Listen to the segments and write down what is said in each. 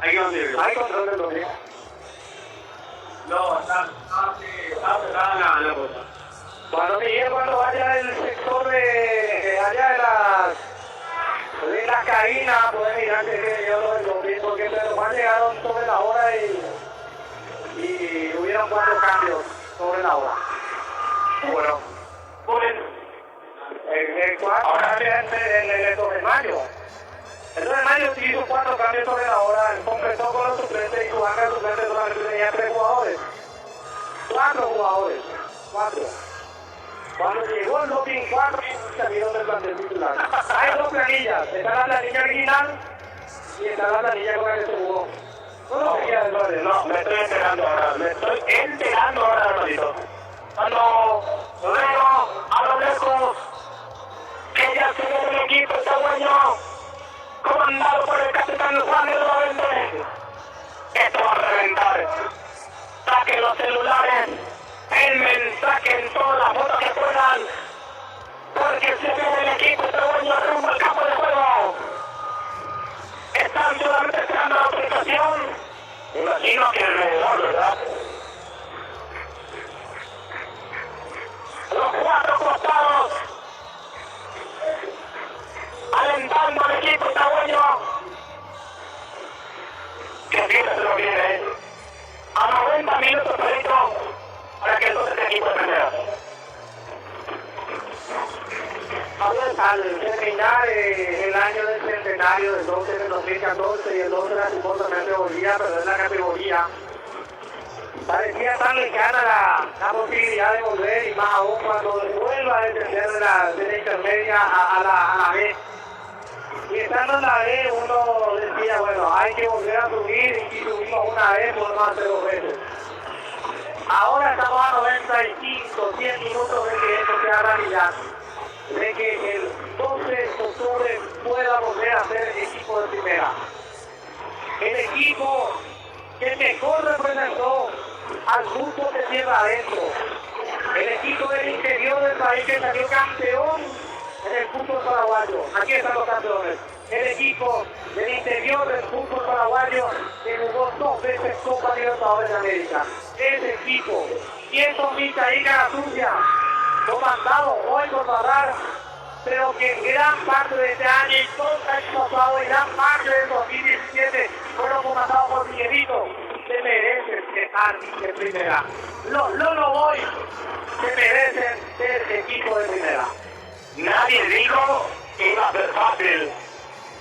Hay control. ¿Hay control del doping? No, está cerrada la cosa. Cuando Miguel, cuando vaya el sector de allá de la cabina, puede mirar que yo lo del doping, porque Pedro Juan llegaron sobre la hora y hubieron 4 cambios sobre la hora. Bueno, pues, El 4 cambia el 2 de mayo. El 2 de mayo hizo 4 cambios sobre la hora, completó con los suplentes y su banca de suplentes solamente tenía 3 jugadores. 4 jugadores. 4. Cuando llegó el doping 4, salieron del plantel titular. Hay 2 planillas. Está la planilla original y está la planilla con la que se jugó. No, me estoy enterando ahora, hermanito. Cuando veo a lo lejos que ya se ve el equipo está bueno, comandado por el capitán Juan de Rovente. Esto va a reventar. Saquen los celulares, filmen, saquen todas las fotos que puedan, porque se ve el equipo está bueno rumbo al campo de juego. Están solamente esperando la autorización. Imagino que alrededor, ¿verdad? Los 4 costados, alentando al equipo tahueño, que siempre se lo viene, a 90 minutos perito, para que entonces el equipo primero. Al terminar el año del centenario del 12 de 2014 y el 12 de la supuestamente volvía a perder la categoría, parecía tan lejana la posibilidad de volver, y más aún cuando vuelva a descender de la intermedia a la B. Y estando en la B uno decía, bueno, hay que volver a subir, y si subimos una vez podemos hacer 2 veces. Ahora estamos a 95, 100 minutos de que esto sea realidad, de que el 12 de octubre pueda volver a ser equipo de primera. El equipo que mejor representó al fútbol de tierra adentro. El equipo del interior del país que salió campeón en el fútbol paraguayo. Aquí están los campeones. El equipo del interior del fútbol paraguayo que jugó 2 veces Copa Libertadores de América. Ese equipo, Quieto Micaína Sucia, comandado hoy por Barrar, pero que en gran parte de este año y todo el año pasado y gran parte del 2017 fueron comandados por Miguelito, que merecen estar en primera. Los Lolo Boys que merecen ser equipo de primera. Nadie dijo que iba a ser fácil.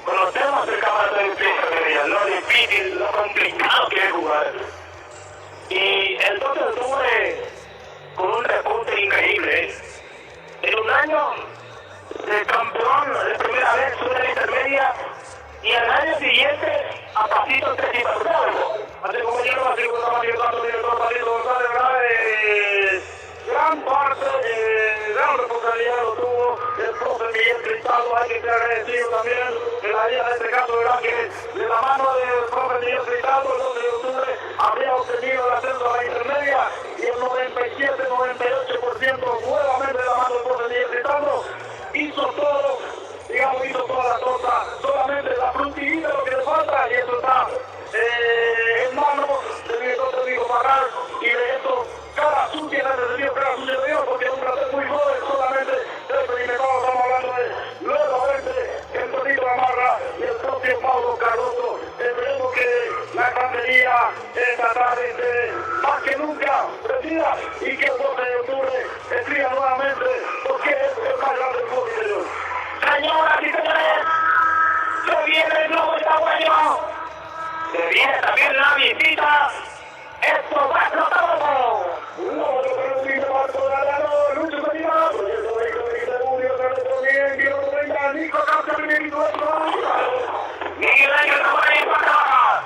Conocemos el campeonato de Intermedia, lo difícil, lo complicado que es jugar. Y el 12 de octubre, con un repunte increíble, en un año de campeón de primera vez sube la intermedia, y al año siguiente a pasitos 3 y pasados. Así como yo no así como estaba director Patito González, ¿verdad? Gran parte, gran responsabilidad lo tuvo el profe Miguel Cristaldo. Hay que ser agradecido también en la vida de este caso, ¿verdad? Que de la mano del profe Miguel Cristaldo, el 12 de octubre habría obtenido el ascenso a la intermedia, y el 97-98% nuevamente de la mano del profe Miguel Cristaldo hizo todo, digamos, hizo toda la torta, solamente la frutillita lo que le falta, y eso está en manos del director técnico Barral, y de esto cada sucia necesita cada sucia de Dios, porque es un plantel muy joven, solamente experimentado. Estamos hablando de nuevamente el Torito Gamarra y el propio Pablo Cardoso. Esperemos que la infantería esta tarde esté más que nunca precisa, y que el 12 de octubre escriba nuevamente, porque es el más grande del fútbol interior. Señoras y señores, se viene el globo está bueno, se viene también la visita. ¡Esto va a explotar! ¡No, yo creo que Marco Galano, Lucho Medina, proyecto de Julio, Carlos bien, Guillermo Reina, Nico Castro, Miguel Ángel Rafael Pacabaja.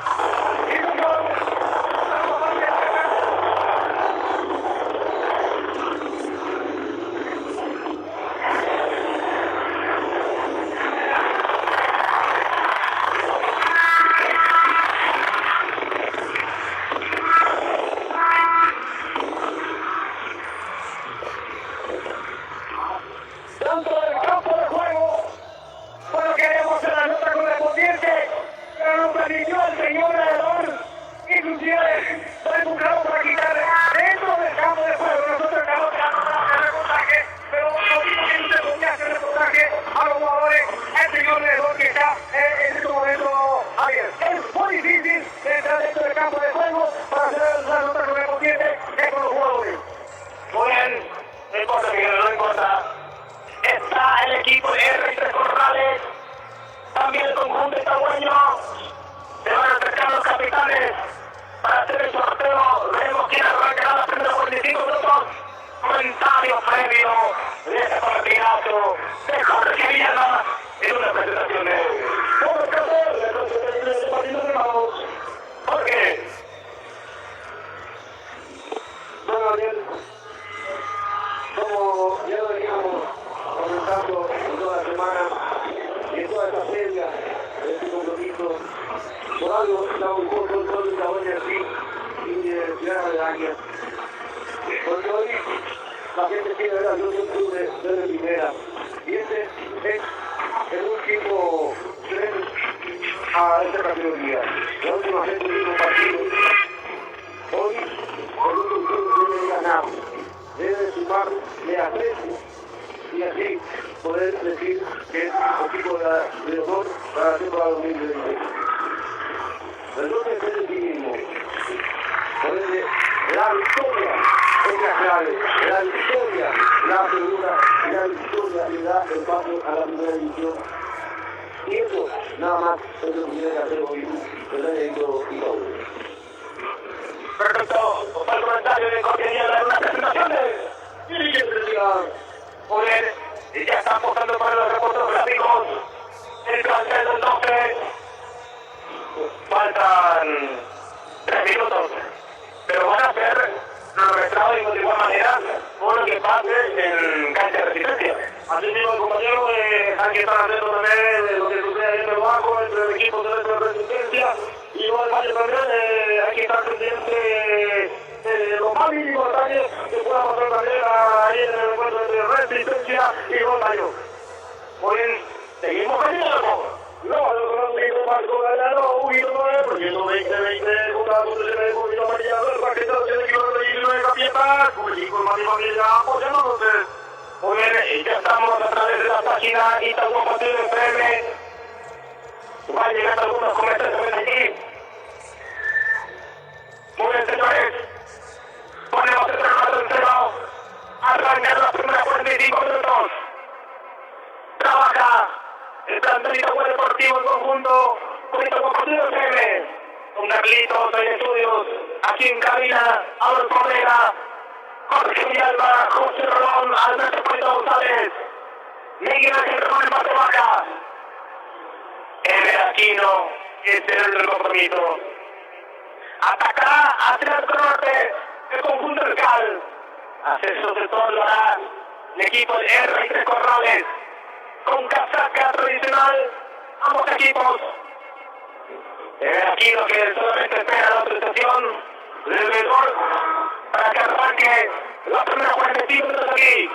Dentro del campo de juego, bueno, queremos hacer la nota correspondiente, pero nos permitió el es muy difícil entrar dentro del campo de juego para hacer la nota que me contiene es con los jugadores. Muy bien, no importa, Miguel, no importa. Está el equipo de R3 Corrales, también el conjunto itagüeño. Se van a acercar los capitanes para hacer el sorteo. Vemos quién arrancará los primeros 45 minutos. Comentario previo de este partidazo de Jorge Villalba en una presentación de Jorge. Bueno, Ariel, como ya lo veníamos comentando en toda la semana y en toda esta feria de este compromiso, por algo estamos un poco todo el tamaño así y llegar de Águila. Porque hoy la gente quiere ver a José Cruz de primera y este es el último tren a esta categoría. La última vez tuvimos partido. Hoy el último club debe ganar, debe sumarle a 3 y así poder decir que es equipo de honor para la temporada 2020. Entonces es el mismo. Por ende, la victoria es la clave, la victoria la asegura y la victoria le da el paso a la primera división. Y eso nada más es lo que tiene que hacer hoy el Benedicto Itaú. Perfecto, el comentario de Jorge Villalba en una presentación de dirigentes. Muy bien, y ya están apostando para los reportes gráficos. El plantel del 12. Faltan 3 minutos, pero van a ser registrados de igual manera por lo que pase en cancha de Resistencia. Así mismo el compañero aquí están haciendo también lo que sucede ahí en el banco entre el equipo de Resistencia y igual Valle también, aquí está pendiente los más mínimos detalles que pueda pasar también ahí en el encuentro de Resistencia y Gol Mayo. Muy bien, seguimos caminando. No, yo conozco Marco Gallardo, 1-9, por 120-20, jugados de Movimiento Amarilla, el paquete de equipo de 19 capietas, como el equipo de María Familia, apoyándonos. Muy bien, ya estamos a través de la página Itaú Partido FM. Van llegando algunos comentarios desde aquí. Muy bien, señores. Ponemos el trabajo en cero. Arrancar las primeras 45 minutos. Trabaja el plantel Itaú Deportivo en conjunto con Itaú Partido FM. Con Carlitos en estudios. Aquí en cabina, Adolfo Correa, Jorge Villalba, José Rolón, Alberto Puerto González, Miguel Ángel Román en parte baja, Ever Aquino, este es el compromiso. Atacará hacia el norte el conjunto del Cal. Hace sobre todo lo hará el equipo de R3 Corrales, con casaca tradicional, ambos equipos. Ever Aquino que solamente espera la autorización del veedor para que arranque la primera 45 minutos aquí.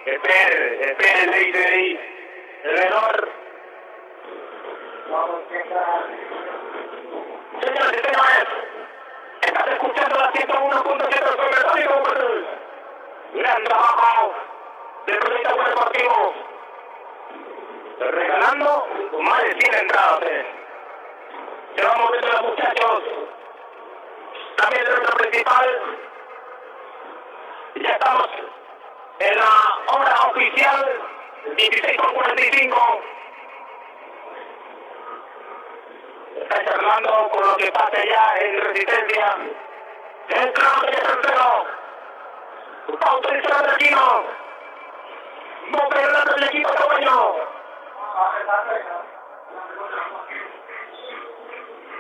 Espere, le dice ahí el menor. Señores y señores, estás escuchando la 101.7 Conversario. Gran trabajo del proyecto deportivo, regalando más de 100 entradas. Se van moviendo los muchachos. También el reto principal. Ya estamos en la hora oficial, 16:45. Está charlando por lo que pase ya en Resistencia. El tramo de tercero. Autorizado de Aquino. Moverando el equipo tamaño.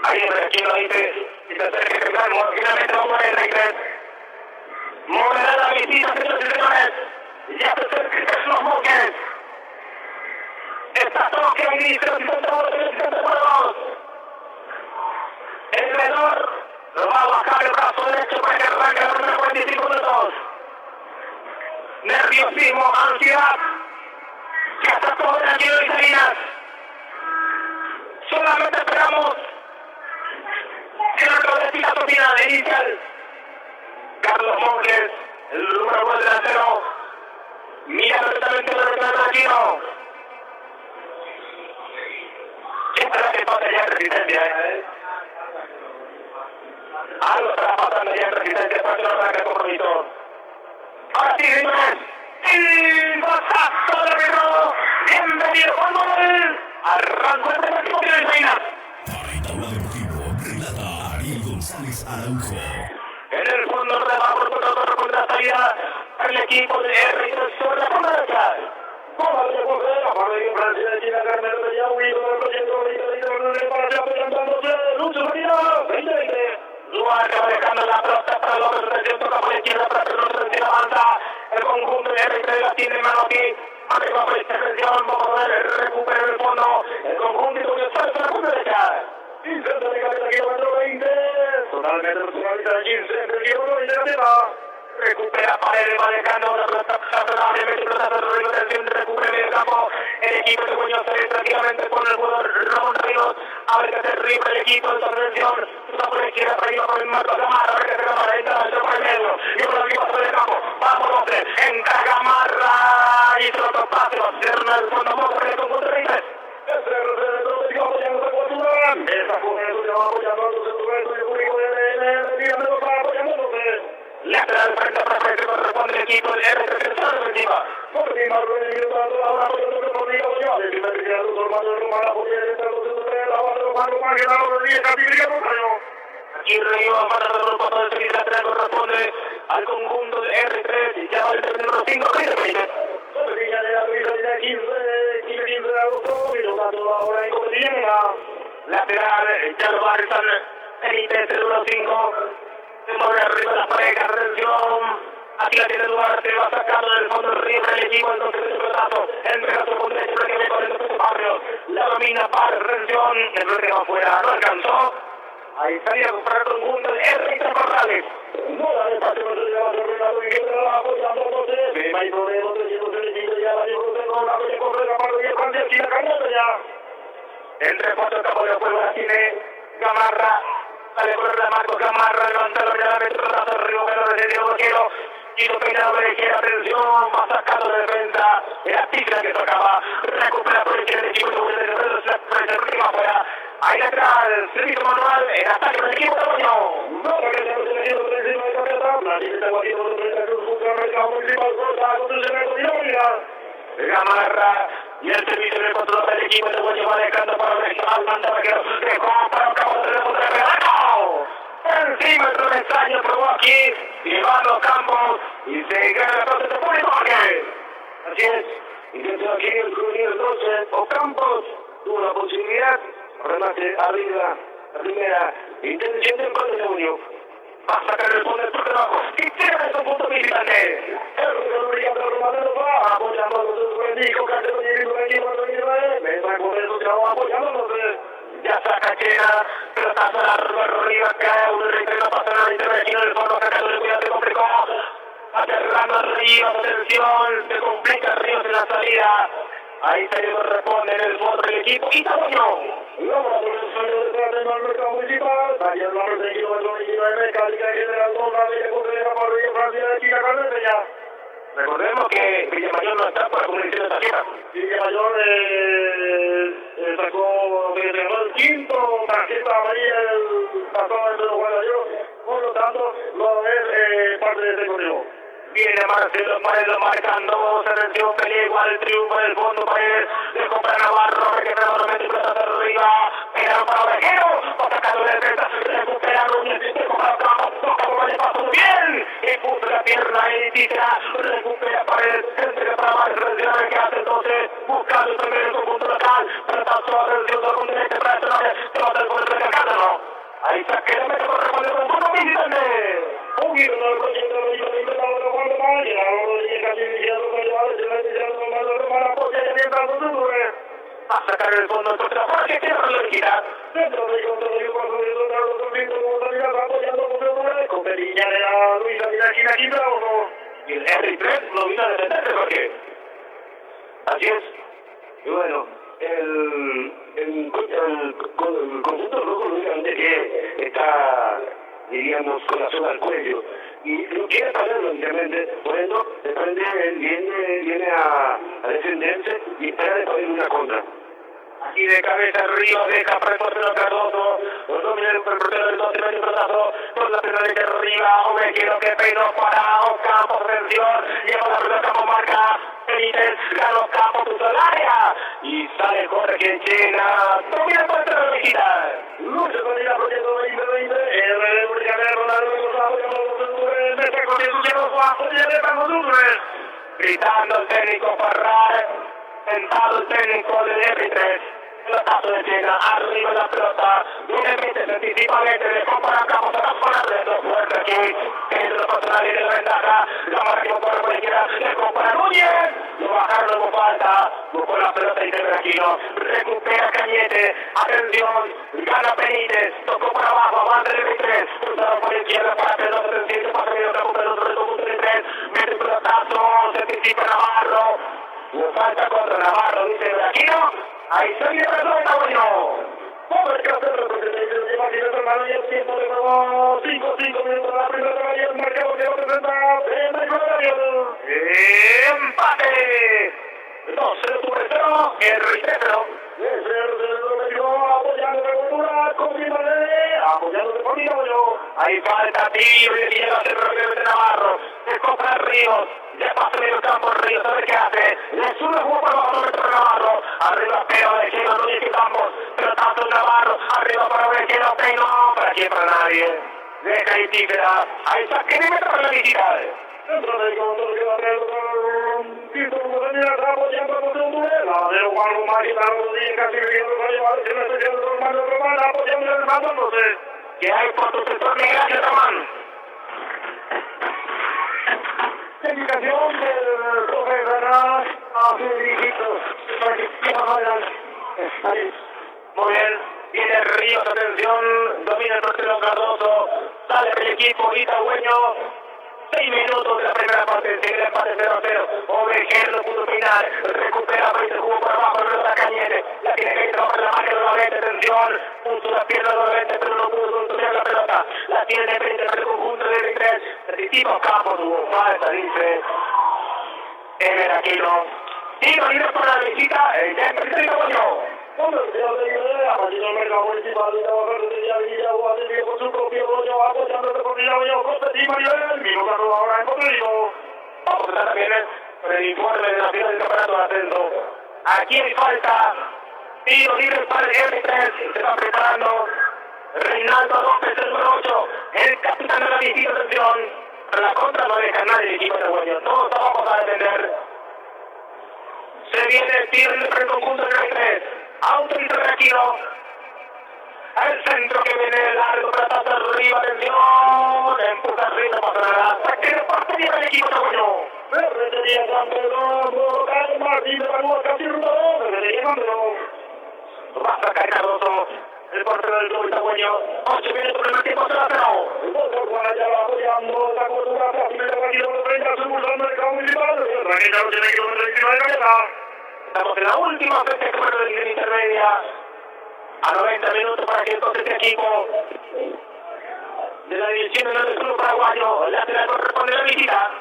Ahí el Aquino dice, y se acerca que calmo, finalmente vamos a R3. Moverá la visita, señores y señores. Ya se acercan los Monjes. Está Toque, ministro, y centro. El menor lo va a bajar el brazo derecho para que arranque los primeros 45 minutos. Nerviosismo, ansiedad. Ya está todo en Aquino y Salinas. Solamente esperamos el reconocimiento final inicial. Carlos Monjes, el número 1 delantero, mira perfectamente el retorno de Aquino. será que pasa ya en Resistencia, Algo estará pasando ya en Resistencia, para que no arranque el compromiso. Ahora sí, señores. ¡Y pasazo de Río! ¡Bienvenido con gol! Arrancó el primer tiempo de Reina. Para Itaúba Deportivo, relata Ariel González Araujo. En el fondo remata por la salida el equipo de R3 sobre la punta derecha. Bola de Portera, para ir Francia de China, Carmelo de Yahui, con el proyecto de para allá, presentándose, Lucho Medina, 20-20. Duarte va dejando la pelota para los representantes, toca por la izquierda para que no se avanza. El conjunto de R3 la tiene en mano aquí. Arriba por esta presión, vamos a ver, recupera el fondo. El conjunto que sale por la punta derecha. 15 de cabeza, kilómetro 20. Totalmente personalista de 15, el kilómetro 20 de la recupera Paredes, va dejando la pelota razonable, mete pelota de arriba, atención, recupera medio campo. El equipo de Muñoz sale tranquilamente con el jugador Ramón Ríos. A ver qué hace arriba el equipo de atención. Está por la izquierda, para arriba con el Marco Gamarra. A ver qué hace Gamarra, entra por el medio. Y por arriba sobre el campo. Vamos, Mofre, entra Gamarra. Y otro espacio, cierra el fondo Mofre, con contra 20. Esa juventud ya va apoyando a los centros del público lateral frente para frente corresponde el equipo de R3 defensiva. Por encima, ahora el primer criado, formando el Romano, porque entra los centros de la banda de Romano, que da los 10 capítulos. Aquí Río, para el paso del servicio lateral corresponde al conjunto de R3, ya va el número 5, Villa de la Luisa de 15 de agosto, y lo tanto ahora en Copetina. Lateral, Charlo Barrizal, el intento número 5. Se mueve arriba la pareja, atención. Aquí la tiene Duarte, va sacando del fondo arriba el equipo, entonces el pelotazo, el pelotazo con derecho, que con el barrio. La domina para atención, el bloque va afuera, no alcanzó. Ahí salía a comprar el conjunto de R3 Corrales. No la despacio, no se lleva a ser Renato y que te la apoyando, no sé. Vema y Torero, 375, ya la llevo de con la que corre la parte de Francia, aquí la carneta ya. Entre cuatro campos de juego la tiene Gamarra. Sale por la Marcos Gamarra, levanta la mirada, mete el brazo arriba, pero desde Diego Quiero. Tiro peinado de izquierda, atención, va sacado de defensa. Era Tigre que tocaba. Recupera por izquierda el equipo de se última afuera. Ahí atrás, servicio manual, en ataque del equipo de Boño. No, porque se ha conseguido por encima de cabeza. La tiene está guardando por frente a Cruz, busca el mercado municipal, cosa, construcción de Codinaria. Gamarra y el servicio de control del equipo de Boño va dejando para el regional, manda vaquero, dejó para el cabo de ¡no! Encima el mensaje probó aquí, llevando Campos y se gana la pelota de público. Así es, intentó aquí el juvenil 12, Ocampos tuvo la posibilidad, remate arriba, la primera intención de empate de Unión. Va a sacar el fondo del por debajo y tiene su punto visitante. El brillante Romanero va apoyando a los juvenil, Cantero y el equipo de Unión, me va con eso que va apoyándonos. Ya saca Chena, pelotazo largo arriba, cae un retorno, pasa la intervención del fondo, sacando el cuidado, se complicó. Aterrando arriba, atención, se complica Ríos en la salida. Ahí se le corresponde en el fondo del equipo y Taboño. Luego la producción de detrás del mercado municipal, ayer la orden kilómetro 29 mecánica general 2, la de Correa para Río Francia de Chica Carnete ya. Recordemos que Villamayor no está por la comunicación de esta tierra. Villamayor sacó el quinto tarjeta amarilla el pasado entre los jugadores. Por lo tanto, no es parte de este correo. Viene Marcelo Paredes marcando, atención, pelea igual, triunfo del fondo, Paredes, le compra Navarro, que nuevamente pelota arriba, pero para Ovejero, va sacando de defensa, recupera Núñez, le compra Campos, toca por el paso, bien, y puso la pierna y tira, recupera Paredes, entrega para Marcelo, que hace entonces, buscando también el conjunto local, pelotazo, atención, con derecha, para se va a hacer por el recándalo. Ahí saque la meta corresponde con punto visitante. Un giro del proyecto de la Libertad cuando más, y la hora de llegar sin iniciado con llevar, se va a iniciar con más de la polla y mientras no se dure. A sacar el fondo contra Jorge, que no lo gira. Dentro del control de cuatro minutos, los convictos de modalidad, apoyando con el número, con Periña de la Luisa de la esquina quinta o no. Y el R3 lo vino a defender, Jorge. Así es. Y bueno, el conjunto rojo lógicamente que está, diríamos, con la soga al cuello y no quiere pagarlo lógicamente, por eso viene a defenderse y espera de poner una contra. Aquí de cabeza arriba, deja para el portero Cardoso. Domina el portero del 12 medio pelotazo. Por la pelota de arriba, Ovejero que peinó para Ocampo. Atención, lleva la pelota como marca. Benítez, gana Ocampo, puso el área. Y sale Jorge Chena. Domina el portero de Mejía. Lucha con el proyecto 2020. El Brigadier Ronaldo gritando el técnico Farrar, sentado el técnico de R3, pelotazo de Chena, arriba la pelota, viene Benítez, anticipadamente, dejó para Campos, atrás con Arredo, fuerte aquí, que lo pasa nadie de la ventaja, la marca por la izquierda, dejó para Núñez, lo bajaron como falta, buscó la pelota y de Braquino, recupera Cañete, atención, gana Benítez, tocó para abajo, avance el R3, cruzado por izquierda para Pedro, reciente, pasa medio campo, Pedro, punto de 3, mete el pelotazo, se anticipa Navarro, le falta contra Navarro, dice Braquino, ahí se viene la pelota, bueno. Vamos a hacerlo porque se lleva aquí el hermano y el tiempo de nuevo 5 minutos de la primera y el marcador que representa empate 2-0 tu tercero, el Ritero. Apoyando de cultura, confirmale, apoyando de familia, yo. Ahí falta tiro y llega el revés de Navarro. Se compra Ríos. Ya pasa medio campo Ríos, a ver qué hace. Le sube el juego para abajo de Navarro. Arriba Peo, de Chino, Núñez y Campos. Pelotazo Navarro. Arriba para Ovejero, Peinó. Para aquí para nadie. Deja y tífera. Ahí está, ¿qué me trae la visita? Dentro del control que va a tener Tito Mudanía, apoyando con un duelo. De Juan Román y Pablo Díaz, casi viviendo con llevar, si no estoy viendo Román, apoyando el mando, no sé. ¿Qué hay por tu sector, Miguel Ángel Román? Indicación del profe Ferraz a su dirigito. Muy bien, viene Ríos, atención, domina el portero Cardoso, sale el equipo Itagüeño. 6 minutos de la primera parte, sigue el empate 0-0. Ovejero pudo final, recupera, pero se jugó por abajo, pelota Cañete, la tiene que ir trabajar la marca nuevamente, atención, puso la pierna nuevamente, pero no pudo controlar la pelota, la tiene frente al conjunto de R3, anticipa Campos, tuvo falta, dice Ever Aquino. Tiro libre para la visita, el centro Coño. Cuando se hace idea, allí en el mercado municipal de trabajar de Villa Guadalajara con su propio rollo, apoyando por Villa Costa y María, minuto ahora en Cotelino. Vamos a empezar también con el informe de la final del campeonato de ascenso. Aquí hay falta, tiro libre para el R3, se va preparando Reinaldo López, el número 8, el capitán de la visita, atención, para la contra no deja nadie el equipo de Hueño, todos vamos a defender. Se viene el tiro libre para el conjunto del R3. Autoriza Braquino. Al centro que viene largo, tratazo arriba, atención. Empuja arriba, pasa nada. Saquero parte bien el equipo tabuño. Ferretería San Pedro, local Martín de Balúa, casi rudo. Ferretería San Pedro. Va a sacar Cardoso, el portero del club itagüeño. 8 minutos por el tiempo, 0-0. El doctor Juan Ayala apoyando esta cobertura fácil de Braquino, 30 segundos al mercado municipal. Braquino tiene que ir a encima de cabeza. Estamos en la última fecha que fueron de intermedia. A 90 minutos para que entonces este equipo de la división del club paraguayo lateral corresponde a la visita.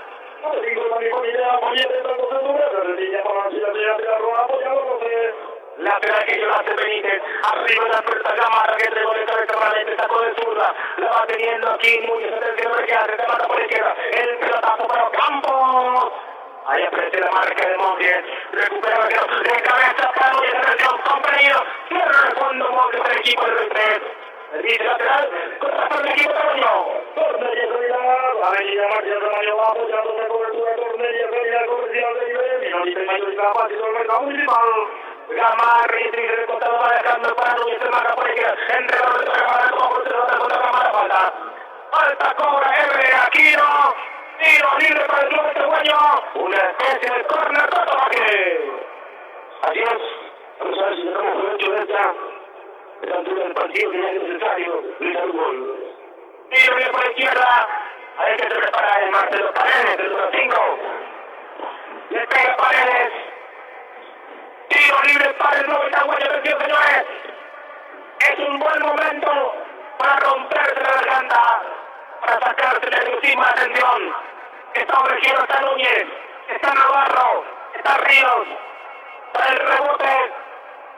Lateral que lleva hace Benítez, arriba la pelota Gamarra que entregó de cabeza realmente, sacó de zurda, la va teniendo aquí muy atención que hace, se mata por la izquierda, el pelotazo para Campos. Ahí aparece la marca de Montiel, recupera Vaquero, de cabeza para Núñez, atención, compañero, cierra el fondo Montiel del equipo del R3. El vice lateral, contra el equipo de Baño. Tornería Solidaridad, Avenida Marcial Tamaño va apoyando la cobertura de Tornería Solidaridad Comercial de Iberia, minorista y mayorista fácil del mercado municipal. Gamarra y el costado va dejando para Núñez, se marca por izquierda, entre los de Gamarra, como por segunda Gamarra, falta. Falta, cobra Ever Aquino. Tiro libre para el club esteguaño. Una especie de córner para Tobaque. Así es. Vamos a ver si tenemos provecho de esta altura del partido que es necesario. Grita el gol. Tiro libre por la izquierda. Ahí que se prepara el Marcelo Paredes, el número 5. Le pega Paredes. Tiro libre para el club esteguaño. Atención, señores. Es un buen momento para romperse la garganta, para sacarse de encima. Atención. Está Ovejero, está Núñez, está Navarro, está Ríos. Para el rebote,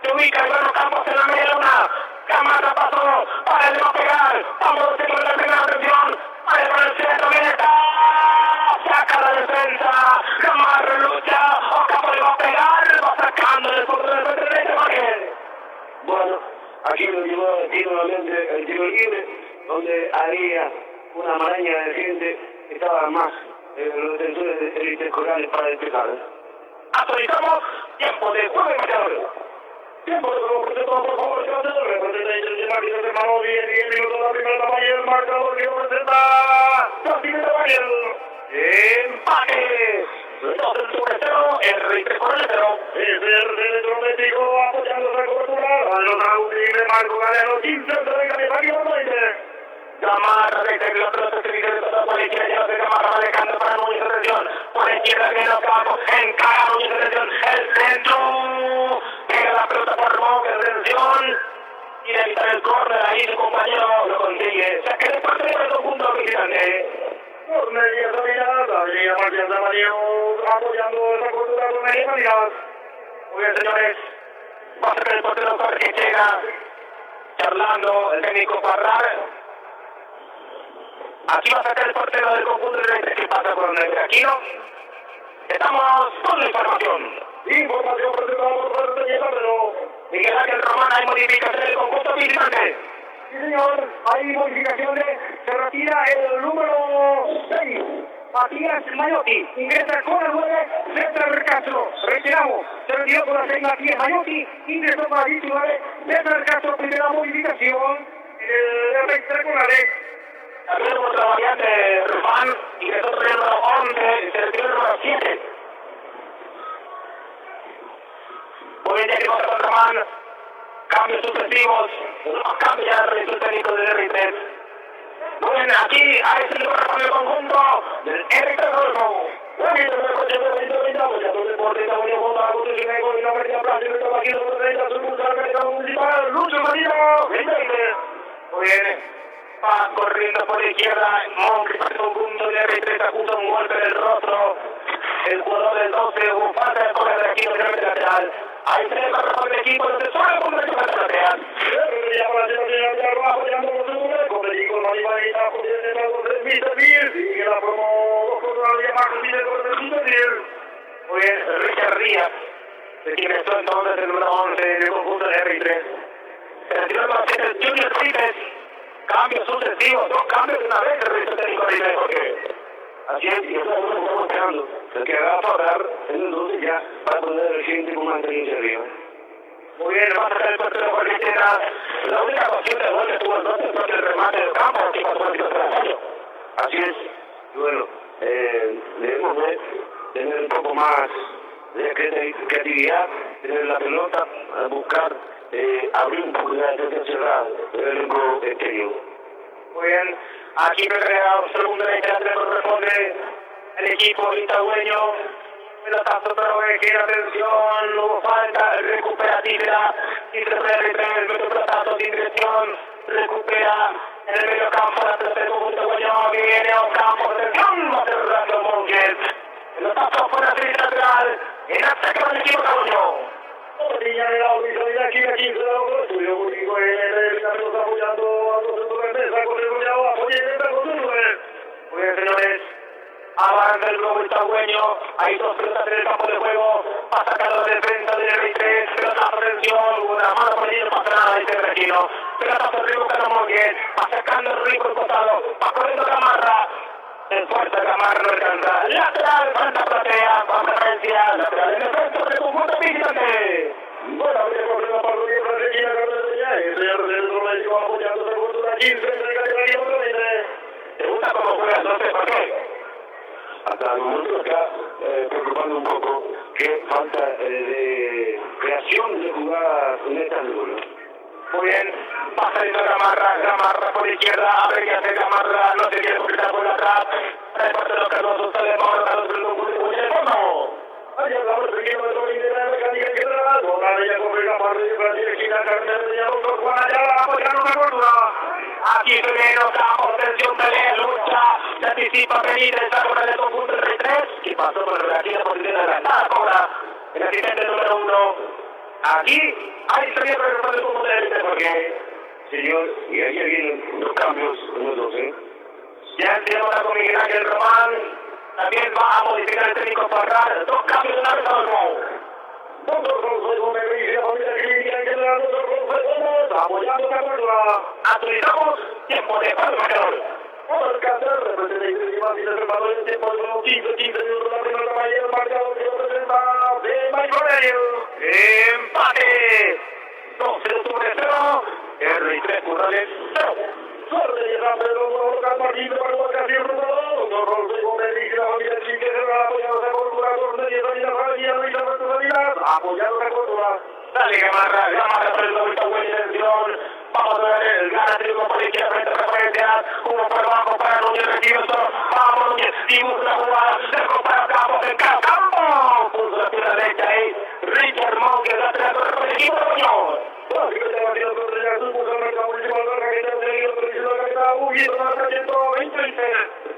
Se ubica Iván Campos en la media luna. Gamarra pasó. Para el de no pegar. Vamos a hacer la primera atención. Para por el centro. Viene está. Saca la defensa. Gamarra lucha. Ocampo le va a pegar. Va sacando el fondo del frente. Bueno, aquí lo llevó nuevamente el tiro libre, donde había una maraña de gente que estaba más en los defensores de Corales para despejar. Actualizamos. Tiempo de juego y marcador. Tiempo de juego, por favor, señor. Representa Internacional y los hermanos 10 minutos la primera tamaña, el marcador que representa Casimiro Daniel. Empate. 2 del sur-0, el rey de Correcero. Es el electrométrico apoyando la cobertura. A los audibles Marco Galeno, 15 de California, 20. Gamarra desde el otro sector por la izquierda, de Gamarra manejando para Núñez de Redención. Por la izquierda viene los campos, encara Núñez de Redención. El centro. Pega la pelota por Núñez de Redención. Quiere evitar el córner, ahí su compañero lo consigue. Saque de parte del conjunto visitante. Cornelia Salinas, Adrián Martín Zamario, apoyando esa cobertura con Cornelia Salinas. Muy bien, señores. Va a sacar el portero que llega. Charlando el técnico Parrar. Aquí va a sacar el portero del conjunto de que pasa por el Aquino. Estamos con la información. Información presentada por el pero Miguel Ángel Román, hay modificación del conjunto visitante. sí, señor, hay modificaciones. Se retira el número 6, Matías Mayotti. Ingresa con el 9, César Castro. Retiramos. Se retiró con la 6, Matías Mayotti. Ingresó con la 19, César Castro. Primera modificación. El extra con la ley. También por la variante Román, ingresó el número 11, se retiró el número 7. Muy bien, técnico de Román. Cambios sucesivos, no cambia el resto técnico del R3. Muy bien, aquí hay el lugar con el conjunto del R3 Rodolfo. Muy bien, el coche de 2020, apoyando el deporte, está muy junto a la construcción de gol y la América Plaza, y el caballero de 30, su pulsar, América Municipal, Lucho Marino, 20. Muy bien. Va corriendo por la izquierda, Moncrief al conjunto del R3 acusa un golpe del rostro. El jugador del 12, un falta de correr de aquí, el lateral. Ahí se le va a el equipo, desde solo el punto de la lateral. Ya para la señora de Arrojo, apoyando los segundos, con el equipo Maribanita, apoyando el Mr. Beer, sigue la promo, 2 por la llamada, con el Mr. Beer. Muy bien, Richard Rías, de quien está entonces el número 11 del conjunto de R3. Se retiró el paciente Junior Ripes. Cambios sucesivos, 2 cambios de una vez el resto técnico de Ripes, porque así es, y eso es lo que estamos esperando. El que haga parar en el 12 ya va a poner el gente con una experiencia arriba. Muy bien, va a sacar el portero por la izquierda. La única ocasión de gol que tuvo el 12 fue el remate del campo, aquí pasó el traseño. Así es. Y bueno, debemos tener un poco más de creatividad, tener la pelota, buscar abrir un poco la defensa cerrada del elenco exterior. Muy bien, aquí recreado, segundo de la corresponde el equipo itagüeño. Pelotazo otra vez, que atención, hubo falta, recupera Tidra, y se puede el medio pelotazo sin dirección, recupera en el medio campo la tercera conjunto itagüeño, viene a un campo, atención, va a ser Rato Monjes. Pelotazo fuera de lateral, en ataque del equipo itagüeño. Niña de la oficialidad aquí, 15 de la estudio público en el camino está apoyando a los centros de mesa, con el goleado, apoya y entra con sus. Muy bien, señores. Avanza el globo itagüeño, hay 2 pelotas en el campo de juego, va a sacar la defensa del R3, pelotazo, atención, una mano por allí, no pasa nada, dice el Regino, pelotazo rico que muy bien, va sacando el rico el costado, va corriendo Gamarra, en fuerza Gamarra no alcanza, lateral, falta platea, con referencia, lateral en efecto, del conjunto visitante. Bueno, habría corrido para Rubio Frasequina, Cartesella, ese R3 México apoyando esa cultura 15, de California, 20. ¿Te gusta cómo juega el 12? ¿Por qué? Hasta el momento está preocupando un poco que falta de creación de jugadas netas de gol. Muy bien, va saliendo Gamarra por la izquierda, abre que hace Gamarra, no se quiere completar por atrás, el portero Carlos sale Moro, Carlos del conjunto de fondo. Allá estamos el equipo de Robin de la mecánica que trae, con ella corre Gamarra y Brasil, esquina Carmen de Alonso, Juan Ayala, apoyando una cordura. Aquí se viene Ocampo, tensión, pelea, lucha, se anticipa Benítez, ahora del conjunto del 3, y pasó por la posición adelantada, cobra el asistente número 1, Aquí hay también para el fútbol de élite porque, señor, y ahí vienen los cambios nuevos, ¿eh? Ya tenemos con Miguel Ángel Román, también va a modificar el técnico Farrar, 2 cambios de una vez al gol. Apoyando de acuerdo Actualizamos tiempo de juego marcador. a alcanzar el tiempo de los 15 minutos de la primera mayor marcador que representa de Michael. Empate. 2-0. R y 3 Currales 0. Suerte y rápido colocar Martín de Paco casi rumbo. Don Gómez y la familia sin que se apoyados a Cultura, Torneo y Familia Luis Alberto Salinas, apoyados a Cultura. Dale, Gamarra por el doble buena intención. Vamos a ver el gran triunfo por izquierda frente a referencias. Uno por abajo para Núñez Recibioso. Vamos Núñez y busca la jugada. Cerco para Campos en campo. Puso la pierna derecha ahí. Richard Monk que da 3 por el equipo de Muñoz.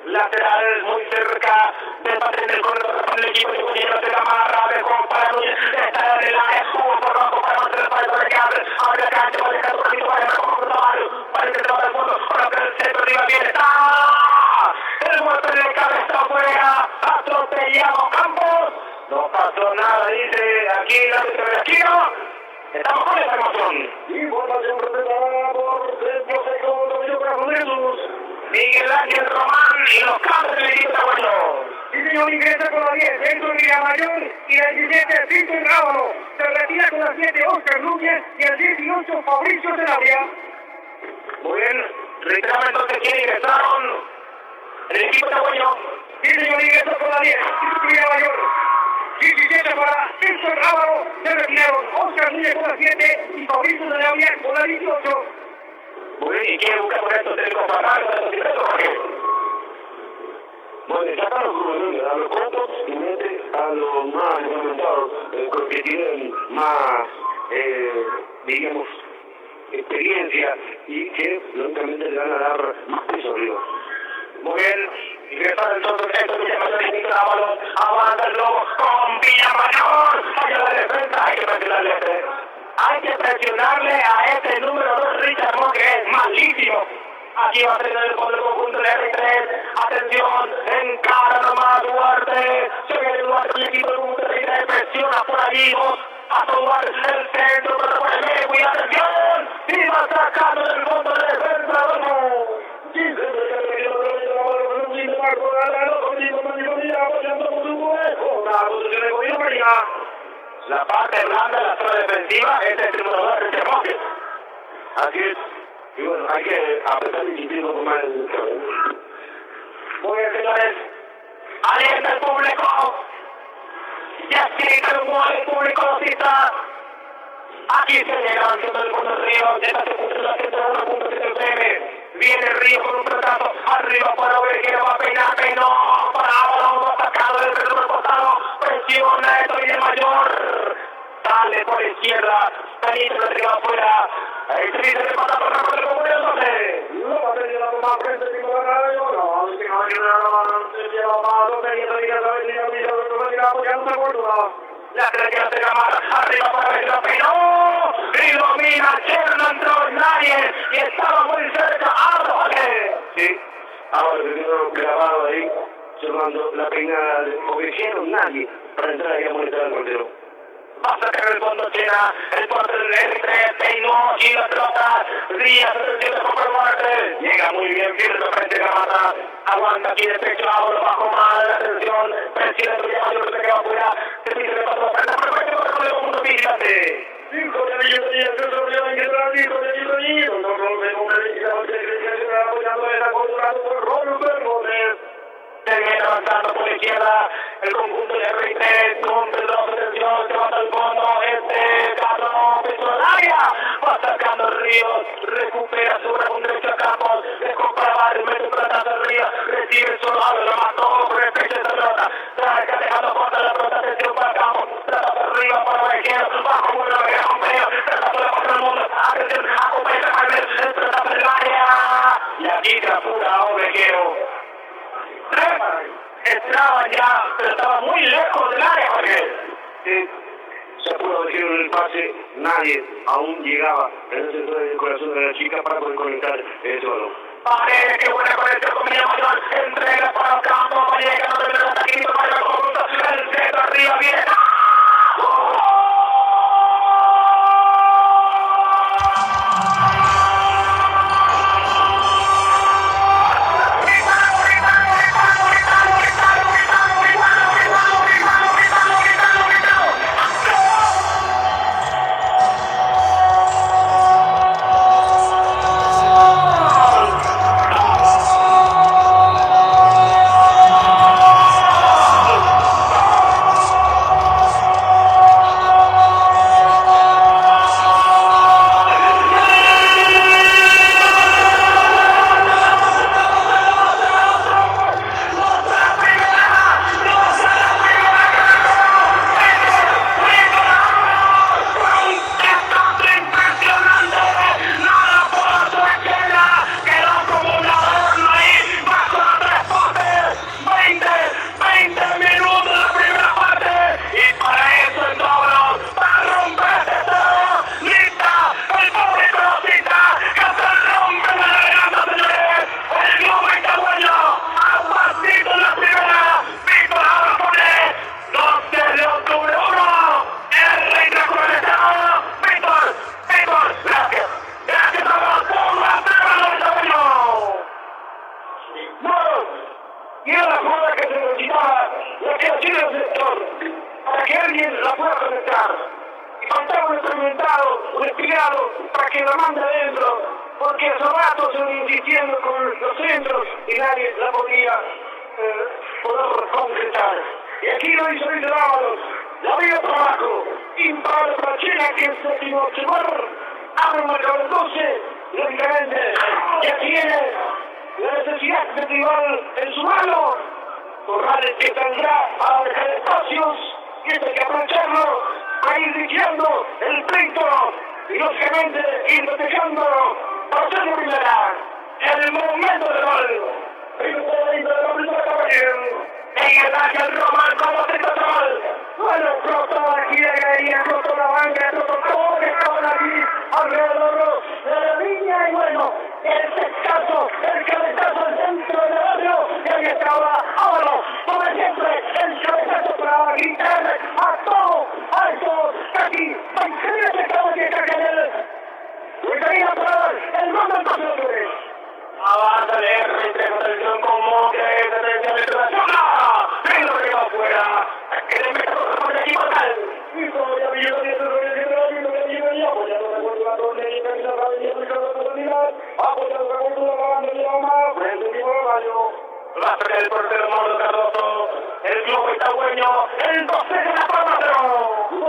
Lateral muy cerca del patrón del corredor del equipo de Muñoz de Gamarra. De Juan para Núñez. Está en el área. Uno por abajo para mantener para el Torrecable. Abre la cancha para dejar un poquito para el Corredor. Para el centro del fondo. Para que el centro arriba viene. ¡Está! El golpe de cabeza afuera. Atropellado Campos. No pasó nada, dice aquí la de Aquino. Estamos con esta emoción. Información presentada por Centro Seco de Jesús. Miguel Ángel Román y los cambios del equipo de Aguayo. Sí, señor, ingresa con la 10, Héctor Villamayor y la 17, Víctor Rábalo. Se retira con la 7, Oscar Núñez y el 18, Fabricio Sanabria. Muy bien, reiteramos entonces quién ingresaron el equipo de Aguayo. Sí, señor, ingresa con la 10, Víctor Villamayor. 17 para Héctor Rábalo. Se retiraron Oscar Núñez con la 7 y Fabricio Sanabria con la 18. Muy bien, ¿y quién busca por esto? ¿Técnico Farrar con el Jorge? Bueno, sacan los juveniles, a los cortos y mete a los más experimentados, que tienen más, digamos, experiencia y que lógicamente le van a dar más peso arriba. Muy bien, ingresaron entonces estos Villamayor y Víctor Ábalos. Aguanta el globo con Villamayor. Vaya la defensa, hay que presionarle a este. Hay que presionarle a este número 2, Richard Monk, que es malísimo. Aquí va a tener el gol del conjunto de R3. Atención, encara nomás Duarte. Se viene Duarte, el equipo del conjunto de R3. Presiona por allí. A Duarte el centro, pero por el medio. Y atención. Y va sacando del fondo de defensa. La parte blanda de la zona defensiva es el triunfador de Monk. Así es. Y bueno, hay que apretar el disciplina con más el Muy bien, señores. Alienta el público. Ya grita un gol, el público lo cita. Aquí se llega haciendo el fondo del Río. Llega a punto de la 101.7 FM. Viene Río con un pelotazo. Arriba para Ovejero. Va a peinar. No. Para Ábalos. Va sacado del centro costado. Presiona esto y el mayor. Sale por la izquierda. Benito lo tira afuera. Ahí se dice que pasa por la parte de comunión. No va a tener la bomba frente al equipo de Radio. No, si no hay una lleva más 12 y esa liga sabe que ya Luis Alberto Salinas apoyando a Córdoba. La creación de Gamarra, arriba para ver la peinó y domina, no entró nadie y estaba muy cerca Arroje. Sí, ahora se quedó grabado ahí, observando la peinada de Ovejero, nadie para entrar ahí a molestar al portero. Va a sacar el fondo Chena, el portero del R3, peinó y la pelota, Díaz se recibe por muerte, llega muy bien, firme frente a Gamarra, aguanta aquí de pecho, ahora bajo mal, atención, presiona el Villamayor que se queda afuera, se dice que pasó frente a perfecto, pero con el mundo vigilante. 5 de Villarreal, se sorrió en el 5 de Villarreal, no rompe con el equipo de Grecia, apoyando esa cultura por Robert Gómez. Se viene avanzando por la izquierda el conjunto de R3 con perdón, atención, se va hasta el fondo, caso no, peso al área, va sacando Ríos, recupera su brazo derecho a Campos, dejó para Barrio, mete un platazo al Ríos, recibe solo a lo mató, por el pecho de esa pelota, está dejando corta la pelota, atención para Campos, platazo arriba para Ovejero, bajo muy Ovejero, compañero, platazo de contra el mundo, atención, acompaña a Jaime, el platazo del área, y aquí se apura Ovejero. Entraba ya, pero estaba muy lejos del área, Jorge. Sí, se pudo decir en el pase, nadie aún llegaba en el centro del corazón de la chica para poder conectar ese balón. Vale, qué buena conexión con Mayor, entrega para el campo, va llegando desde el ataquito, Mayor conjunto, el centro arriba, viene. Y era la jugada que se necesitaba, la que hacía el sector, para que alguien la pueda conectar. Y faltaba un experimentado, un espigado, para que la mande adentro, porque hace rato se venía insistiendo con los centros y nadie la podía poder concretar. Y aquí lo hizo Luis Ábalos, la vía para abajo, imparable para Chela, que es séptimo lugar, abre un marcador de 12, lógicamente ya tiene la necesidad de rival en su mano. Corrales que saldrá a dejar espacios y esto hay que aprovecharlo para ir dirigiendo el pleito y lógicamente ir protegiendo para ser la primera en el momento del gol. En el área el Román como central. Bueno, explotó aquí de Galería, explotó la banca, explotó todo que estaban aquí alrededor de la línea y bueno, el pescazo, el cabezazo al centro del barrio y ahí estaba Ábalos, como siempre, el cabezazo para gritar a todo alto, casi, increíble pescado que está en él. Luisaría para el gol del pasadores. Avanza de R3, atención con Montes, atención de Internacional, y lo que va afuera, que le mete por el equipo tal. Y como ya vio que eso es el apoyando la cultura con el camino a la avenida de la oportunidad, apoyando la cultura a la bandera más, frente al equipo de Mayo. Va a sacar el portero Mauro Cardoso, el globo está bueno, el 12 de la palma, pero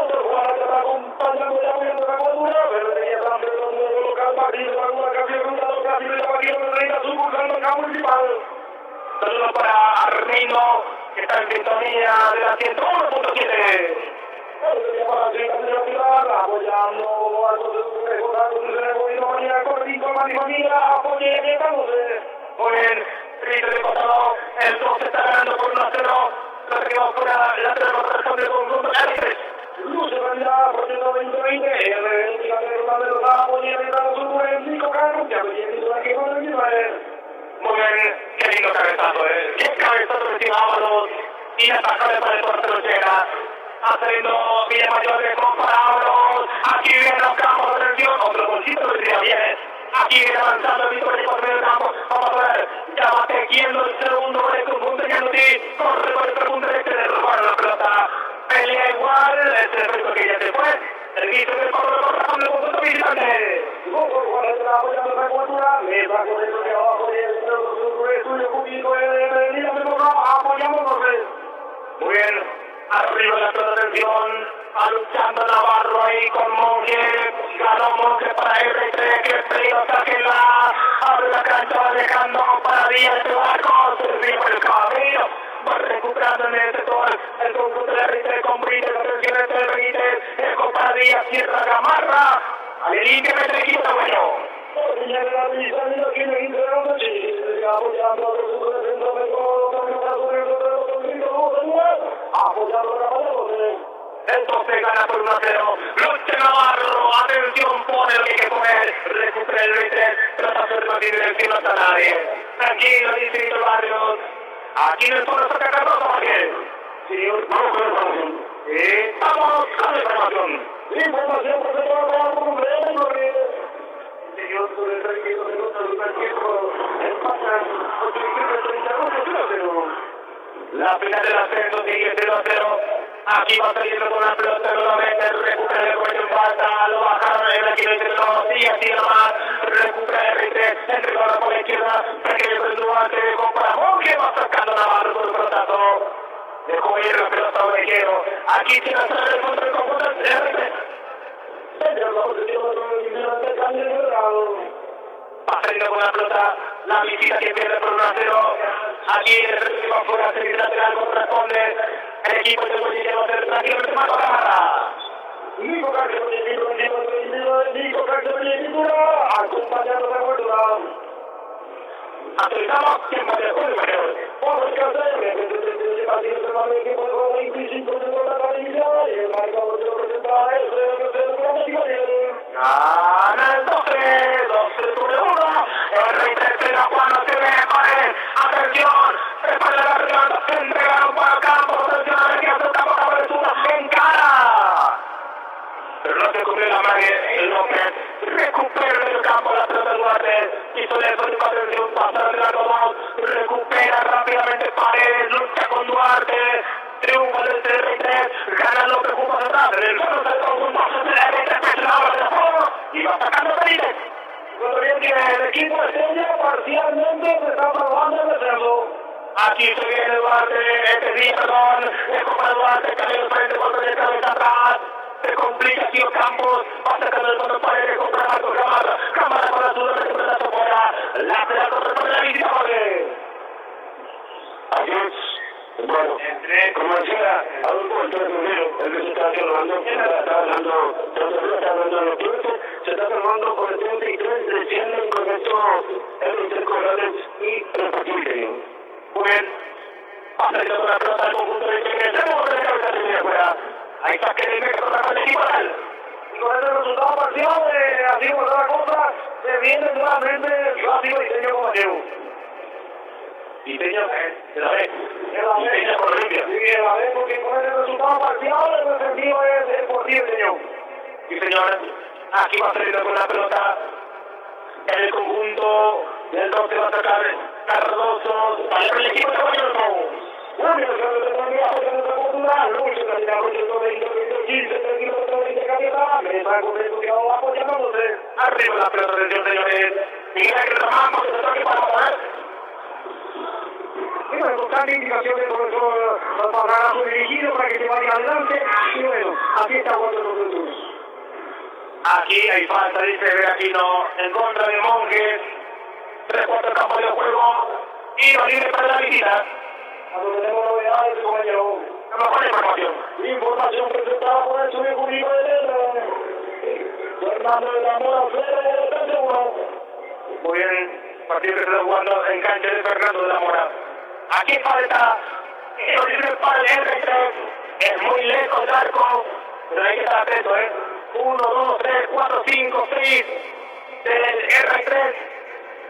otro jugador que está acompañando y apoyando la cultura, pero tenía San Pedro nuevo local, partido de la cultura casi rundado, casi de la partida de 30 sucursal acá municipal. Saludos para Armino, que está en sintonía de la 101.7. Apoyando a muy bien, Trito de costado, el 2 está ganando por 1-0, lo que va fuera la transformación del conjunto de Ángeles. Luce realidad, poniendo 20-20, el de los apoyos de los Nico Carlos, ya me viene aquí con el muy bien, qué lindo cabezazo, qué cabezazo que tiene Ábalos, y la tajada para el portero llega. Haciendo Villamayor de comparábamos, aquí vienen los campos de atención, otro bolsito que tira bien, aquí viene avanzando el Víctor por medio del campo, vamos a ver, ya va tejiendo el segundo por el conjunto Yanutí, corre por el segundo derecho de robar la pelota, pelea igual, es el resto que ya se fue, el Víctor del Pablo Corrón del conjunto visitante. Apoyando la cultura, me va con el de abajo y el estudio público de Medellín, apoyamos muy bien. Arriba la atención, luchando Navarro ahí con Monge, ganó Monge para R3, que frío sáquenla, abre la cancha, va dejando para Díaz de Barco, se por el camino, va recuperando en el sector, el conjunto de R3 con Brites, atención de Brites, eco para Díaz, cierra Gamarra, al límite mete equipo bueno. Entonces gana por 1-0. Lucha Navarro, atención, pone lo que hay que comer. Recupera el 23, trata de hacer en dirección hasta nadie. Tranquilo, dice Víctor Barrios. Aquí en el fondo saca Carlos Jorge. Señor, vamos con la información. Vamos con la información. Información presentada por Breno Rodríguez. Señor, sobre el 32 minutos del tiempo, empatan 32-0. La final del ascenso sigue 0-0. Aquí va saliendo con la pelota nuevamente. Recupera el cuello en falta. Lo bajaron en el kilómetro. Sigue así nomás. Recupera el R3. Entregado por la izquierda. Pequeño el Duarte. Compra Monge. Va sacando Navarro por el pelotazo. Dejó ir la pelota donde quiero. Aquí tiene a salir el fondo del conjunto del R3. Va saliendo con la pelota. La visita que pierde por 1-0. Aquí el va fuera, servicio lateral, corresponde. El equipo de Bolivia va a ser tranquilamente más Gamarra. Nico Cárcel, acompañando la guarda. Actualizamos tiempo de juego, Por el Cárcel, partido se va a equipo de juego 25 de la calidad y el marcador de los resultados es gana el 12 sobre 1. El rey tercera Juan no se ve con él. Atención, prepara la garganta, entregaron para campo, atención a ver qué hace campo, apertura en cara. Pero no se cubrió la magia, el López recupera el campo la pelota del Duarte, hizo el esfuerzo, atención, pasa de largo 2, recupera rápidamente Paredes, lucha con Duarte, triunfa del CR3, gana López junto a atrás, en el fondo del conjunto del CR3, presionado de fondo, y va sacando Benítez. Cuando bien que el equipo de Estrella parcialmente se está probando el descenso. Aquí se viene Duarte, perdón, el compra Duarte, cambia el frente por derecha, cabeza atrás. Se complica Tío Campos, va a sacar el fondo para ir contra Marcos Gamarra. Gamarra con la suya, recuperando afuera. Lateral corresponde a la visita, Jorge. Así es. Bueno, como decía Adolfo, el 3 de enero, el que se está hablando, se está formando con el 33, descienden con esto el Intercorrales y el partido. Muy bien. Va saliendo con la pelota del conjunto de Tigres. Tenemos de cabeza de media fuera. Ahí saque de medio contra el equipo real. Y con este resultado parcial, así por la cosa, se viene nuevamente el clásico diseño como llevo. Diseño, de la vez. Diseño por Olimpia. Sí, de la vez, porque con este resultado parcial, el defensivo es el Portillo diseño. Sí, señor. Aquí va saliendo con la pelota. En el conjunto del 12 va a sacar Cardoso. Para el equipo de Guayano. Arriba la pelota, atención señores. Miguel Ángel Román, porque se toque para poner. Y bueno, constante indicación del profesor pasará a su dirigido para que se vaya adelante. Y bueno, así está jugando los resultados. Aquí hay falta, dice Beaquino, en contra de Monjes. 3-4 campo de juego. Y no libre para la visita. Cuando tenemos novedades, compañero. La mejor información. Información presentada por el suyo público de Fernando de la Mora, Fede, 1. Muy bien, partido que se está jugando en cancha de Fernando de la Mora. Aquí falta el libre para el R3. Es muy lejos el arco, pero hay que estar atento, 1, 2, 3, 4, 5, 6 del R3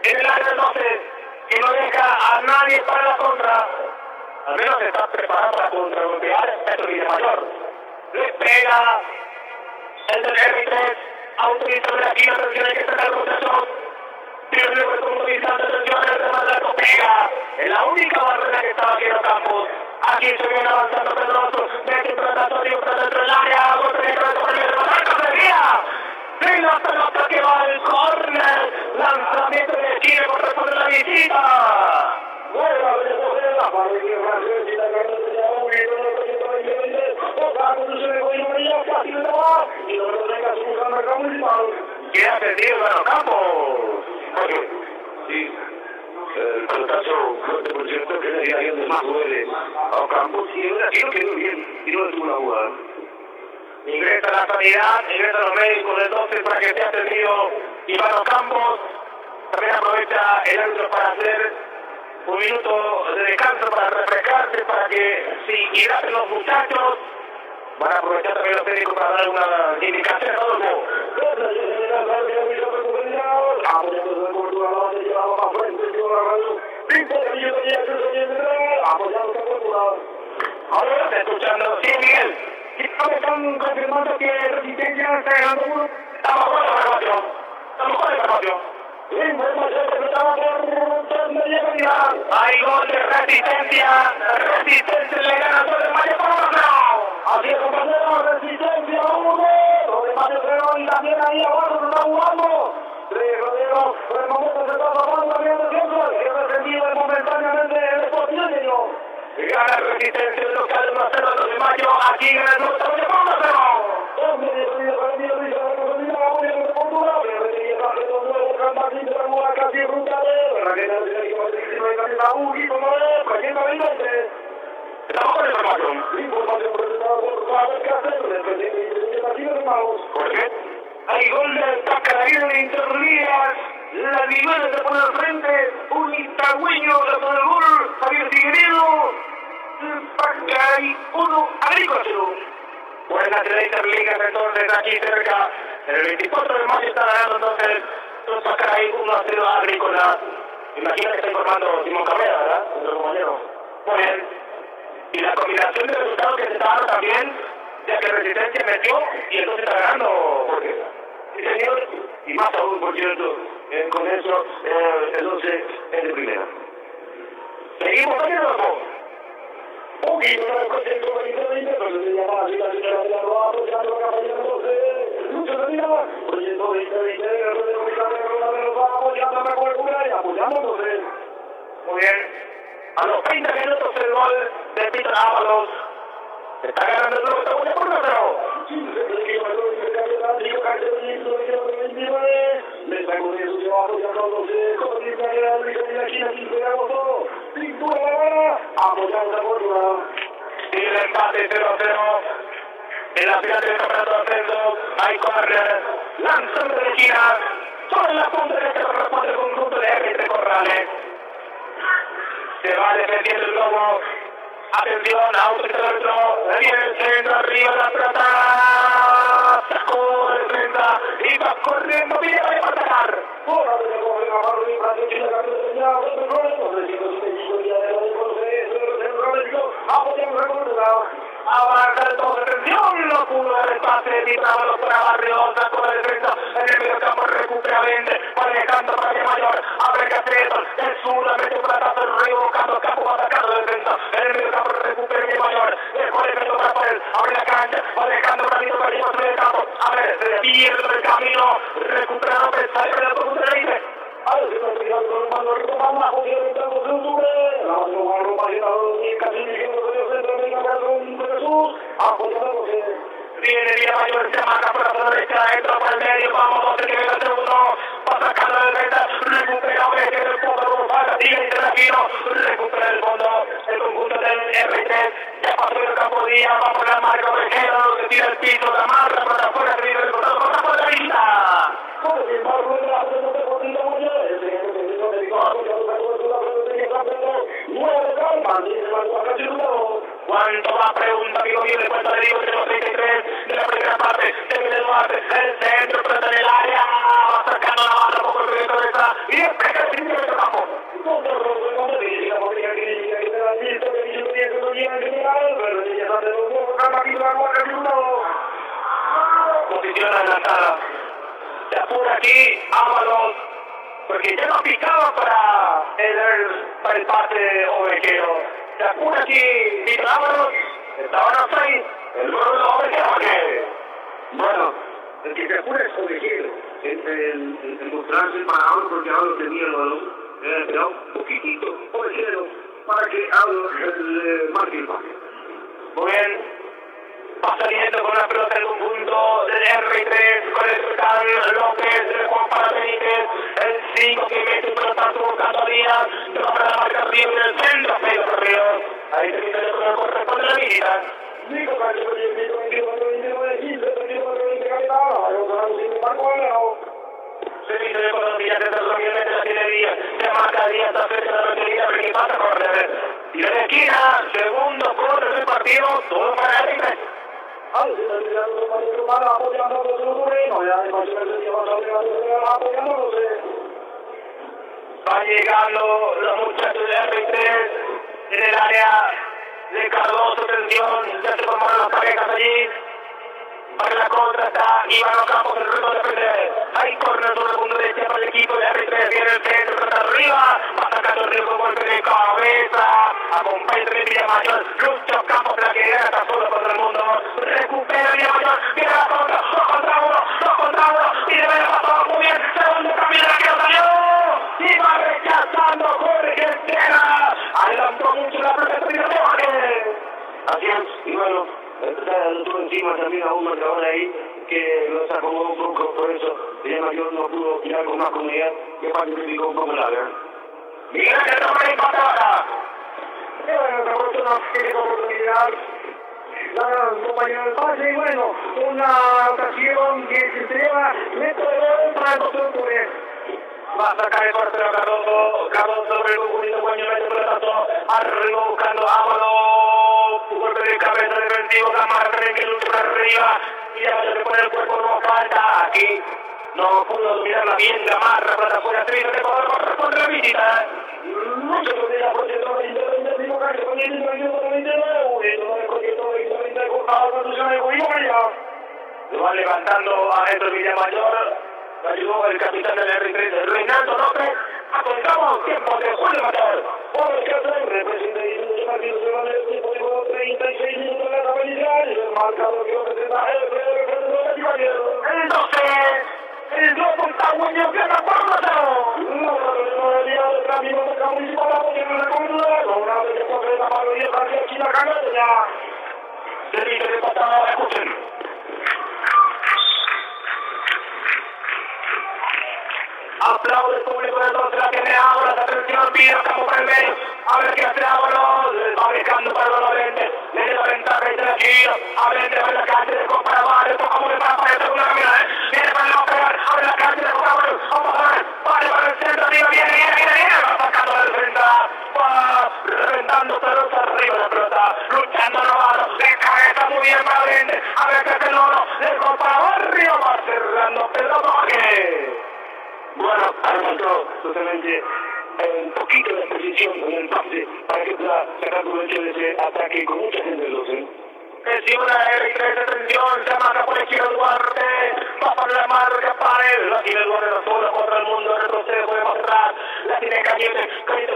en el área del 12, que no deja a nadie para la contra. Al menos se está preparando para contragolpear el mayor. Le pega el del R3, autoriza de aquí la atención, hay que sacar el proceso. Tiene luego el punto de distancia, atención, el tema del arco pega. Es la única barrera que estaba aquí en los campos. Aquí se viene avanzando Pedroso, mete un tratatorio para dentro del área, golpe de cabeza por el medio, ¡y la pelota que va al córner! Lanzamiento de esquina, corresponde a la visita. Vuelve a recoger la familia francesa, la carrera de Abuelo, el 120, otra conducción de Goyo María, fácil de va, y no lo tenga su cámara municipal. ¿Qué ha sentido en los campos? Oye, sí. El pelotazo, por cierto, que le alguien de más duele a Ocampos y ahora sí lo quedó bien y no le tuvo la jugada. Ingresa la sanidad, ingresa los médicos del 12 para que sea atendido Iván Ocampos. También aprovecha el árbitro para hacer un minuto de descanso para refrescarse, para que se hidraten los muchachos. Van a aprovechar también los técnicos para dar alguna indicación a Adolfo. Ahora está escuchando. Sí, Miguel. Están confirmando que Resistencia está ganando uno. Estamos con la información. Hay gol de Resistencia. Resistencia le gana a Torre Mayo por 1-0. Así es, compañeros, Resistencia 1, Torre Mayo 0 y también ahí abajo se está jugando. Rodrigo, por el momento se está tapando también el centro, que es defendido momentáneamente el Sportiño. Gana Resistencia el local 1-0 a Torre Mayo. Aquí gana el Torre Mayo por 1-0. Estamos con información. Jorge. Hay gol de Tacaragüero de Interligas. La Vivera se pone al frente. Un itagüeño le pone el gol. Javier Figueredo. Pacay 1, Agrícola 0. Buena de Interligas entonces aquí cerca. El 24 de mayo está ganando entonces. Pacay 1-0 a Agrícola. Imagina que está informando Simón Cabrera, ¿verdad? Nuestro compañero. Muy bien. Y la combinación de resultados que se está dando también, ya que Resistencia metió y entonces está ganando, porque sí señor, y más aún, por cierto, con eso el 11 es de primera. Seguimos también, ¿no? Un poquito de contento con el 20, pero se llama así la señora de la Roa, apoyando la campaña 12, Lucho de Mira, proyecto 2020, el Rodrigo Villarreal de los Roa, apoyando la cobertura y apoyando entonces. Muy bien. A los 20 minutos el gol de Peter Ábalos. Está ganando el grupo de por 1-0. Y el empate 0-0. En la final del campeonato de ascenso hay corner. Lanzan de esquina. Sobre la punta de este corresponde el conjunto de R3 Corrales. Se va defendiendo el globo. Atención, auto y centro. Viene el centro, arriba la pelota. Sacó de defensa y va corriendo. Viene para atacar. Avanza el todo, atención, no pudo dar el pase, Titrábalos para Barrios, sacó la defensa, en el medio campo recupera Vende, va dejando para que Mayor, abre Castelletón, el sur, mete un platazo, el río, buscando el campo, va sacando la defensa, en el medio campo recupera que Mayor, dejó el medio para Pared, abre la cancha, va dejando Ramiro para llevar el campo, a ver, se pierde el camino, recupera López, sale para el conjunto de Leite. Viene Vía Mayor, se marca por la zona derecha, entra por el medio, vamos, donde tiene el segundo, va sacando la defensa, recupera Oveja del fondo, Gonzaga, sigue el terreno, recupera el fondo, el conjunto del R3, ya pasó el campo Díaz, va por la marca Ovejero, se tira el piso, la marca por afuera, se viene el cortado, por la fuera de vista. ¿Cuánto va? Pregunta amigo mío, de cuenta de Diego, 33 de la primera parte, se viene Duarte, el centro, pero está en el área, va sacando la banda, poco el proyecto de esta, y despega el centro del campo. Posición adelantada. Se apura aquí, Ábalos, porque ya no picaba para el pase Ovejero. Se apura aquí, Ábalos, estaban a 6, el número de Ovejero. Bueno, el que se apura es Ovejero, el mostrarse para Ábalos porque Ábalos tenía el balón, era un poquitito Ovejero para que Ábalos marque el pase. Muy bien. Va saliendo con la pelota el conjunto del R3 con el Sultán López, Juan para Benítez, el 5 que mete un pelotazo buscando a Díaz, se va para la marca arriba en el centro, Pedro Ríos, ahí termina el corner, corresponde a la militar. Se dice de economía, desde el obviamente la tiene Díaz, se marca Díaz, está cerca de la batería, pero que pasa correr. Tiro de esquina, segundo corner del partido, todo para el R3. Va llegando los muchachos de R3 en el área de Cardoso, tensión, ya se formaron las parejas allí. Para la contra está Iván Campos, el reto de defender. Hay corner sobre el punto derecha para el equipo de R3, viene el centro, está arriba, va sacando el riesgo, golpe de cabeza, acompaña también Villamayor, Lucho Campos de la que está solo contra el mundo, recupera Villamayor, viene la contra, 2 contra 1, y debe de pasar muy bien, segundo cambio de la que no salió, y va rechazando Jorge Estela, adelantó mucho la protección de Jorge. Así es, y bueno, lo tuvo encima también a un marcador ahí que lo acomodó un poco, por eso Villamayor no pudo tirar con más comunidad y aparte se picó un poco larga. Mira que no me impacta. Bueno, se ha puesto una pequeña oportunidad. La compañera del pase y bueno, una ocasión que se lleva neto de gol para el Consultores. Va a sacar el portero Cardoso sobre el conjunto Guaño, mete por el tanto, arriba buscando a Ábalo, golpe de cabeza defensivo, Gamarra también que lucha por arriba, y ya se pone el cuerpo, no falta, aquí no pudo dominarla bien, Gamarra, plata fuera, 3, de Ecuador, corresponde la visita. Mucho de la proyecto de Intervención Carlos, con el Intervención de Intervención, y todo el proyecto de Intervención con la construcción de Gobierno María. Lo va levantando a Héctor Villamayor. Lo ayudó el capitán del R3, Reinaldo López. Apostamos tiempo de Julio Mayor. Por el caso, representa el partido se va del tiempo de juego 36 minutos de la etapa inicial. El marcador que representa el 12. El globo está bueno, que está por nosotros. La día de camino de la municipal apoyando la comunidad. Una vez que fue la mayoría de la China Canaria. Servicio de patada, escuchen. Aplaude el público del 12, la tiene Ábalos, atención, pide a campo por el medio, a ver qué hace Ábalos, va buscando para el 20, le dio ventaja y se la gira, a ver de la calle de Copa de Barrio, toca muy para el segundo camino, viene para el lateral, abre la calle de Copa de Barrio, vamos a ver, vale para el centro, arriba, viene, va sacando la defensa, va reventando pelotas arriba de la pelota, luchando Navarro, de cabeza muy bien para Allende, a ver qué hace Loro, de Copa de Barrio, va cerrando Pedro Borges. Bueno, ahora faltó justamente un poquito de precisión en el pase para que pueda sacar provecho de ese ataque con mucha gente del 12. Presiona R3 de tensión, se marca por izquierda Duarte, va para la marca Pared, la tiene Duarte solo contra el mundo, retrocede por más atrás, la tiene Caliente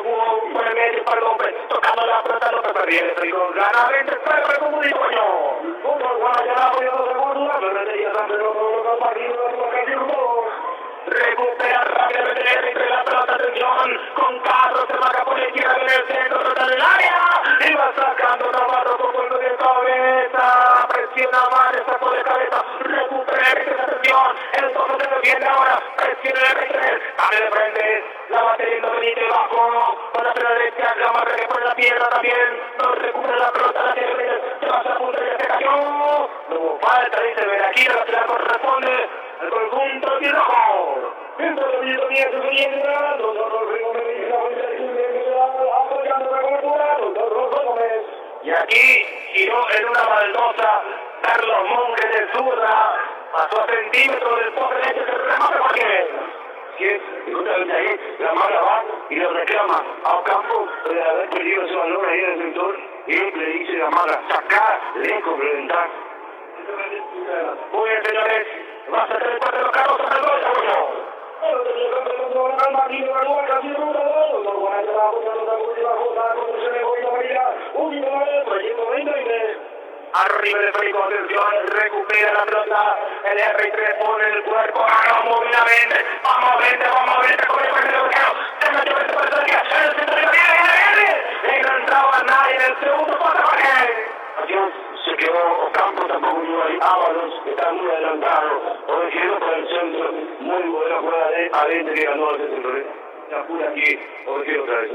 jugó por el medio para López, tocando la pelota, López perdió, Tricón gana 20, pero el comunismo coño. Punto, Guadalajara apoyando segundo, la verdería San Pedro, el partido de los recupera rápidamente el R3 la pelota, atención, con Castro se marca por la izquierda en el centro, trata del área, y va sacando Navarro con golpe de cabeza, presiona mal, sacó de cabeza, recupera el R3, atención, el 12 se defiende ahora, presiona el R3, cambia de frente, la va teniendo Benítez bajo, con la derecha, Gamarra que pone la tierra también, no recupera la pelota, la tiene Benítez, se va a hacer punto y ya se cayó, no hubo falta, dice Veraquira, la que la corresponde, el conjunto de rojo. Dentro de mi domía se viene nosotros apoyando la cobertura, doctor Gómez. Y aquí giró en una baldosa Carlos Monge de zurda, pasó a centímetros del poste derecho, se remate porque Que justamente ahí la mala va y le reclama a Ocampo de haber perdido ese balón ahí en el sector y le dice a Mara, sacar, lejos, reventar. Muy bien, señores, va a ser el cuarto de los carros hasta el gol, arriba de Felipe, atención, recupera la pelota, el R3 pone el cuerpo, vamos Benavente, con el partido se metió el centro de el centro viene, no entraba nadie en el segundo pasaje. Se quedó Ocampo, tampoco pudo ahí, Ábalos está muy adelantado, Ovejero por el centro, muy buena jugada de Allende que ganó al centro, la pura aquí, Ovejero otra vez.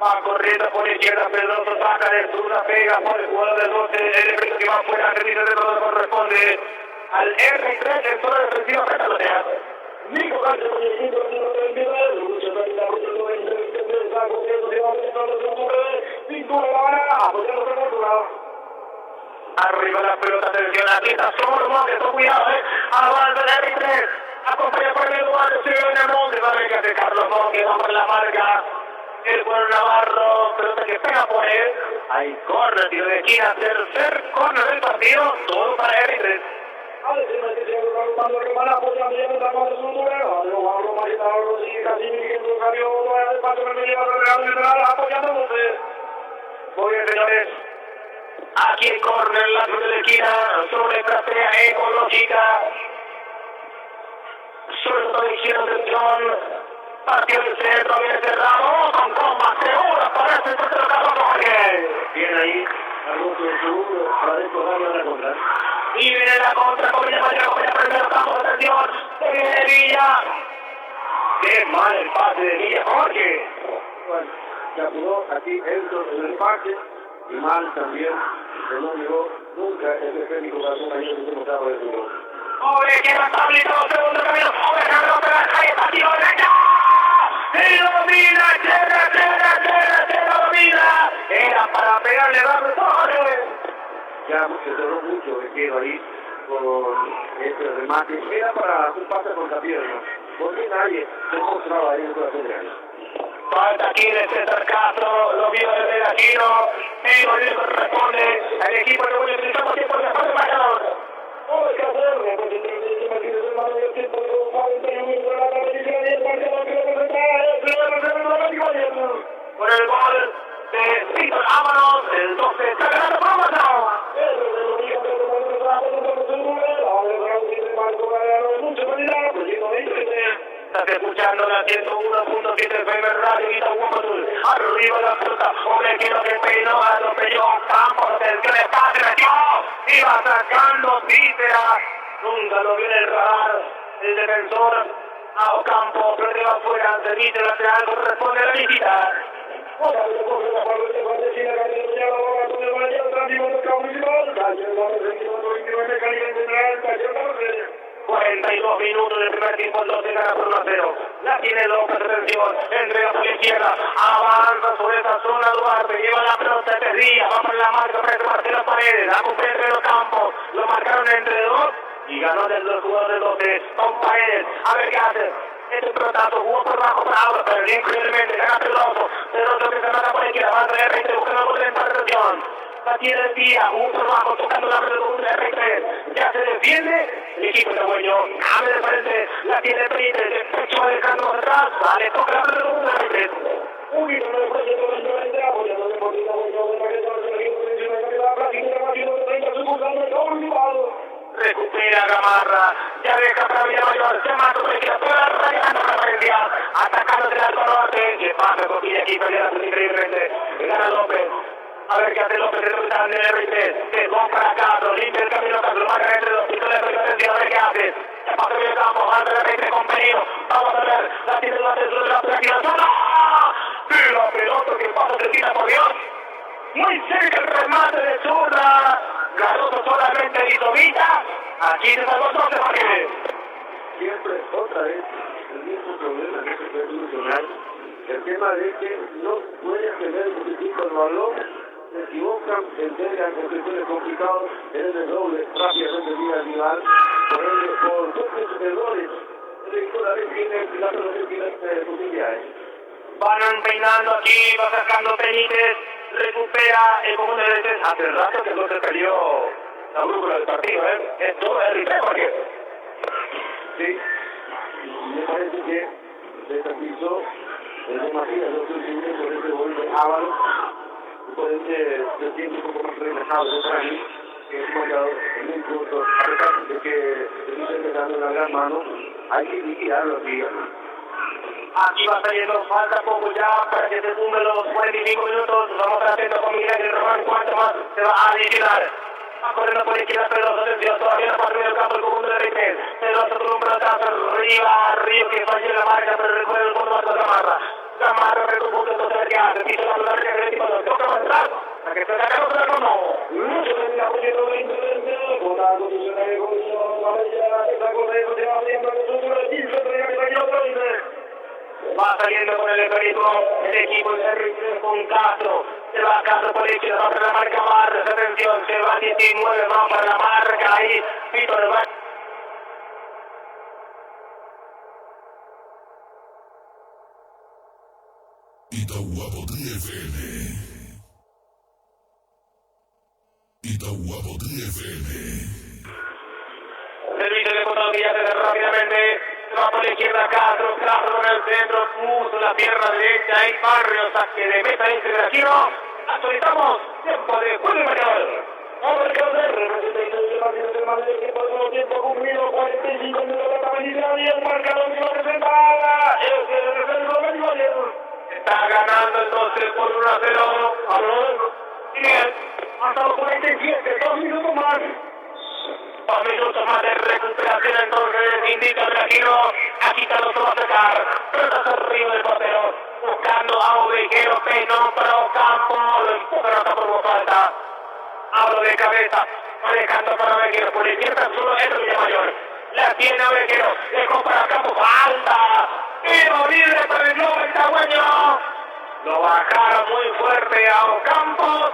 Va corriendo por izquierda, Pedroso saca de zurda, pega por el jugador del 12, el efecto que va fuera, servicio de todo corresponde al R3, el solo defensivo frente a los teatros. Nico Cáceres con el quinto minuto del nivel, lucha práctica apoyando el Arriba Arriba la pelota, atención, aquí está Sorbo, que con cuidado, avanza el R3, acompaña por el Eduardo, sigue en el monte, va a ver que hace Carlos Monge, va por la marca, el buen Navarro, pelota que pega por él, hay corner, tiro de esquina, tercer corner del partido, todo para R3. Muy bien, señores. Aquí el córner, la cruz de la esquina, sobre trasera ecológica. Suelto de izquierda, atención. Partió el centro, viene cerrado, con toma segura para el centro de Carlos Jorge. Bien ahí, Alonso de seguro, para descojarlo a la contra. Y viene la contra, con Villa Mayor, con el primer campo de atención. Se viene Villa. Qué mal el pase de Villa Jorge. Bueno, se apuró aquí Elton en el pase y mal también, que no llegó nunca ese técnico para un año que se mostraba de su voz. Pobre, que va habilitado, segundo camino. Pobre, Carlos, ahí está, tiro derecha. ¡Y lo domina! ¡Se lo domina! Era para pegarle a Torres. Ya se cerró mucho el quedo ahí con este remate. Era para un pase contra pierna, porque nadie se mostraba ahí en el corazón de año. Falta aquí de César Castro, lo vio desde el giro. El gol corresponde al equipo de William. Utilizamos tiempo de después del marcador. Vamos a hacer, pues entonces imagínense el mano del tiempo de 41 minutos de la televisión y el marcador que lo presenta Con el gol de Víctor Ábalos, el 12 está ganando promoción. Estás escuchando la 101.7 FM Radio Itaúamadul. Arriba la pelota, hombre quiero que peinó, atropelló Campos, atención, espacio, metió, iba sacando Cítera, nunca lo viene el radar, el defensor a Ocampo, pero que va afuera, se dice lateral, corresponde a la visita. 42 minutos del primer tiempo, el 12 gana por 1-0. La tiene López, atención, entrega por la izquierda, avanza sobre esa zona Duarte, lleva la pelota de Díaz, va por la marca frente a Marcelo Paredes, la cumple entre los campos, lo marcaron entre dos y ganó del jugador del 12 con Paredes. A ver qué hace. Este pelotazo jugó por bajo para ahora, pero increíblemente gana Pedroso. Pedroso que se mata por la izquierda, va a traer R3 buscando por dentro de atención. La tiene el día, jugó por bajo, tocando la pelota de R3. Ya se defiende el equipo de Agüeño. Abre de frente, la tiene Príncipe, de pecho dejando por atrás. Vale, toca la pelota de R3. Un hito de frente por el 90, apoyando el deportivo de Magdalena, el equipo de la Brasil, la máquina de 30 segundos, el gol. Recupera Gamarra, ya deja para Villamayor, se mata por izquierda, toda la rayando la referencia, atacándose al norte, que pasa con Villa aquí, pelea increíblemente, gana López. A ver qué hace López, retrocediendo en el R3, que va para Castro, limpia el camino, Castro, marca entre dos, pico de referencia, a ver qué hace. Se pasa bien el campo, ante el R3 con peligro, vamos a ver, la tiene la defensa de la práctica, y la pelota que pasa se tira por Dios, muy cerca el remate de zurda. Garoto solamente hizo Vita, aquí se salvó el 12 Jorge. Siempre, otra vez, el mismo problema que se puede solucionar. El tema de que no pueden tener un poquitico el balón, se equivocan, entregan en situaciones complicadas, en el doble, rápidamente llega al rival, por muchos errores. El equipo la vez tiene la pelota tiene posibilidades. Van peinando aquí, va sacando Benítez, recupera el conjunto de Benítez. Hace rato que no se perdió la brújula del partido, es todo el R3 Jorge. Sí, me parece que se estabilizó el demasiado los últimos por ese gol de Ábalos, puede ser se siente un poco más relajado de Rani, que es un marcador muy justo, a pesar de que se está empezando una gran mano, hay que liquidarlo aquí. Aquí va saliendo, falta poco ya para que se sumen los 45 minutos. Vamos haciendo con Miguel y Román, cuánto más se va a liquidar. Va corriendo por izquierda Pedroso, atención, todavía no pasa medio campo el conjunto de Riquel. Pedroso con un pelotazo arriba, Río que falló en la marca, pero recuerda el fondo más con Gamarra. Gamarra recuperó entonces a ver qué hace, piso la pelota que el equipo lo toca más atrás, para que se la cagó del fondo. Mucho de la posición de intervención, con la condición de evolución, amarilla, esta correcto, se va haciendo el futuro de 15, 30, Va saliendo con el Perico, el equipo de R3 con Castro. Se va Castro por la izquierda, va para la marca Barrios, atención, se va 19, va para la marca, ahí, Pito de Valle. Itahuapotí FM. Itahuapotí FM. Servicio de Cotón Villarreal rápidamente. Se va por la izquierda Castro, Castro en el centro, puso la pierna derecha, ahí Barrios, saque de meta integración. Actualizamos, tiempo de juego y marcador. Vamos a reconocer, representante del partido del Madrid, equipo de tiempo cumplido, 45 minutos de la medida y el marcador que lo presenta es el defensor de Madrid. Está ganando entonces por 1-0. Vamos, bien, hasta los 47, 2 minutos más. 2 minutos más de recuperación entonces, indica Bragiro, aquí Carlos se va a sacar, pelota arriba del portero, buscando a Ovejero, Peinón para Ocampo, lo empuja, no está por falta. Hablo de cabeza, manejando para Ovejero, por la izquierda solo es Villamayor, la tiene Ovejero, le compra a Campo, falta, tiro libre para el globo Itagüeño, lo bajaron muy fuerte a Ocampo,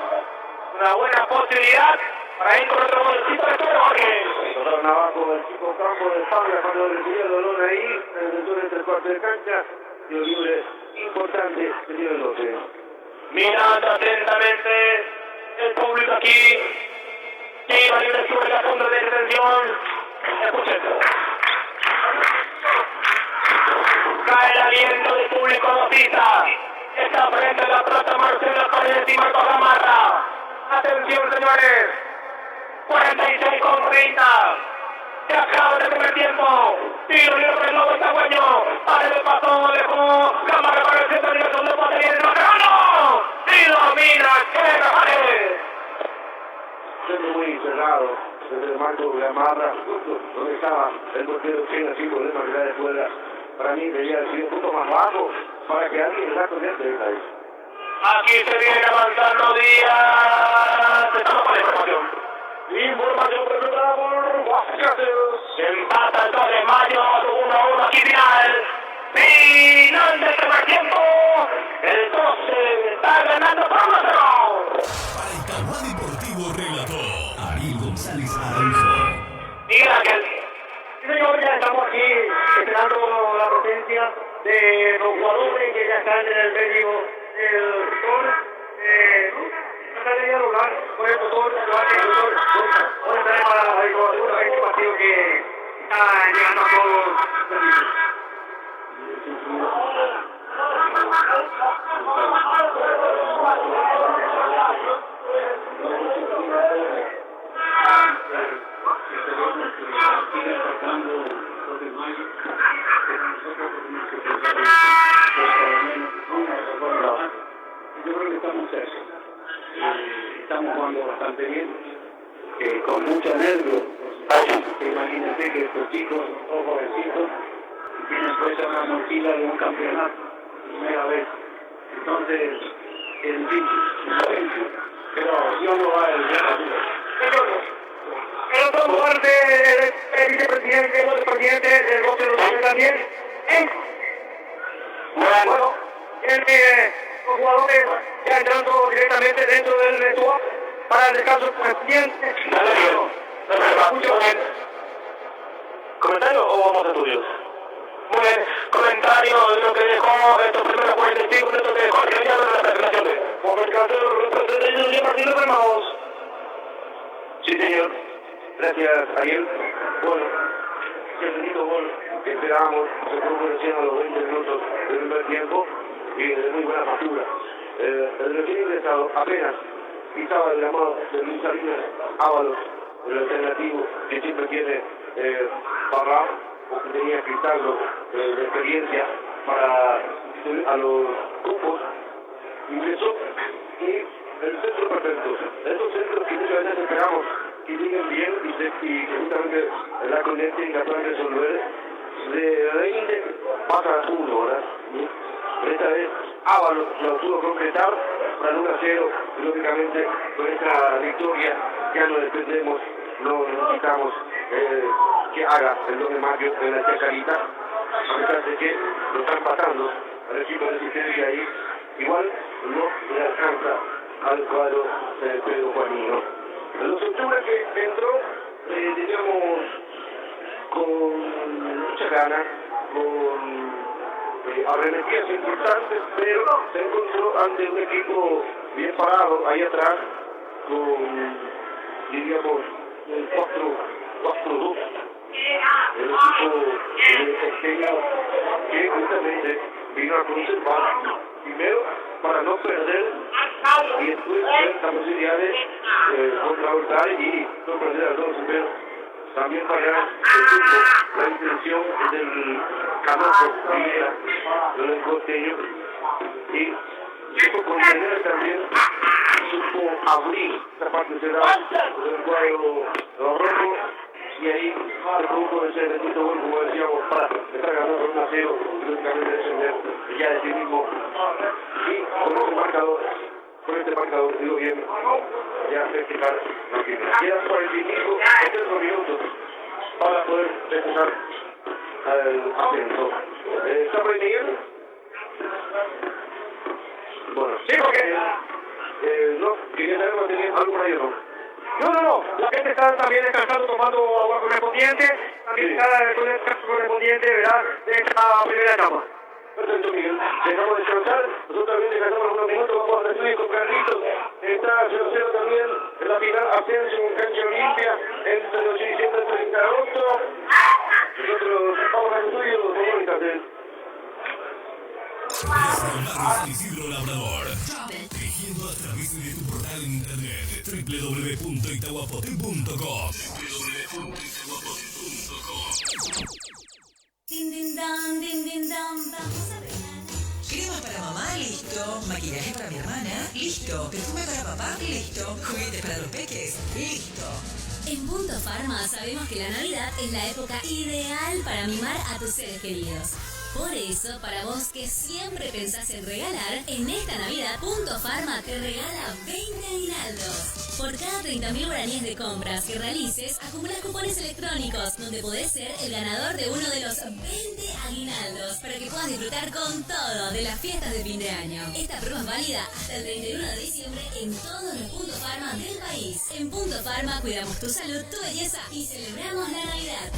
una buena posibilidad para ir con otro golcito de todo, Jorge. Tocaron abajo el chico Campo de espalda cuando recibió el dolor ahí, en el sector entre el cuarto de cancha, y un libre importante que dio el 12. Mirando atentamente el público aquí. Tiro libre sobre la contra de detención. Escuchen. Cae el aliento del público notita. Está frente a la plata Marcelo Paredes y Marcos Gamarra. Atención, señores. 46 con 30. Se acaba el primer tiempo. Tiro libre del Lobo Itagüeño. Paredes pasó, dejó. Gamarra para el centro, directo de bote y el ¡no! Y domina Checa Paredes. Centro muy cerrado, desde el marco de Gamarra, justo donde estaba el portero Chena, sin problema que la de fuera. Para mí debía decir un poco más bajo para que alguien la conecte ahí. Aquí se viene avanzando Díaz. Estamos con la información. Información presentada por Huascates. Empata el 2 de mayo, 1-1 aquí final. Final del primer tiempo. El 12 está ganando por 1-0. Para Itauá Deportivo relató Ariel González Araujo. Miguel Ángel. Sí, señor, ya estamos aquí esperando la presencia de los jugadores que ya están en el medio del sector. Tratar de dialogar con el doctor Juan traer para la cobertura de este partido que está llegando a todos. Yo creo que estamos cerca. Estamos jugando bastante bien, con mucho nervio. Imagínense que estos chicos, todos jovencitos, tienen puesta una mochila de un campeonato, primera vez. Entonces, es difícil, pero Dios no va a desviar. El otro parte del vicepresidente, el presidente del Bote de los también. Bueno, los jugadores ya entrando directamente dentro del vestuario para el descanso consciente. Mucho bien. ¿Comentario o vamos a estudios? Muy bien. Comentario de lo que dejó estos primeros 45 minutos de Jorge Villar de las presentaciones. Por el caso de los partidos remados. Sí, señor. Gracias, Ariel. Bueno, el segundo gol que esperábamos se produjo recién a los 20 minutos del primer tiempo y de muy buena factura. El recién ingresado apenas pisaba el llamado de Luis Salinas Ábalos, el alternativo que siempre tiene Parra, o que tenía Cristaldo de experiencia para sustituir a los grupos. Ingresó y el centro perfecto. Estos centros que muchas veces esperamos que lleguen bien y que justamente la conecte y la puedan resolver, de 20 pasa a 1, ¿verdad? Pero esta vez Ábalos lo pudo concretar para el 1-0, y lógicamente con esta victoria ya no dependemos, no necesitamos que haga el 2 de mayo en la Chacarita, a pesar de que lo están pasando al equipo de asistencia ahí, igual no le alcanza al cuadro Pedro Juanino. Los Octubre que entró, digamos, con mucha gana, con arremetidas importantes, pero se encontró ante un equipo bien parado ahí atrás, con, diríamos, un 4-2. El equipo pequeño que justamente vino a conservar, primero para no perder y después la posibilidad de contrarrestar y sorprender a todos, pero también para la intención del Camacho Rivera, del costeño, y supo contener también, supo abrir esta parte cerrada del cuadro rojo, y ahí se produjo ese bendito gol, como decíamos, para estar ganando 1-0 y lógicamente descender ya de sí mismo. Y con este marcador, digo bien, ya festejar la primera. Quedan 45 minutos para poder empezar al ascenso. ¿Está por ahí, Miguel? Bueno, sí, porque no, quería saber si tenía algo por ahí o no. No, la gente está también descansando, tomando agua correspondiente, también está con el descanso correspondiente, ¿verdad?, de esta primera etapa. Perfecto, Miguel. Dejamos descansar, nosotros también descansamos unos minutos, vamos a recibir con Carlitos. Está 0-0 también en la final ascenso en Cancha Olimpia entre los 630 de agosto. Nosotros vamos al estudio, favoritas de San Isidro Labrador. Tejiendo a través de tu portal en internet www.itahuapote.com. Din din dan, vamos a ver. Cremas para mamá, listo. Maquillaje para mi hermana, listo. Perfume para papá, listo. Juguetes para los peques, listo. En Punto Pharma sabemos que la Navidad es la época ideal para mimar a tus seres queridos. Por eso, para vos que siempre pensás en regalar, en esta Navidad, Punto Pharma te regala 20 aguinaldos. Por cada 30.000 guaraníes de compras que realices, acumulas cupones electrónicos, donde podés ser el ganador de uno de los 20 aguinaldos, para que puedas disfrutar con todo de las fiestas de fin de año. Esta prueba es válida hasta el 31 de diciembre en todos los Punto Pharma del país. En Punto Pharma cuidamos tu salud, tu belleza y celebramos la Navidad.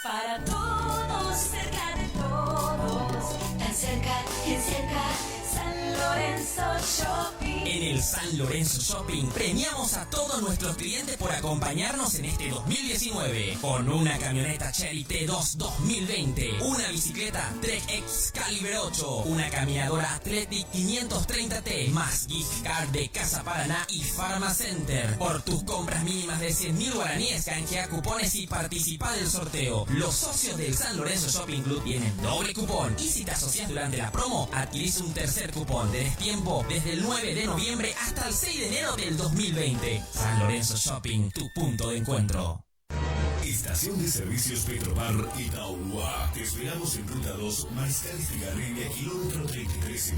Para todos, cerca de todos, tan cerca, bien cerca, San Lorenzo Shopping. En el San Lorenzo Shopping premiamos a todos nuestros clientes por acompañarnos en este 2019 con una camioneta Chery T2 2020, una bicicleta Trek Excalibur 8, una caminadora Athletic 530T, más gift card de Casa Paraná y Pharma Center. Por tus compras mínimas de 100.000 guaraníes, canjea cupones y participa del sorteo. Los socios del San Lorenzo Shopping Club tienen doble cupón, y si te asocias durante la promo, adquirís un tercer cupón. Tenés tiempo desde el 9 de noviembre hasta el 6 de enero del 2020. San Lorenzo Shopping, tu punto de encuentro. Estación de Servicios Petropar Itauhua. Te esperamos en Ruta 2, Mariscal Estigarribia, kilómetro 33,5.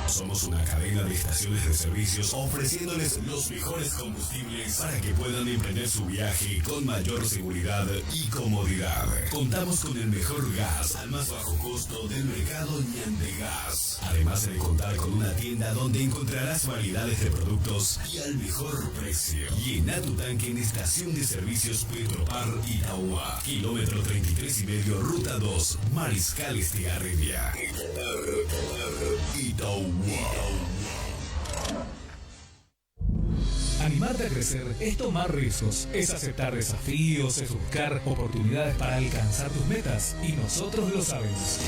Somos una cadena de estaciones de servicios ofreciéndoles los mejores combustibles para que puedan emprender su viaje con mayor seguridad y comodidad. Contamos con el mejor gas al más bajo costo del mercado Ñandegas. Además de contar con una tienda donde encontrarás variedades de productos y al mejor precio. Llena tu tanque en Estación de Servicios Petropar Itauhua, kilómetro 33,5, Ruta 2, Mariscal Estigarribia. Itauhua. Animarte a crecer es tomar riesgos, es aceptar desafíos, es buscar oportunidades para alcanzar tus metas, y nosotros lo sabemos.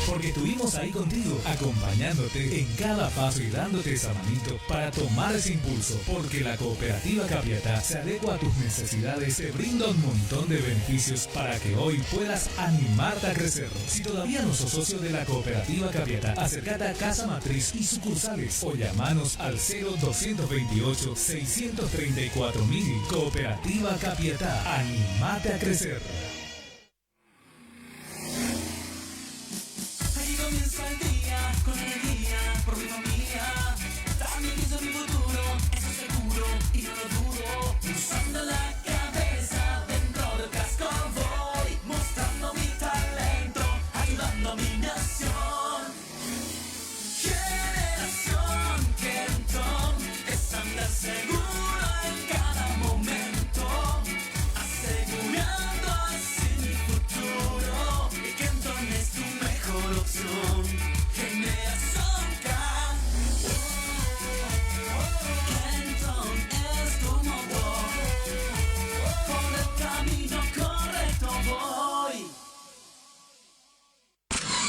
Porque estuvimos ahí contigo, acompañándote en cada paso y dándote esa manito para tomar ese impulso. Porque la Cooperativa Capiatá se adecua a tus necesidades, te brinda un montón de beneficios para que hoy puedas animarte a crecer. Si todavía no sos socio de la Cooperativa Capiatá, acércate a Casa Matriz y sucursales o llamanos al 0228-634.000. Cooperativa Capiatá, animate a crecer. Comienza el día con alegría por mi familia. También pienso en mi futuro, eso seguro y no lo dudo. Usando la cabeza dentro del casco voy, mostrando mi talento, ayudando a mi nación.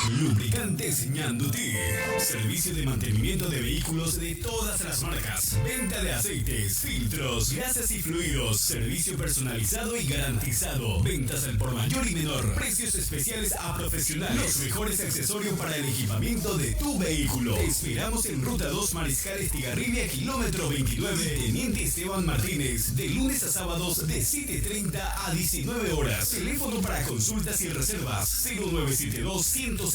Lubricantes Ñandutí. Servicio de mantenimiento de vehículos de todas las marcas. Venta de aceites, filtros, gases y fluidos. Servicio personalizado y garantizado. Ventas al por mayor y menor. Precios especiales a profesionales. Los mejores accesorios para el equipamiento de tu vehículo. Te esperamos en Ruta 2 Mariscal Estigarribia, kilómetro 29. Teniente Esteban Martínez. De lunes a sábados de 7:30 a 19 horas. Teléfono para consultas y reservas 0972-176-157.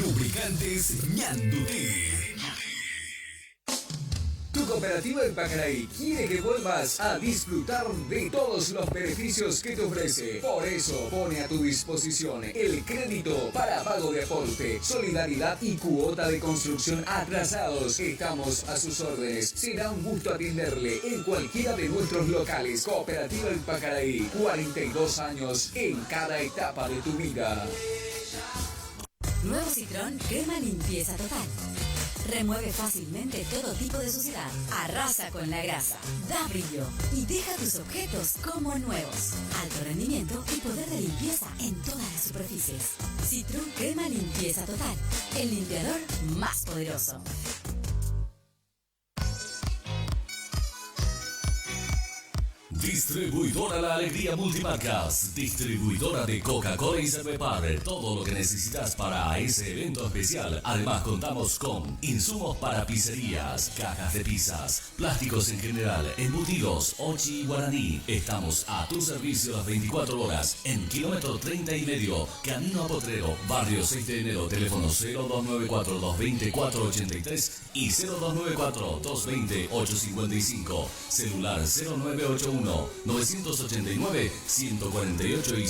Lubricantes Ñandutí. Tu cooperativa en Pacaraí quiere que vuelvas a disfrutar de todos los beneficios que te ofrece. Por eso pone a tu disposición el crédito para pago de aporte, solidaridad y cuota de construcción atrasados. Estamos a sus órdenes. Será un gusto atenderle en cualquiera de nuestros locales. Cooperativa en Pacaraí, 42 años en cada etapa de tu vida. Nuevo Citroën Crema Limpieza Total. Remueve fácilmente todo tipo de suciedad, arrasa con la grasa, da brillo y deja tus objetos como nuevos. Alto rendimiento y poder de limpieza en todas las superficies. Citroën Crema Limpieza Total, el limpiador más poderoso. Distribuidora La Alegría Multimarcas, distribuidora de Coca-Cola y Cervepar, todo lo que necesitas para ese evento especial. Además contamos con insumos para pizzerías, cajas de pizzas, plásticos en general, embutidos, ochi y guaraní. Estamos a tu servicio las 24 horas en kilómetro 30 y medio, camino a Potrero, barrio 6 de enero, teléfono 0294-220-483 y 0294-220-855, celular 0981 989-148 y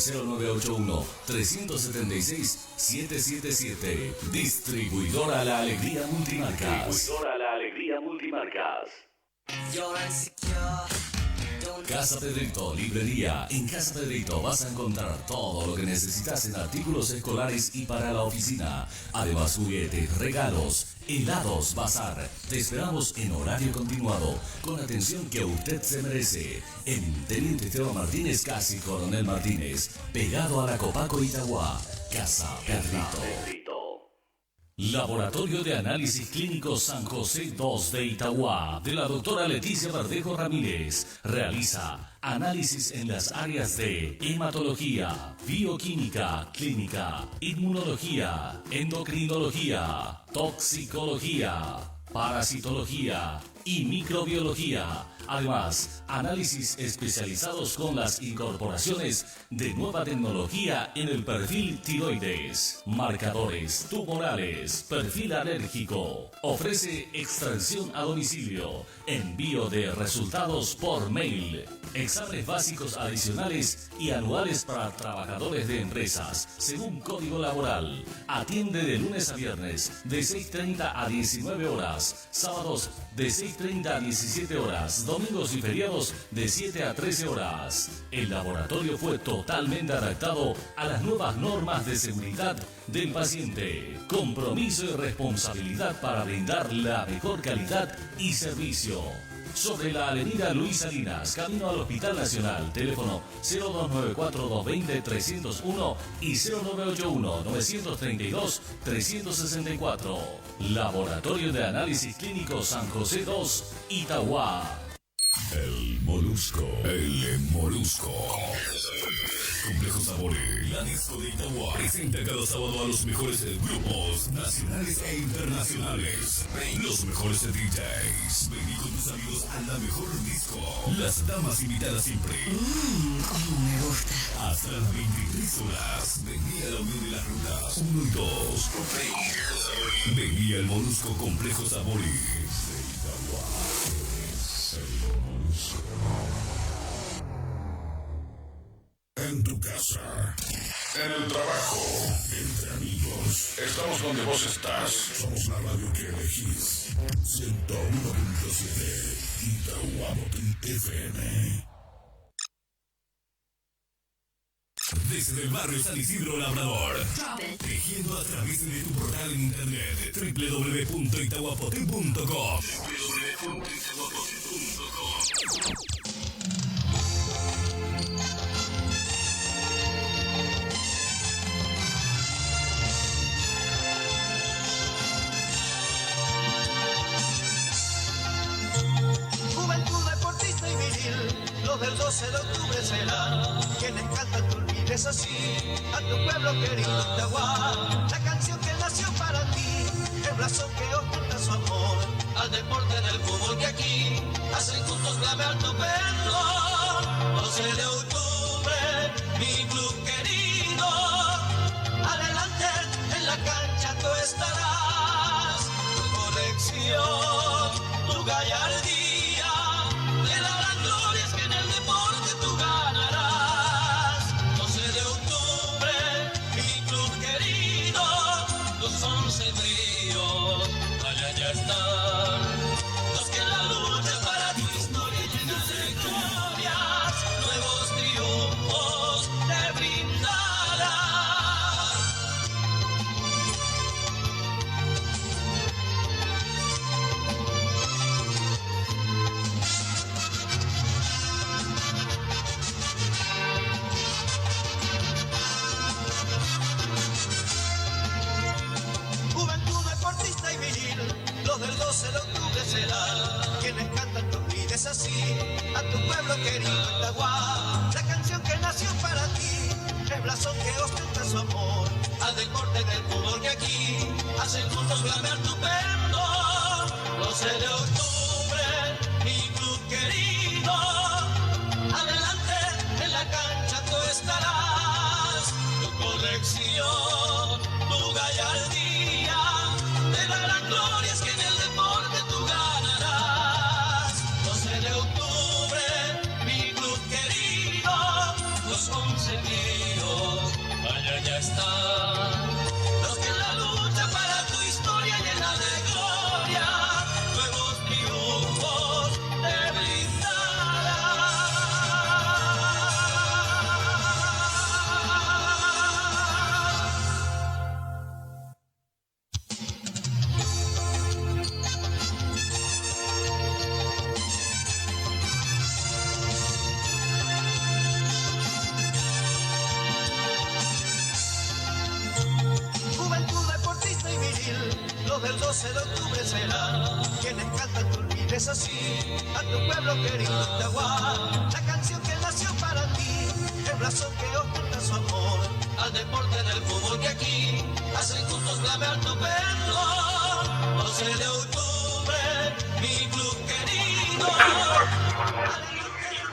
0981-376-777. Distribuidora La Alegría Multimarcas. Distribuidora La Alegría Multimarcas. Casa Pedrito, librería. En Casa Pedrito vas a encontrar todo lo que necesitas en artículos escolares y para la oficina. Además, juguetes, regalos, helados, bazar. Te esperamos en horario continuado, con la atención que usted se merece. En Teniente Esteban Martínez, casi Coronel Martínez, pegado a la Copaco Itagua. Casa Pedrito. Laboratorio de Análisis Clínicos San José 2 de Itagua, de la doctora Leticia Verdejo Ramírez. Realiza análisis en las áreas de hematología, bioquímica, clínica, inmunología, endocrinología, toxicología, parasitología y microbiología. Además, análisis especializados con las incorporaciones de nueva tecnología en el perfil tiroides, marcadores tumorales, perfil alérgico. Ofrece extracción a domicilio, envío de resultados por mail, exámenes básicos adicionales y anuales para trabajadores de empresas, según código laboral. Atiende de lunes a viernes de 6:30 a 19 horas, sábados de 6:30 a 17 horas, domingos y feriados de 7 a 13 horas. El laboratorio fue totalmente adaptado a las nuevas normas de seguridad del paciente. Compromiso y responsabilidad para brindar la mejor calidad y servicio. Sobre la avenida Luis Salinas, camino al Hospital Nacional, teléfono 0294-220-301 y 0981-932-364. Laboratorio de Análisis Clínico San José 2, Itagua. El Molusco. El Molusco. Complejo Sabores, la disco de Itagua, presenta cada sábado a los mejores grupos nacionales e internacionales. Los mejores DJs. Vení con tus amigos a la mejor disco. Las damas invitadas siempre. Cómo me gusta. Hasta las 23 horas. Vení a la unión de las rutas 1 y 2. Vení al Molusco Complejo Sabores de Itagua. Es el Molusco. En tu casa, en el trabajo, entre amigos, estamos donde vos estás. Somos la radio que elegís. 101.7 Itagua Motril FM. Desde el barrio San Isidro Labrador, tejiendo a través de tu portal en internet www.itaguapote.com. 12 de octubre será. Quienes cantan te olvides así, a tu pueblo querido Tahuá. La canción que nació para ti, el blasón que oculta su amor. Al deporte del fútbol que aquí hacen juntos clamear tu perdón. 12 de octubre, mi club querido. Adelante en la cancha tú estarás. Tu colección, tu gallardía, te darán glorias que en el deporte tú ganarás. 12 de octubre, mi club querido, los 11 tríos, allá ya están. Los que en la lucha para tu historia llena de glorias, nuevos triunfos te brindarán. Juventud deportista y viril, los del 12 de octubre serán. Quienes cantan te olvides así, a tu pueblo querido Tahuá. La canción que nació para ti, el blasón que ostenta su amor. Al deporte del fútbol que aquí hacen juntos clamear tu perdón. 12 de octubre, mi club querido. Adelante en la cancha tú estarás. Tu colección, tu gallardía, te darán glorias que en el deporte tú ganarás. 12 de octubre, mi club querido, los 11 míos, allá ya están. Los que en la lucha para tu historia llena de gloria, nuevos triunfos te brindarán. Juventud deportista y viril, los del 12 de octubre serán. Quienes cantan te olvides así, a tu pueblo querido Tahuá. La canción que nació para ti, el blasón que oculta su amor. Al deporte del fútbol que aquí hacen juntos clamear tu perdón. 12 de octubre, mi club querido.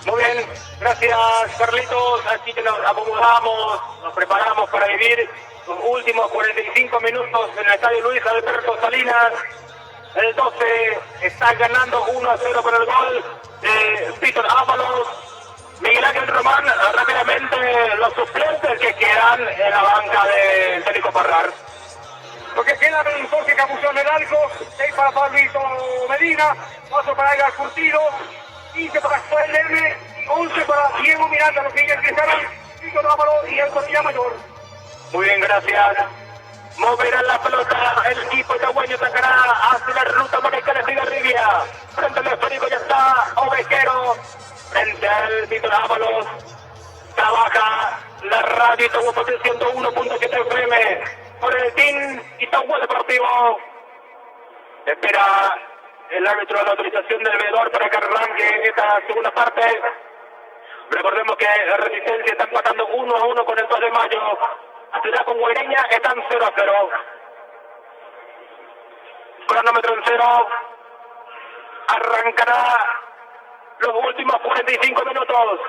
Muy bien, gracias Carlitos, así que nos acomodamos, nos preparamos para vivir los últimos 45 minutos en el estadio Luis Alberto Salinas. El 12 está ganando 1-0 con el gol de Víctor Ábalos. Miguel Ángel Román, rápidamente los suplentes que quedan en la banca de Federico Parrar. Porque quedan Jorge Capuchón en el arco, 6 para Pablito Medina, 8 para Edgar Curtido, 15 para Joel Lerme, 11 para Diego Miranda, los que ya ingresaron, Víctor Ábalos y el Cortilla Mayor. Muy bien, gracias. Moverá la pelota, el equipo itagüeño sacará hacia la ruta Mónica de Cigarribia. Frente al esférico ya está Ovejero, frente al Víctor Ábalos. Trabaja la radio Itagüe Potencia 101.7 FM por el Team Itagüe Deportivo. Espera el árbitro la autorización del veedor para que arranque esta segunda parte. Recordemos que Resistencia está empatando 1-1 con el 2 de mayo. Ciudad con Guaireña están 0-0. Cronómetro en 0. Arrancará los últimos 45 minutos.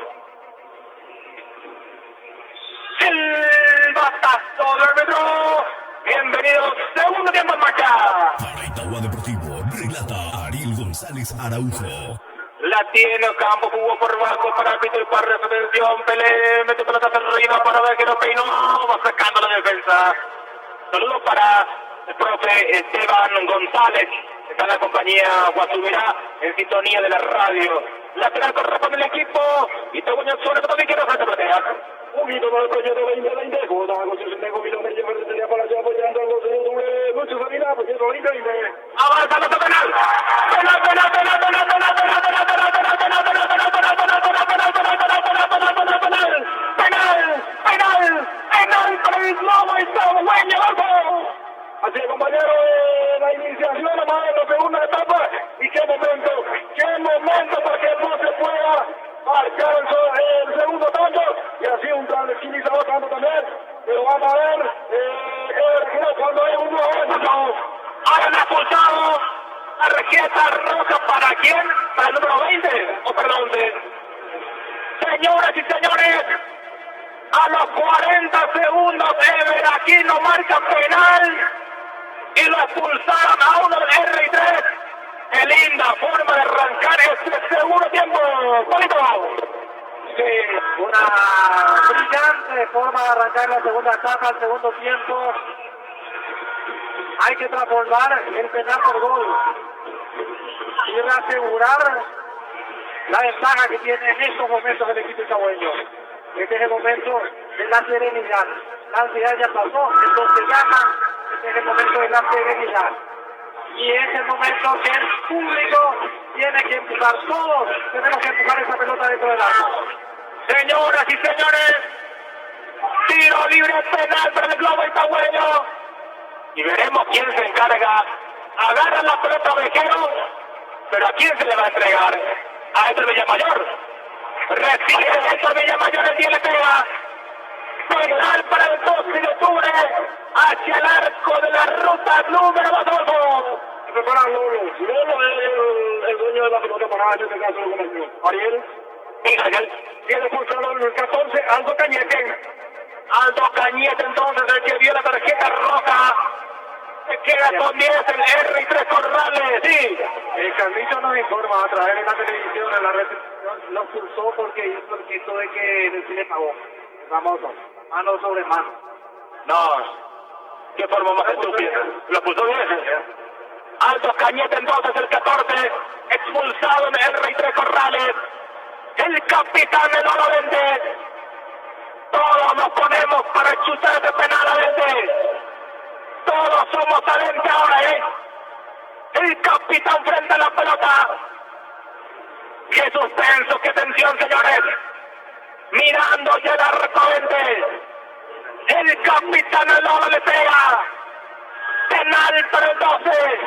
Silbatazo del árbitro. Bienvenidos, segundo tiempo en marcha. Para Itagüe Deportivo, relata Ariel González Araujo. La tiene Campo, jugó por bajo para Víctor Parra, atención, Pelé, mete pelota arriba para ver que no peinó, va sacando la defensa. Saludos para el profe Esteban González, está en la compañía Guasubirá, en sintonía de la radio. Lateral corresponde el equipo, y Tahueño sobre todo que quiere frente a platea. Un poquito más de proyecto 2020, Jota, con 65 kilómetros, yo tenía para allá apoyando al 12 de octubre, mucho salida, proyecto 2020. Avanza la penal, penal, penal, penal, penal, penal, penal, penal, penal, penal, penal, penal, penal, penal, penal, penal, penal, penal para el Lobo Itagüeño, abajo. Así es, compañero, la iniciación nomás de la segunda etapa, y qué momento para que el 12 pueda marcar el sol. tarjeta roja para quién? Para el número 20, o perdón, señoras y señores, a los 40 segundos Ever Aquino marca penal y lo expulsaron a uno del R3. Qué linda forma de arrancar este segundo tiempo, Polito. Sí, una brillante forma de arrancar la segunda etapa, el segundo tiempo. Hay que transformar el penal por gol y reasegurar la ventaja que tiene en estos momentos el equipo itagüeño. Este es el momento de la serenidad. La ansiedad ya pasó, entonces llama. Este es el momento de la serenidad. Y es el momento que el público tiene que empujar. Todos tenemos que empujar esa pelota dentro del arco. Señoras y señores, tiro libre penal para el globo itagüeño. Y veremos quién se encarga. Agarra la pelota Ovejero, pero ¿a quién se le va a entregar? A Héctor Villamayor. Recibe Héctor Villamayor, el 10 le pega. Penal para el 12 de octubre. Hacia el arco de la ruta número 2. Se prepara Lolo. Lolo es el dueño de la pelota parada, en este caso lo cometió. Ariel. Tiene pulsado el 14, Aldo Cañete. Aldo Cañete entonces, el que vio la tarjeta roja. Se queda con 10 el R3 Corrales, sí. El Carlito nos informa a través de la televisión, en la recepción, lo pulsó porque hizo el gesto de que se le pagó. Famoso, mano sobre mano. No, qué forma más estúpida. Lo pulsó 10. Aldo Cañete entonces, el 14, expulsado en el R3 Corrales. El capitán de Lolo Vente. Todos nos ponemos para chutar de penal a Vente. Todos somos a Vente ahora, El capitán frente a la pelota. Qué suspenso, qué tensión, señores. Mirando ya el arco Vente. El capitán de Lolo le pega. Penal para el 12.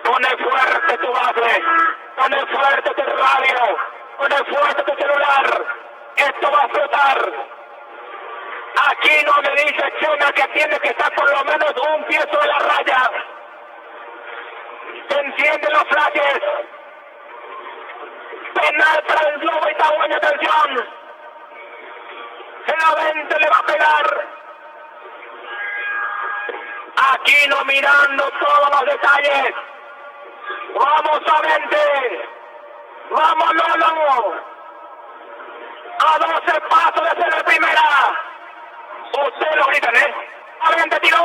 Pone fuerte tu base. Pone fuerte tu radio. Pone fuerte tu celular. Esto va a explotar. Aquí no me dice Chena que tiene que estar por lo menos un pie sobre la raya. Se encienden los flashes. Penal para el globo itagüeño, atención. La Vente le va a pegar. Aquí no mirando todos los detalles. Vamos a Vente. Vamos Lolo. A 12 pasos de ser el primera. Ustedes lo gritan, A Vente tiró.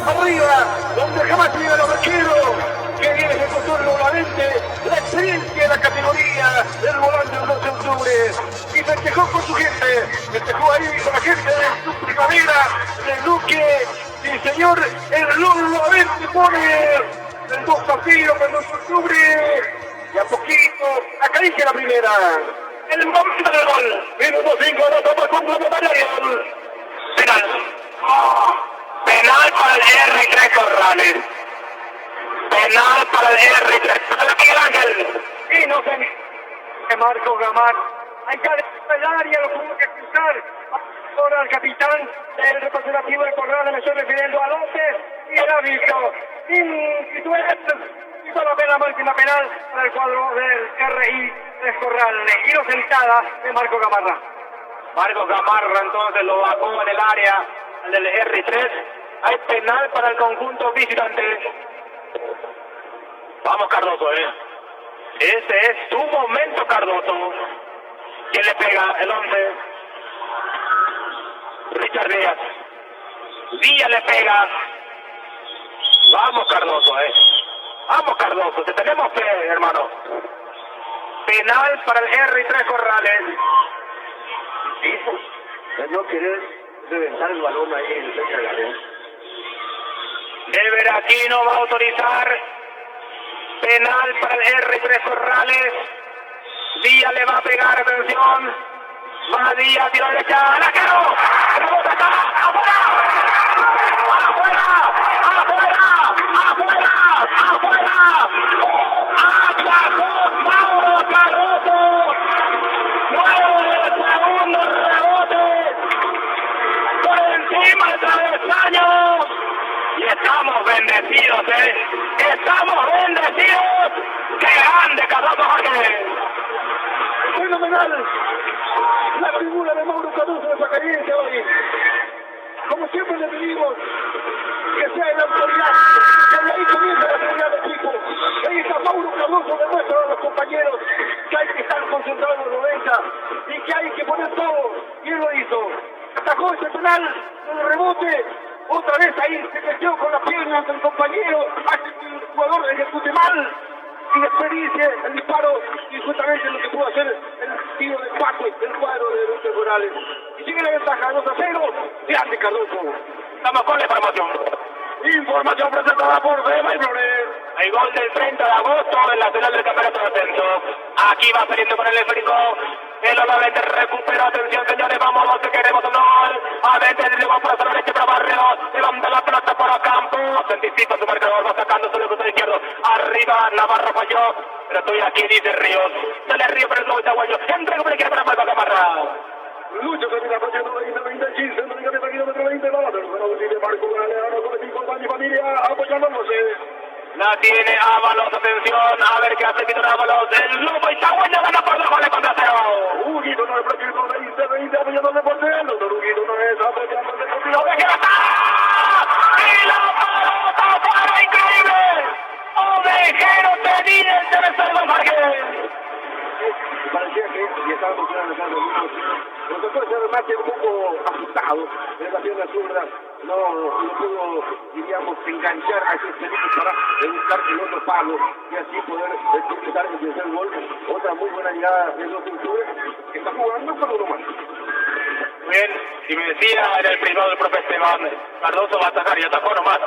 Arriba, donde jamás vive el Ovejero, que viene de cultura nuevamente, la experiencia de la categoría del volante del 12 de octubre, y festejó con su gente, festejó ahí con la gente de su primavera, de Luque, y señor, el Lolo nuevamente pone el 2-0 para el 12 de octubre, y a poquito acaricia la primera. El momento del gol, minuto 5 de la etapa complementaria y el penal. Penal para el R3 Corrales. Penal para el R3. Para Miguel Ángel. Y no se Marco Gamar. Hay que el área, lo tuvo que cruzar. Ahora el capitán del representativo de Corrales, me estoy refiriendo a López y el árbitro. Hizo la pena máxima penal para el cuadro del RI 3 Corrales. Y no sentada de Marco Gamarra. Marcos Gamarra entonces lo bajó en el área del R3. Hay penal para el conjunto visitante. Vamos Cardoso, Ese es tu momento, Cardoso. ¿Quién le pega? El 11. Richard Díaz. Díaz le pega. Vamos Cardoso, Vamos Cardoso, te tenemos fe, hermano. Penal para el R3 Corrales. No querés reventar el balón ahí en el centro del área. El Veraquino va a autorizar penal para el R3 Corrales. Díaz le va a pegar, atención. Va Díaz, tiro derecha, ¡la quedó! ¡Rebota acá! ¡Afuera! ¡Afuera! ¡Afuera! ¡Afuera! ¡Atajó Mauro Cardoso! ¡Nuevo del segundo rebote! ¡Por encima del travesaño! Y estamos bendecidos, ¡Estamos bendecidos! ¡Qué grande Cardoso Jorge! ¡Fenomenal! La figura de Mauro Cardoso de Zacarías hoy. Como siempre le pedimos que sea en la autoridad, que de ahí comienza la autoridad del equipo. Ahí está Mauro Cardoso, demuestra a los compañeros que hay que estar concentrados en los 90 y que hay que poner todo. Y él lo hizo. Atajó ese penal, el rebote. Otra vez ahí se metió con la pierna ante el compañero, hace que el jugador ejecute mal y desperdicie el disparo, y justamente lo que pudo hacer el tiro de empate del cuadro de Luis Morales. Y sigue la ventaja 2-0, grande Cardoso. Estamos con la información. Información presentada por Beba y Flores. El gol del 30 de agosto en la final del campeonato de ascenso. Aquí va saliendo con el esférico. El Olavente recupera, atención señores, vamos, que queremos un gol. A Vente, le va por la derecha para Barrio. Levanta la pelota para Campo. Se anticipa su marcador, va sacando sobre el costado izquierdo. Arriba, Navarro falló. Pero estoy aquí, dice Ríos. Sale Ríos para el globo itagüeño. Entra como le quiere para Marco Gamarra. Lucho termina fallando 20, 15, en el kilómetro 20, la de Marco Galeano con el equipo de mi familia apoyándose. La tiene Ábalos, atención, a ver qué hace Víctor Ábalos. El globo itagüeño gana por 2 goles contra 0. Huguito no es práctico 20, apoyándole por dentro. Huguito no es apoyándole por dentro. ¡Ovejero está! ¡Y la pelota para increíble! ¡Ovejero tenía el tercer gol, Márquez! Parecía que y estaba funcionando el campo. Lo que puede ser más que un poco asustado en la pierna zurda. No pudo, diríamos, enganchar a ese pelito para buscar el otro palo y así poder completar el tercer gol. Otra muy buena llegada de los cultores que está jugando con uno más. Bien, y me decía en el privado del profe Esteban, Cardoso va a atacar y atacó nomás.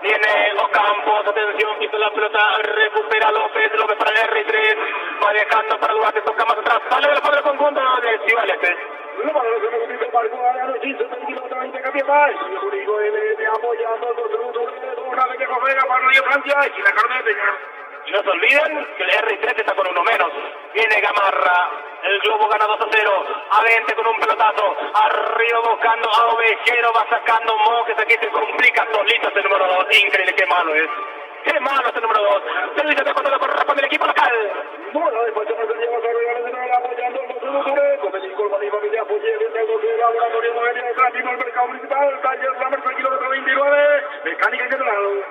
Viene Ocampos, atención, quita la pelota, recupera López para el R3, va dejando para Duarte, toca más atrás, sale de la del conjunto de Ciudad Este. No para los que me Marco Galeano, 15, 20, cambia más. Y el único apoyando a los segundos de una vez que juega para Radio Francia y la carne de Peña. Y no se olviden que el R3 está con uno menos. Viene Gamarra, el globo gana 2-0. A Vente con un pelotazo. Arriba buscando a Ovejero, va sacando Monjes. Aquí se complica solito este número 2. Increíble, qué malo es. Qué malo este número 2. Servicio de cuando lo corresponde el equipo local. Bueno, después se nos lleva a regalar de nuevo apoyando los segundos. Con el Colman y familia apoyé el laboratorio Morelia de tráfico, el mercado municipal, taller Lamer, kilómetro 29, mecánica y general.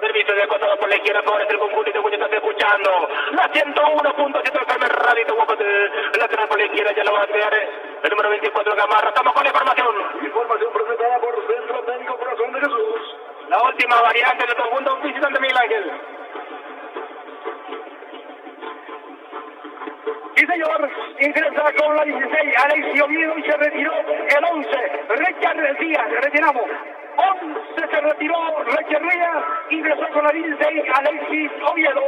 Servicio de costado por la izquierda, por el conjunto y te estás escuchando. La 101.7 FM Radio lateral por la izquierda, ya lo va a hacer el número 24 Gamarra. Estamos con la información. Información presentada por Centro Médico Corazón de Jesús. La última variante del conjunto visitante Miguel Ángel. Sí, señor, ingresa con la 16, Alexis Oviedo, y se retiró el 11, Richard Díaz, retiramos. 11 se retiró Richard Díaz, ingresó con la 16, Alexis Oviedo.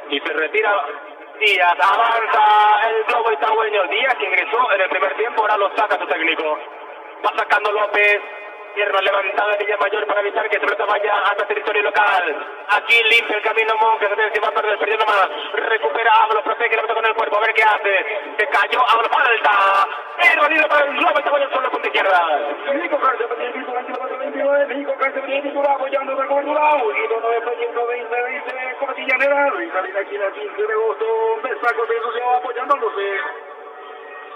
Y se retira Díaz, avanza el globo itagüeño. Díaz que ingresó en el primer tiempo, ahora lo saca su técnico. Va sacando López. Pierna levantada de Villamayor para evitar que se pelota vaya hasta territorio local. Aquí limpia el camino Monjes, atención, va a perder, perdiendo más. Recupera Ábalos, protege la pelota con el cuerpo, a ver qué hace. Se cayó, Ábalos, falta. Pero libre para el globo itagüeño sobre la punta izquierda. Nico Cárcel, pendiente titular, kilómetro 29. Nico Cárcel, pendiente titular, apoyando la cobertura. Unido 920, Cotillanera. Luis Salina, aquí la 15 de agosto. Besaco de Asociado apoyándose.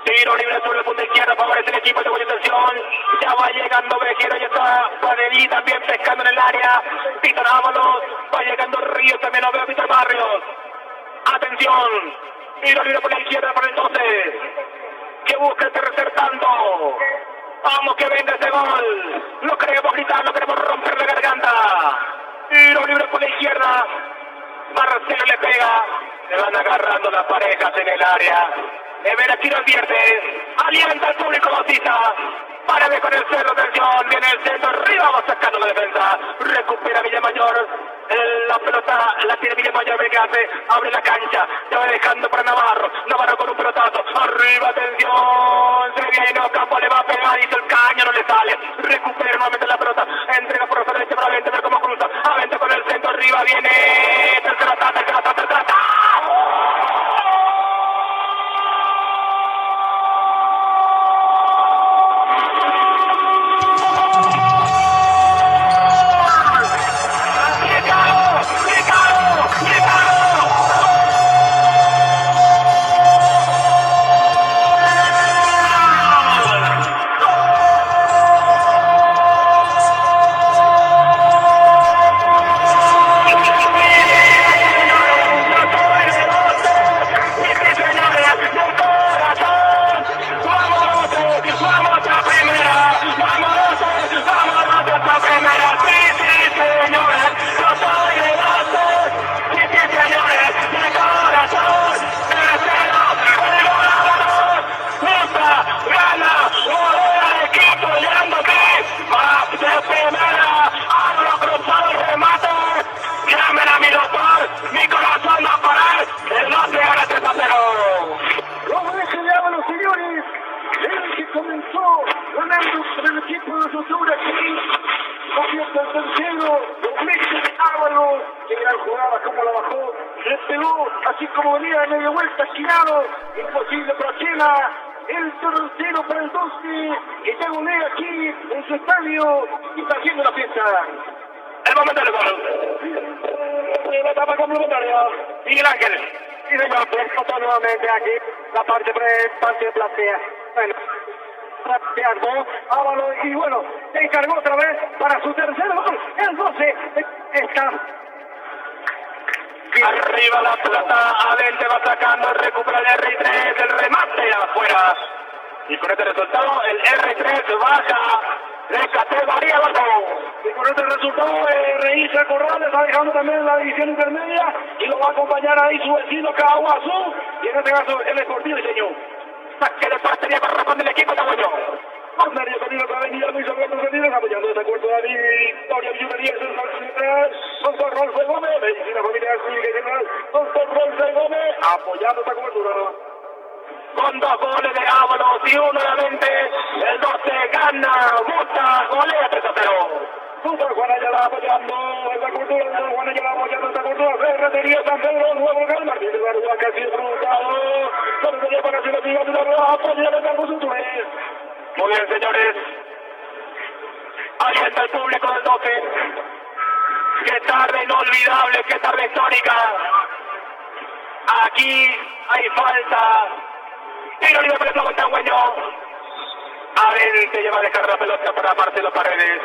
Sí, Tiro libre sobre el punto izquierdo, favorece el equipo de Guayatención. Ya va llegando Vejero, ya está Panelí también pescando en el área. Víctor Ábalos, va llegando Ríos, también lo veo Víctor Barrios. Atención, tiro libre por la izquierda para el 12. Que busca el tercer tanto. Vamos que venga ese gol. Lo queremos gritar, lo queremos romper la garganta. Tiro libre por la izquierda. Marcelo le pega. Se van agarrando las parejas en el área. Evera tiro advierte. Alienta al público Bautista. Párale con el centro, atención. Viene el centro, arriba va sacando la defensa. Recupera Villamayor. La pelota la tiene Villamayor, ve que hace, abre la cancha, se va dejando para Navarro, Navarro con un pelotazo, arriba, atención, se viene Ocampo, le va a pegar, hizo el caño, no le sale, recupera nuevamente la pelota, entrega por la derecha para Avente, ver cómo cruza, Avente con el centro, arriba viene, tercera tata. Así como venía de media vuelta, esquinado, imposible para Chela, el tercero para el 12, que ya golea aquí en su estadio y está haciendo la fiesta. El momento del gol. La etapa complementaria. Miguel Ángel. Y de nuevo, nuevamente aquí, la parte de platea. Bueno, plateado, Ábalos, y bueno, se encargó otra vez para su tercer gol. El 12 está. Arriba la pelota, Avente va sacando, recupera el R3, el remate afuera. Y con este resultado, el R3 baja de categoría abajo. Y con este resultado, Reisa Corrales está dejando también la división intermedia y lo va a acompañar ahí su vecino Caguazú. Y en este caso, el Esportivo Diseño. Saque de portería para responder el equipo tabuño. Cornerio Camilo para venir a Luis Alberto Salinas, apoyando ese acuerdo de Victoria Villumería, Doctor Rolfe Gómez, Medicina Familiar Clínica y General, Doctor Rolfe Gómez, apoyando esta cobertura. Con 2 goles de Ábalos y uno de Avente, el 12 gana, Buta, golea 3-0. Juan Ayala apoyando esta cobertura, Juan Ayala apoyando esta cobertura, Ferretería San Pedro, nuevo local, Martín de Barúa, casi disfrutado, sobre para que lo diga, apoyando esta cobertura. Muy bien, señores. Ahí está el público del 12. Qué tarde inolvidable, qué tarde histórica. Aquí hay falta. Tiro libre para el Club Tangüeño. Avente lleva a dejar la pelota para Marcelo Paredes.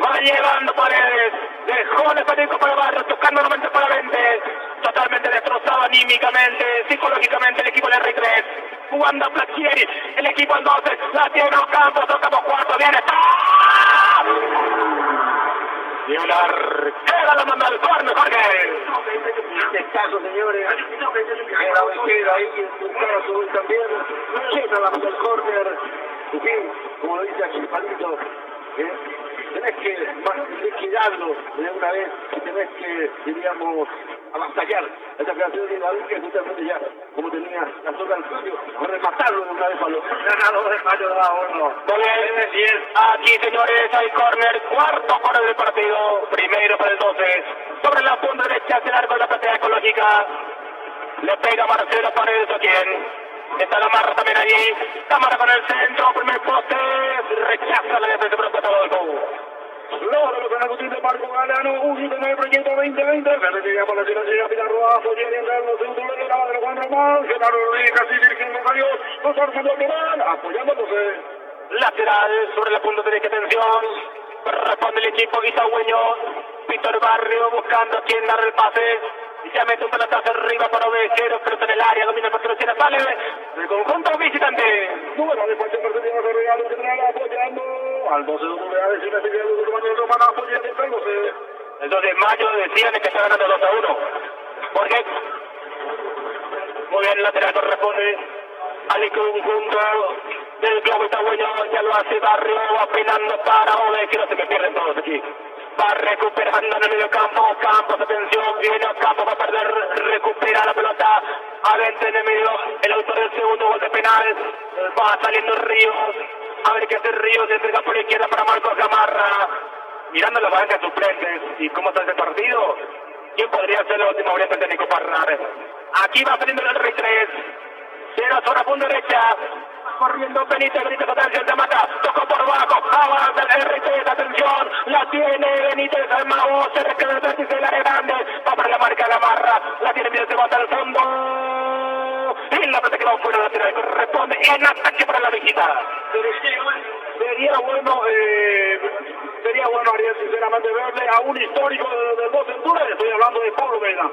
Va llevando Paredes. Dejó el Federico para Barrios, tocando nuevamente para Avente. Totalmente destrozado anímicamente, psicológicamente el equipo de R3. Jugando a Plachieri, el equipo al 12, la tiene Ocampo, tocamos cuarto, viene. ¡Ah! Y una arquera la manda al córner, Jorge. Este caso, señores, era Vejero ahí, intentaba subir también, llena la manda al córner. En fin, como lo dice aquí Palito, tenés que liquidarlo de una vez, tenés que, diríamos, avasallar esa creación de David, que justamente ya, como tenía la zona del suyo, rematarlo de una vez para los ganadores de Mayo de la Horno. Muy bien, aquí señores, hay córner, cuarto córner del partido, primero para el 12, sobre la punta derecha hacia el arco de la platea ecológica, le pega Marcelo Paredes a quien. Está la marra también allí, Cámara con el centro, primer poste, rechaza la defensa por el costado del gol. Logra lo que discutir de Marco Galeano, un hito en el proyecto 2020. Verde llegamos a la ciudad de Pilar Roa, Follera y Encarno, segundo lugar, de Juan otro más, Genaro Rodríguez casi dirigiendo a Dios, los Armando Almirán, apoyándose. Lateral sobre la punta derecha, atención. Responde el equipo guitagüeño. Víctor Barrio buscando a quien darle el pase. Y ya mete un pelotazo arriba para Ovejero, pero está en el área, domina el patrón, sale el conjunto visitante. Número de fuerza percibida de regalo general apoyando al 12 de unidades y la serie de Romano Romana apoyándose. El 2 de mayo decían que está ganando 2-1. ¿Por qué? Muy bien, lateral corresponde al conjunto del globo itagüeño, ya lo hace Barrio, apelando para Ovejero, se me pierden todos aquí. Va recuperando en el medio campo, Campos, atención, viene a Campos, va a perder, recupera la pelota, adentro en el medio, el autor del segundo gol de penal, va saliendo Ríos, a ver qué hace Ríos, se entrega por la izquierda para Marcos Gamarra, mirando la banca de suplentes, y cómo está ese partido, ¿quién podría ser la última variante técnico Parnar? Aquí va saliendo el Rey 3, llega sobre la punta derecha, corriendo Benítez, atención, se mata, tocó por bajo, avanza el R3, atención, la tiene Benítez, el mago, se rescata el vértice del área grande, va para la marca Gamarra, la tiene Benítez, se mata al fondo, y la pelota que va fuera lateral, corresponde en ataque para la visita. Sería bueno, Ariel, sinceramente, verle a un histórico del 2 Centurias, estoy hablando de Pablo Vela.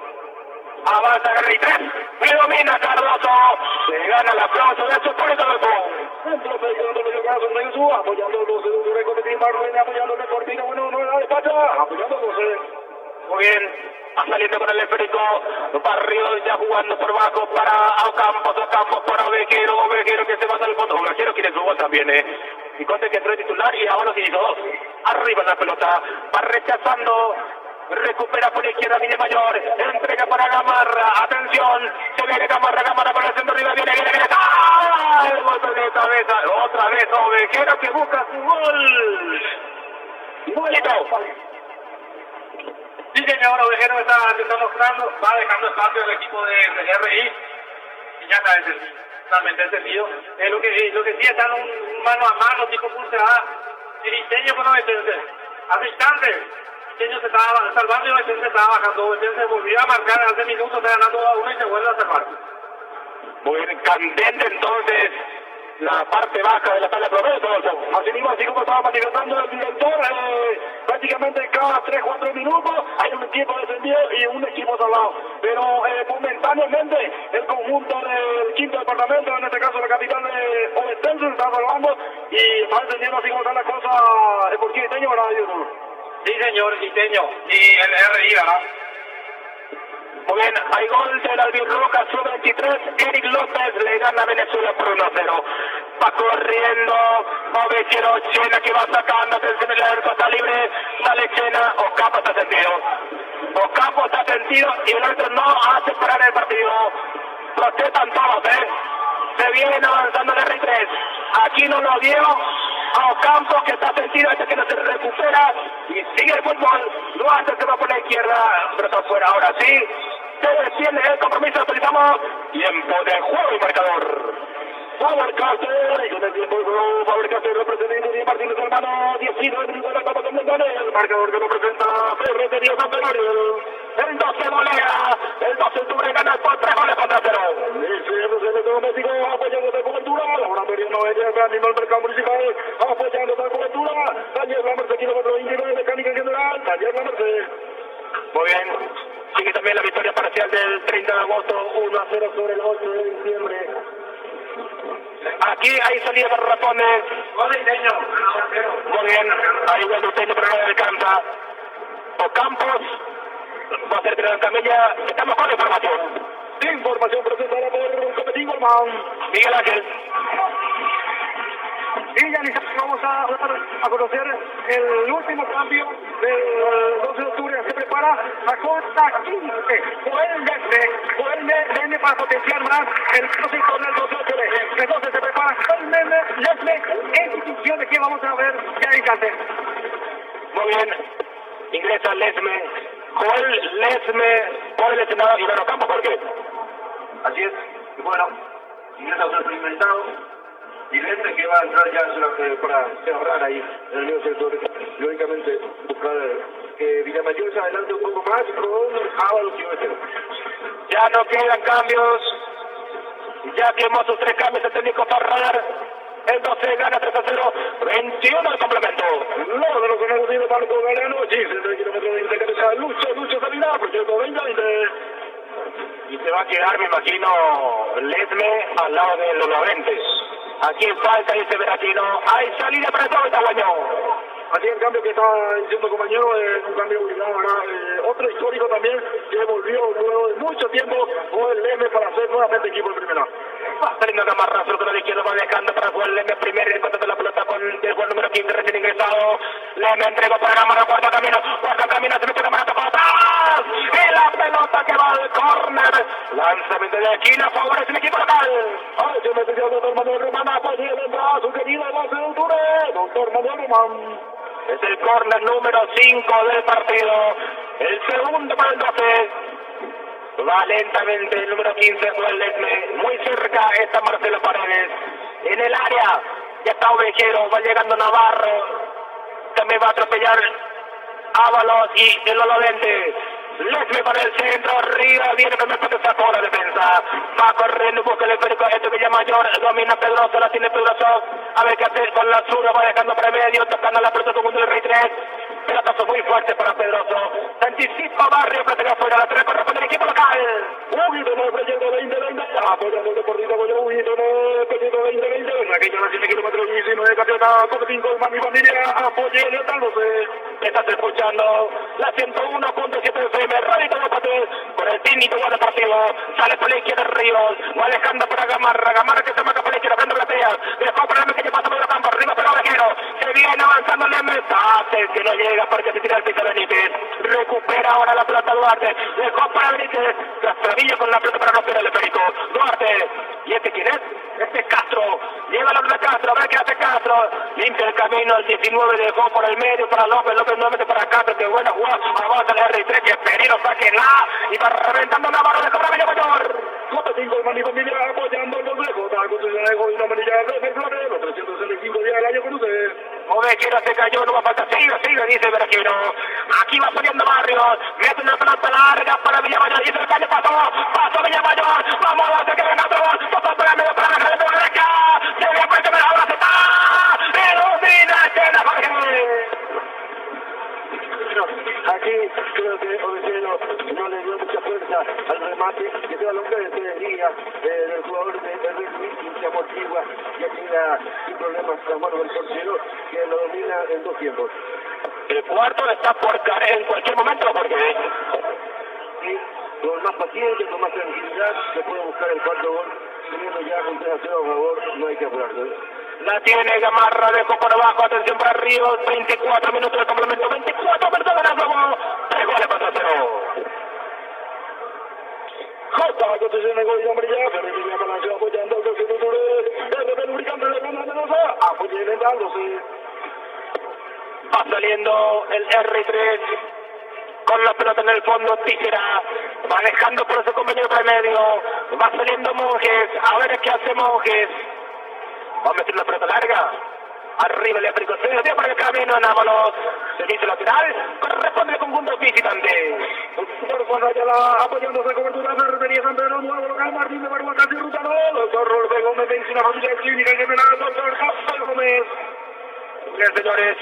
Avanza Rey 3, le domina Cardoso, se gana el aplauso de su público del Centro de medio caso, Jesús, apoyando los de Cometín Marlene, apoyando el Cortina, bueno, no era de Pacha, apoyando Muy bien, va saliendo con el esférico, Barrio ya jugando por bajo para Ocampos para Ovejero que se va al fondo, Ovejero quiere su gol también, y Conte que entró de titular y ahora sí hizo 2, arriba la pelota, va rechazando, recupera por la izquierda Mine Mayor, entrega para Gamarra, atención, se viene Gamarra para el centro arriba, viene, ¡ah! El golpe de cabeza, otra vez Ovejero que busca su gol. Igualito. Sí, señor, Ovejero está mostrando, va dejando espacio al equipo de RI, y ya está totalmente entendido. Lo que sí está en un mano a mano, tipo pulse A, el diseño con Ovejero, hace instantes. Diseño se estaba salvando y Ovejero se estaba bajando, Ovejero se volvió a marcar hace minutos, está ganando a 1 y se vuelve a salvar. Muy bien, candente entonces la parte baja de la tabla promedio. Así mismo, así como estaba manifestando el director, prácticamente cada 3-4 minutos hay un equipo defendido y un equipo salvado. Pero momentáneamente el conjunto del quinto departamento, en este caso la capital de Ovetense, se está salvando y está entendiendo así como está la cosa el porquí Iteño, ¿verdad? Sí, señor, Iteño y el RI, ¿verdad? Muy bien, hay gol del Albirroja, sub-23, Eric López le gana a Venezuela por 1-0. Va corriendo, Ovejero, Chena que va sacando, atención, el arco está libre, sale Chena, Ocampo está sentido y el otro no hace parar el partido. Protestan todos, se vienen avanzando el R3, aquí no lo dio a Ocampo que está sentido, que no se recupera y sigue el fútbol, lo hace, se va por la izquierda, pero está fuera, ahora sí. Se defiende el compromiso, autorizamos tiempo de juego y marcador. Faber-Castell, y con el tiempo de juego, Faber-Castell representando de Martínez Hermano, 19 minutos de la etapa completada, el marcador que lo presenta Ferretería Centenario. El 12 volea, el 12 octubre gana por 3 goles contra 0. El CR Doméstico apoyando de cobertura, Laura Merino, ella animó el mercado municipal, apoyando de cobertura, Taller La Merced, kilómetro 29, mecánica en general, Taller La Merced. Muy bien, sigue también la victoria parcial del 30 de agosto, 1-0 sobre el 8 de diciembre. Aquí hay salida de ratones. Muy bien, hay gol de Uteño, pero no le alcanza. Ocampos va a ser tirado en camilla. Estamos con información. Información presentada por Cometín Gormán. Miguel Ángel. Y ya vamos a conocer el último cambio del 12 de octubre. Se prepara a Costa 15. Joel Lesme para potenciar más el próximo con el 12 de octubre. Entonces se prepara Joel Lesme en instituciones que vamos a ver ya en instante. Muy bien. Ingresa Lesme. Joel Lesme por el lesionado Iván Ocampo. ¿Por qué? Así es. Y bueno, ingresa otro experimentado. Y Lesme que va a entrar ya para cerrar ahí en el medio sector. Lógicamente, buscar que Villamayor se adelante un poco más con Ábalos y Ovejero. Ya no quedan cambios. Ya quemó sus 3 cambios el técnico Parradar. El 12 gana 3-0, 21 de complemento. Luego de los ganadores de Marco Galano, 15 kilómetros de cabeza, Lucho Salina, proyecto 2020. Y se va a quedar, me imagino, Ledme al lado de los 90. Aquí falta dice Veracino. Hay salida para todo Itaguaño. Aquí el cambio que está diciendo compañero es un cambio obligado, ¿verdad? Otro histórico también que volvió luego de mucho tiempo fue el Leme para hacer nuevamente equipo en primera. Va saliendo Gamarra, sur de la izquierda, va dejando para Juan Leme, primer y de la pelota con el jugador número 15 recién ingresado. Leme entregó para Gamarra, cuarto camino, se mete Gamarra para atrás. Y la pelota que va al córner. Lanzamiento de esquina, favorece el equipo local. Ay, se mete ya el doctor Manuel Román, apoya el entrada, su querida base de Ture, doctor Manuel Román. Es el córner número 5 del partido. El segundo para el 12. Va lentamente el número 15, Juan Ledme. Muy cerca está Marcelo Paredes. En el área ya está Ovejero. Va llegando Navarro. También va a atropellar Ábalos y el Olodente. Ledme para el centro, arriba, viene con el pase, sacó la defensa. Va corriendo, busca el esférico, este Villamayor, domina Pedroso, la tiene Pedroso. A ver qué hacer con la zurda, va dejando para medio, tocando la pelota con el Rey 3. Pelotazo muy fuerte para Pedroso. Se anticipa Barrio, protege afuera, la 3 corresponde al equipo local. Huguito en el proyecto 2020, apoyando el Deportivo Goya, Huguito en el proyecto 2020. En aquella nación de kilómetros 19, Capiota, Copetín, Colman y familia, apoye orientándose. Estás escuchando la 101.7 FM, Radio Todopote, por el técnico deportivo. Sale por la izquierda Ríos, va dejando para Gamarra que se marca por la izquierda, prende platea. Dejó para el que pasa por el campo, arriba para Ovejero. Se viene avanzando el mensaje que no llega porque se tira el piso Benítez. Recupera ahora la pelota Duarte. Dejó para Benítez. Castradillo con la pelota para romper el esférico. Duarte. ¿Y este quién es? Este es Castro. Lleva la pelota Castro. A ver qué hace Castro. Limpia el camino. El 19 dejó por el medio para López. López nuevamente para Castro. Qué buena jugada. Avanza el R3. Que Perino sáquenla. Y va reventando Navarro de Cobra Mayor. Copetín, Colman y familia apoyando el consejo. Está construyendo el gobierno amarilla de Flores. Los 365 días del año con usted. Ovejero se cayó, no va a falta, sigue, dice Veracino. Aquí va saliendo Barrios, mete una pelota larga para Villamayor, y el calle pasó Villamayor, vamos a hacer que venga otro gol, pasó para medio, para la derecha, se ve fuerte, pero ahora se está, ilumina escena, Jorge. Aquí creo que Ovejero no le dio mucha fuerza al remate, que sea lo que se desvía del jugador de Luis, se amortigua y aquí sin problemas las manos del portero que lo domina en 2 tiempos. El cuarto está por caer en cualquier momento porque y con más paciencia, con más tranquilidad se puede buscar el cuarto gol, teniendo ya un 3-0 a favor, no hay que apurarse. La tiene Gamarra, dejó por abajo, atención para Ríos, 24 minutos de complemento, 24 minutos de juego, 3 goles para 0. Jota, construcción de gol y amarilla, Ferrería Palacio apoyando el tercer Ture, el lubricante de Luna Mendoza, apoya el dándose. Va saliendo el R3 con la pelota en el fondo, Tíjera, va dejando por su compañero por el medio, va saliendo Monjes, a ver qué hace Monjes. Va a meter una pelota larga. Arriba el África se dio por el camino en Ábalos. Servicio lateral. Corresponde al conjunto visitante. Por cuando Ayala apoyándose cobertura de Ferrería San Pedro, nuevo local Martín de Barba, casi ruta no. Doctor Rolfe Gómez, medicina familiar clínica y general, doctor Rafael Gómez. Bien, señores.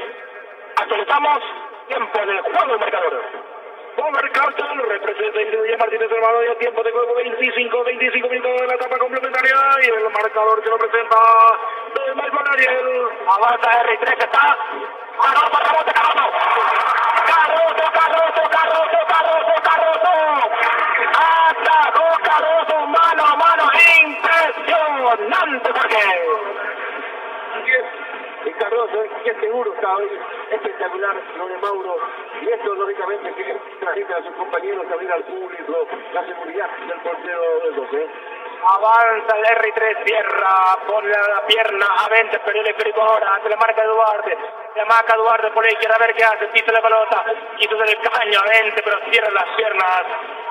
Actualizamos. Tiempo de juego del marcador. Bomber Cartel representa India Martínez Hermano y a tiempo de juego 25 minutos de la etapa complementaria y el marcador que lo presenta de Michael Ariel. Avanza R3, está Caroso, rebote, Caroso. Caroso. Atacó Caroso, mano a mano, impresionante porque el Cardoso, que seguro está hoy espectacular lo de Mauro, y esto lógicamente que transmite a sus compañeros, abrir al público la seguridad del portero del 12. Avanza el R3, cierra, pone la pierna a 20, pero el esférico ahora, se le marca Duarte, por la izquierda, a ver qué hace, pisa la pelota, quito del caño a 20, pero cierra las piernas,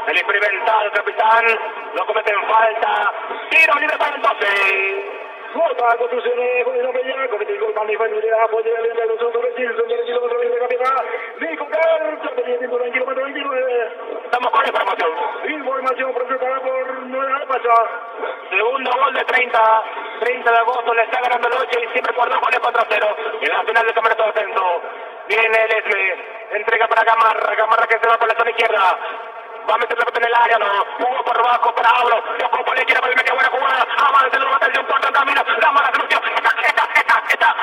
el experimentado capitán, no cometen falta, tiro libre para el 12. Vota Construcciones, Juvenil Bella, Cometico, Mani Familia, Apoyo de los autores, 15 kilómetros de capitán, Nico Carta, pendiente de kilómetro 29. Estamos con información. Información presentada por Nueva Pacha. Segundo gol de 30 de agosto, le está ganando el 8 y siempre por 2 goles contra 0. En la final del campeonato de centro. Viene Lesme, entrega para Gamarra que se va por la zona izquierda. Va a meter la pelota en el área, no. Jugó por abajo para Abro. Lo por la izquierda, pero le metió buena jugada. Avanza, lo mata el John Porto, camino. La mala solución. Esta.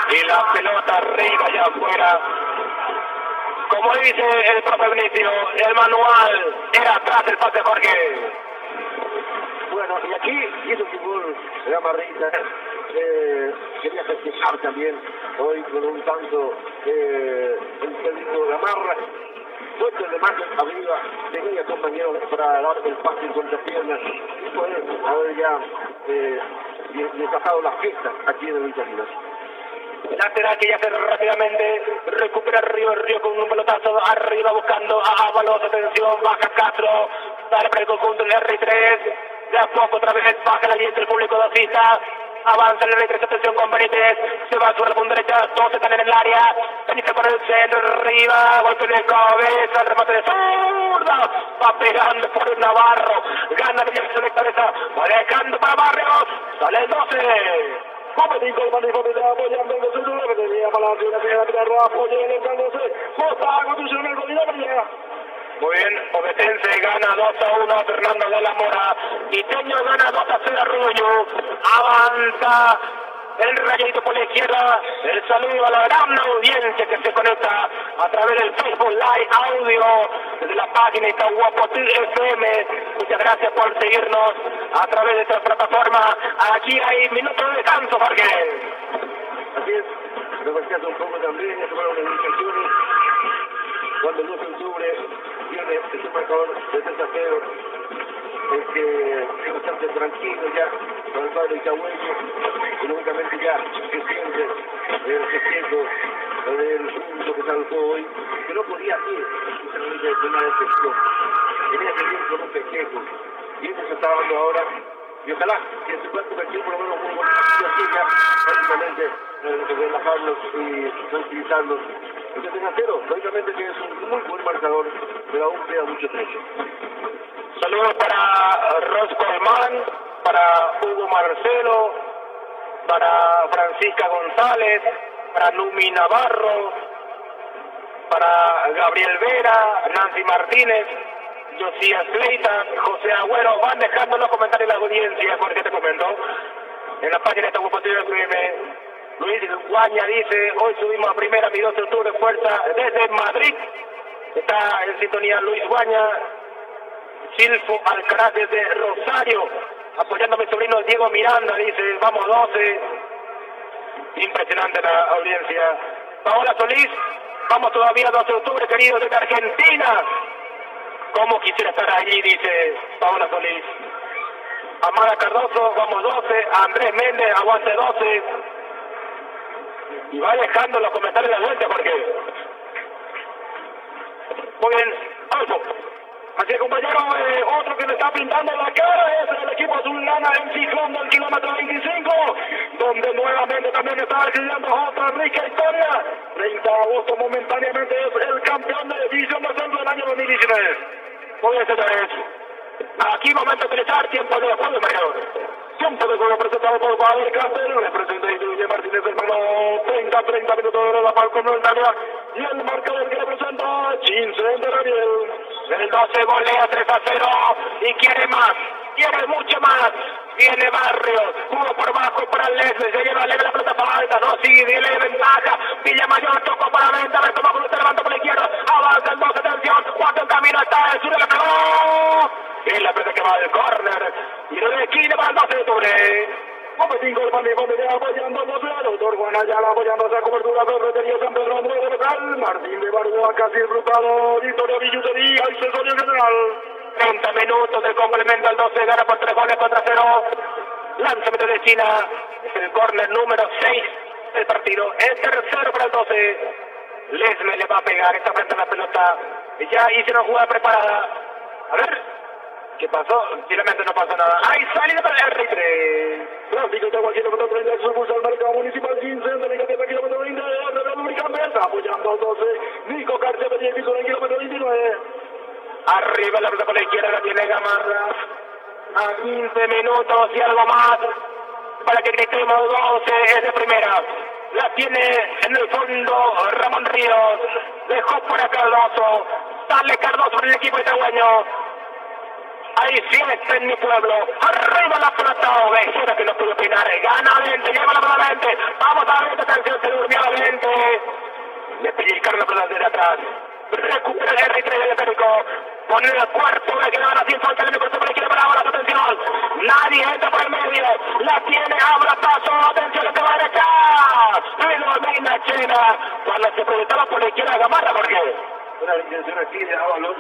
Y la pelota arriba y afuera. Como dice el profe Benicio, el manual era atrás del pase Jorge. Bueno, y aquí hizo su gol Gamarrita. Quería festejar también hoy con un tanto el técnico Gamarra. Fuerte de margen arriba, tenía compañeros para dar el pase en contrapiernas y poder haber ya desajado las fiestas aquí en el Vitalino. Lateral que ya se rápidamente recupera Río con un pelotazo arriba buscando a Ábalos, atención, baja Castro, sale para el conjunto del R3, de a poco otra vez baja la línea del público dosista, avanza el R3, atención con Benítez, se va sobre la punta derecha, todos están en el área, Benítez por el centro, arriba, golpe de cabeza, remate de zurda, va pegando por Navarro, gana Villarreal de cabeza, va dejando para Barrios, sale el 12. Cometico, Mani Familia, apoyando el centro, que tenía para la ciudad de Roa, apoyo en el Cándose, Vota Construcciones, Juvenil Bella. Muy bien, Obetense gana 2-1 Fernando de la Mora. Iteño gana 2-0 Ruño. Avanza el Rayito por la izquierda. El saludo a la gran audiencia que se conecta a través del Facebook Live Audio desde la página Itahuapo FM. Muchas gracias por seguirnos a través de esta plataforma. Aquí hay minutos de descanso, Jorge. Así es, negociando un poco también, ya tomaron las indicaciones. Cuando el 2 de octubre tiene este marcador de 3-0, es bastante tranquilo ya con el padre Itahueño, y lógicamente ya se siente el punto que saltó hoy, que no podía ir sinceramente de una decepción, tenía que ir con un festejo, y eso se está dando ahora, y ojalá que se pueda convertir por lo menos un buen partido así ya, prácticamente relajarlos y tranquilizarlos. Porque 3-0, lógicamente que es un muy buen marcador, pero aún queda mucho trecho. Saludos para Rosco Hermán, para Hugo Marcelo, para Francisca González, para Numi Navarro, para Gabriel Vera, Nancy Martínez, Josías Leita, José Agüero. Van dejando los comentarios de la audiencia, porque te comento, en la página de Itahuapo FM. Luis Guaña dice, hoy subimos a primera, mi 2 de octubre, fuerza desde Madrid. Está en sintonía Luis Guaña. Silfo Alcaraz desde Rosario, apoyando a mi sobrino Diego Miranda, dice, vamos 12. Impresionante la audiencia. Paola Solís, vamos todavía 12 de octubre, querido, desde Argentina. ¿Cómo quisiera estar allí? Dice Paola Solís. Amada Cardoso, vamos 12. Andrés Méndez, aguante 12. Y va dejando los comentarios de la audiencia porque... Muy bien, Alfo. Así que, compañero, otro que le está pintando la cara es el equipo azulana en Ciclón del kilómetro 25, donde nuevamente también está escribiendo otra rica historia. 30 de agosto momentáneamente es el campeón de división de centro del año 2019. Muy bien, señores. Aquí momento de utilizar tiempo de juego, mayor. Tiempo de juego presentado por Padre Castel, representa Guillermo Martínez, hermano. 30 minutos de la Falcón Montaña. Y el marcador que representa Chincén de Daniel. El 12 golea 3-0 y quiere más, quiere mucho más. Viene Barrios, jugó por bajo para Leslie, se lleva leve la pelota falta, no sigue, le ventaja. Villamayor tocó para venta, le tomó con usted, levanta por la izquierda, avanza el 12, atención, cuatro en camino, está el sur, le pegó. Y la pelota que va del córner, y de esquina para el 12 de octubre. Cometico el Mani Familia apoyando el 12, doctor Juan Ayala apoyando esa cobertura, Ferretería San Pedro, 9 local, Martín de Barboa casi disfrutado, Victoria Billutería, accesorio general. 30 minutos del complemento al 12, gana por 3 goles contra 0. Lanzamiento de China, es el córner número 6 del partido, el tercero para el 12. Lesme le va a pegar, está frente a la pelota, ya hicieron jugada preparada. A ver, ¿qué pasó? Finalmente no pasó nada. ¡Ay, salida para el R3! Atlético Tagua, kilómetro 30, expulsa al mercado municipal 15, delegate de kilómetro 20, República Mesa, apoyando al 12, Nico García Pellejil en el kilómetro 29. Arriba la pelota por la izquierda, la tiene Gamarra. A 15 minutos y algo más para que gritemos 12 es de primera. La tiene en el fondo Ramón Ríos. Dejó para Cardoso. Sale Cardoso en el equipo itagüeño. Hay fiesta en mi pueblo. Arriba la pelota. Vejera que no pudo opinar. Gana Valente. Lleva la pelota Valente. Vamos a ver esta atención. Se durmió Valente. Le pellizcaron la pelota desde atrás. Recupera el R3 del Atlético. Pone el cuarto, le quedaban así, falta el único, se le quiere para ahora, atención. Nadie entra por el medio. La tiene, abra paso, atención, la va derecha. Y lo domina Chena. Cuando se proyectaba por la izquierda Gamarra, ¿por qué? Una intención aquí de Ábalos.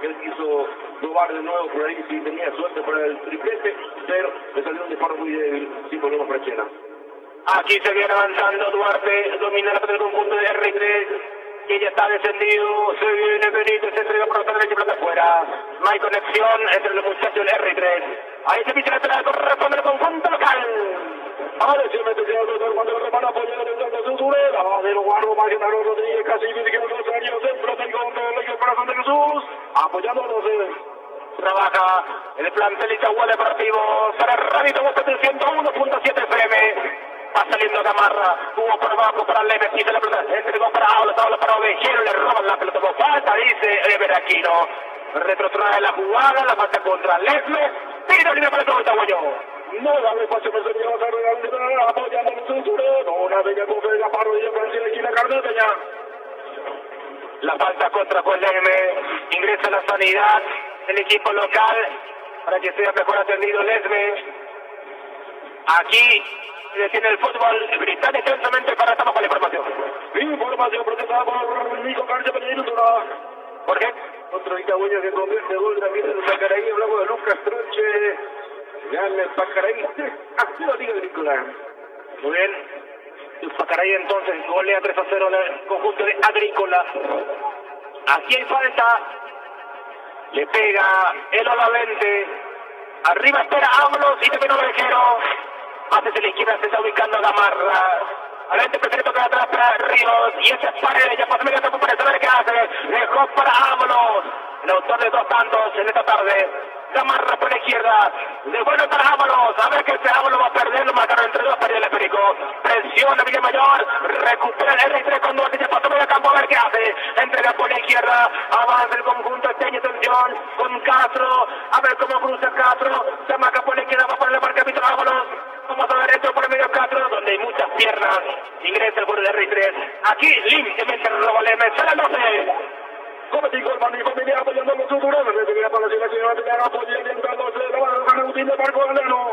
Él quiso probar de nuevo por ahí si tenía suerte para el triplete, pero le salió un disparo muy débil, sin problemas para Chena. Aquí se viene avanzando Duarte, domina la pelota del conjunto de R3. Que ya está descendido, se viene Benítez, se entrega por la derecha y por la afuera. No hay conexión entre los muchachos del R3. Ahí se pisa la entrada, corresponde el conjunto local. Ahora se mete el doctor cuando lo van a apoyar en el centro de Surera. De los guardos, Mario Rodríguez, casi dirigiendo los años, centro del conjunto del corazón de Jesús. Apoyando a los trabaja el plantel Itagua Deportivo. Para Radio Itagua 101.7 FM. Va saliendo Gamarra, tuvo por abajo para Lemes, quita la pelota, entregó para Aulas para Ovejero, le roban la pelota, no falta, dice Everaquino. Retrotrae la jugada, la falta contra Lesme, tiro libre para el Itagüeño. No da espacio para seguir apoyando a los cinturones, una bella copa de Gamarra y Francia de esquina Cardeña. La falta contra Lesme, ingresa la sanidad del equipo local para que sea mejor atendido Lesme. Aquí detiene el fútbol británico intensamente para estamos con la información. Información presentada por Nico García Pellejil. ¿Por qué? Otro itagüeño que convierte gol también en el Pacaraí, hablamos de Lucas Troche. Gana el Pacaraí. Así lo diga Nicolás. Muy bien. El Pacaraí entonces golea 3-0 al conjunto de Agrícola. Aquí hay falta. Le pega el Olavente. Arriba espera Ábalos y también Ovejero. Hace la izquierda, se está ubicando Gamarra. Adelante prefiere tocar atrás para Ríos. Y ese es Paredes, ya pasa medio tiempo para saber qué hace. Dejó para Ábalos. El autor de 2 tantos en esta tarde. Gamarra por la izquierda. Devuelve para Ábalos. A ver que ese Ábalos va a perder. Lo marcaron entre 2 para el Espérico. Presiona Villamayor. Recupera el R3 con Duarte. Ya pasó medio campo a ver qué hace. Entrega por la izquierda. Avanza el conjunto. Esteño, atención. Con Castro. A ver cómo cruza Castro. Se marca por la izquierda. Va por el marcamiento Ábalos. Vamos a ver esto por el medio Castro, donde hay muchas piernas. Ingresa el jugador de R3. Aquí limpiamente roba Lemes. Sale el 12. Cometió el mando y familia apoyando a los cinturones. Recibida para la selección de la apoya y entonces la van a ganar un de Marco Galeno.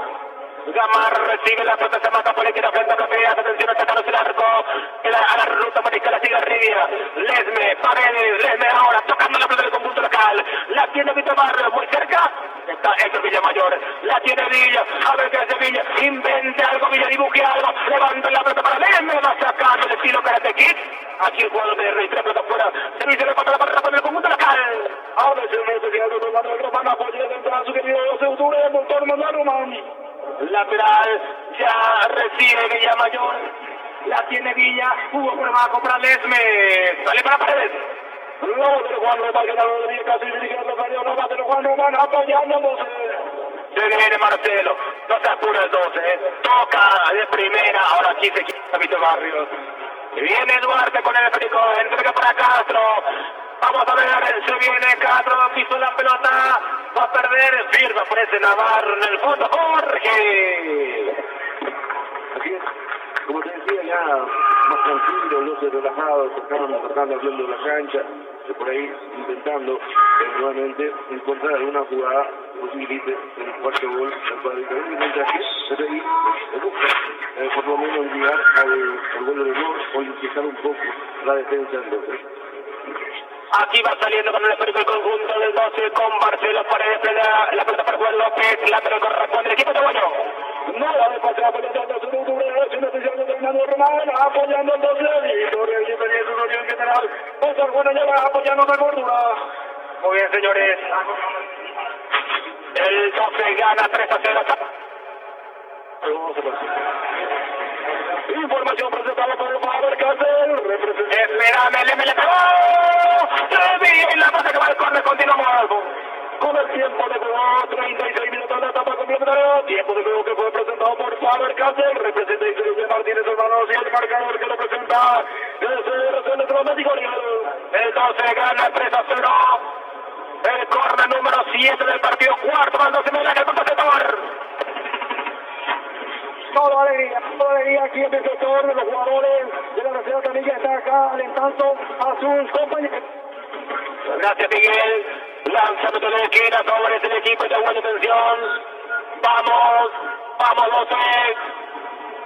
Gamarra recibe la pelota, se mata por la izquierda frente a Capea. Atención, está Carlos el arco. Queda a la ruta mariscal, la sigue Rivia. Lesme, Paredes, Lesme ahora tocando la pelota del conjunto local. La tiene Víctor Barrio, muy cerca. Está Héctor Villamayor. La tiene Villa. A ver qué hace Villa. Invente algo, Villa dibuje algo. Levanta la pelota para Lesme. Va sacando el estilo Karate Kid. Aquí el jugador de Rey, 3 pelota fuera. Servicio de pata la barra para el conjunto local. Ahora se me decía que tomando el Román apoya dentro de su querido Seudure, el motor Manuel Román. Lateral, ya recibe Villamayor. La tiene Villa, jugó por abajo para Lesme. Sale para Paredes. Luego de Juan Román, que la Rodríguez casi dirigiendo el año, no va de Juan Román apoyándose. Se viene Marcelo, no se apura el 12, toca de primera, ahora aquí se quita Víctor Barrios. Viene Duarte con el Espérico, entrega para Castro. Vamos a ver, se viene Castro, pisó la pelota, va a perder, firma, aparece Navarro en el fondo, Jorge. Así es, como te decía, ya más tranquilo, los relajados, tocando, haciendo la cancha, por ahí intentando nuevamente encontrar alguna jugada posibilite el cuarto gol del cuadrito. Mientras que desde ahí busca por lo menos llegar al gol de gol o implicar un poco la defensa del 12. Aquí va saliendo con el Espérico el conjunto del 12 con Marcelo Paredes, la pelota para Juan López, la pelota corresponde al equipo de Guayo. Nada de pasar apoyando al 12 de octubre, es una decisión de Fernando Román, apoyando al 12, Victoria y bienvenido a su reunión general, Oscar Juan lleva apoyando a Córdoba. Muy bien, señores. El 12 gana 3-0. Información presentada por el Faber Castell. Espérame, le pegó. Y la pasa que va al córner, continuamos. Con el tiempo de juego, 36 minutos de la etapa complementaria. Tiempo de juego que fue presentado por Faber Castell. Representa Isabel Martínez Hermanos y el marcador que lo presenta el Federación Electrométrico. Entonces gana 3-0. El córner número 7 del partido, cuarto, más 12 media que el punto sector. Toda alegría aquí en el sector de los jugadores de la Nacional Canilla está acá alentando a sus compañeros. Gracias, Miguel. Lanzamiento de esquina sobre el equipo de buena atención. Vamos, 12.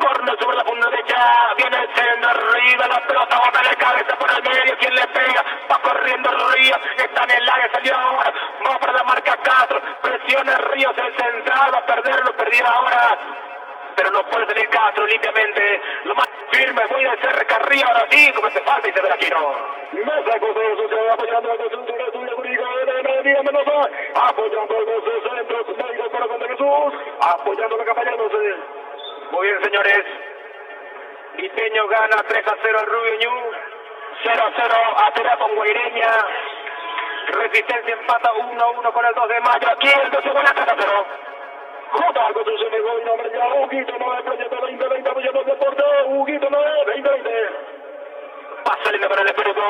Corner sobre la punta derecha. Viene el centro arriba. La pelota bota de cabeza por el medio. ¿Quién le pega? Va corriendo Ríos. Está en el área. Salió ahora. Va para la marca Castro. Presiona Ríos. El central va a perderlo. Perdió ahora. Pero no puede salir Castro limpiamente. Lo más firme, muy de cerca, arriba, ahora sí, como hace falta y se ve aquí no. Mesa Costero Social apoyando la consulta de estudio jurídico de Medellín Mendoza, apoyando el 12 centros médicos Corazón de Jesús, apoyando la campaña 12. Muy bien, señores. Viteño gana 3-0 al Rubio Ñu, 0-0 a Terá con Guaireña. Resistencia empata 1-1 con el 2 de mayo. Aquí el 12 buena 3-0. J. Construcción de Gol, nombre ya, Huguito 9, proyecto 2020, apoyando el deporte, Huguito 9, 2020. Pasa el para el espíritu.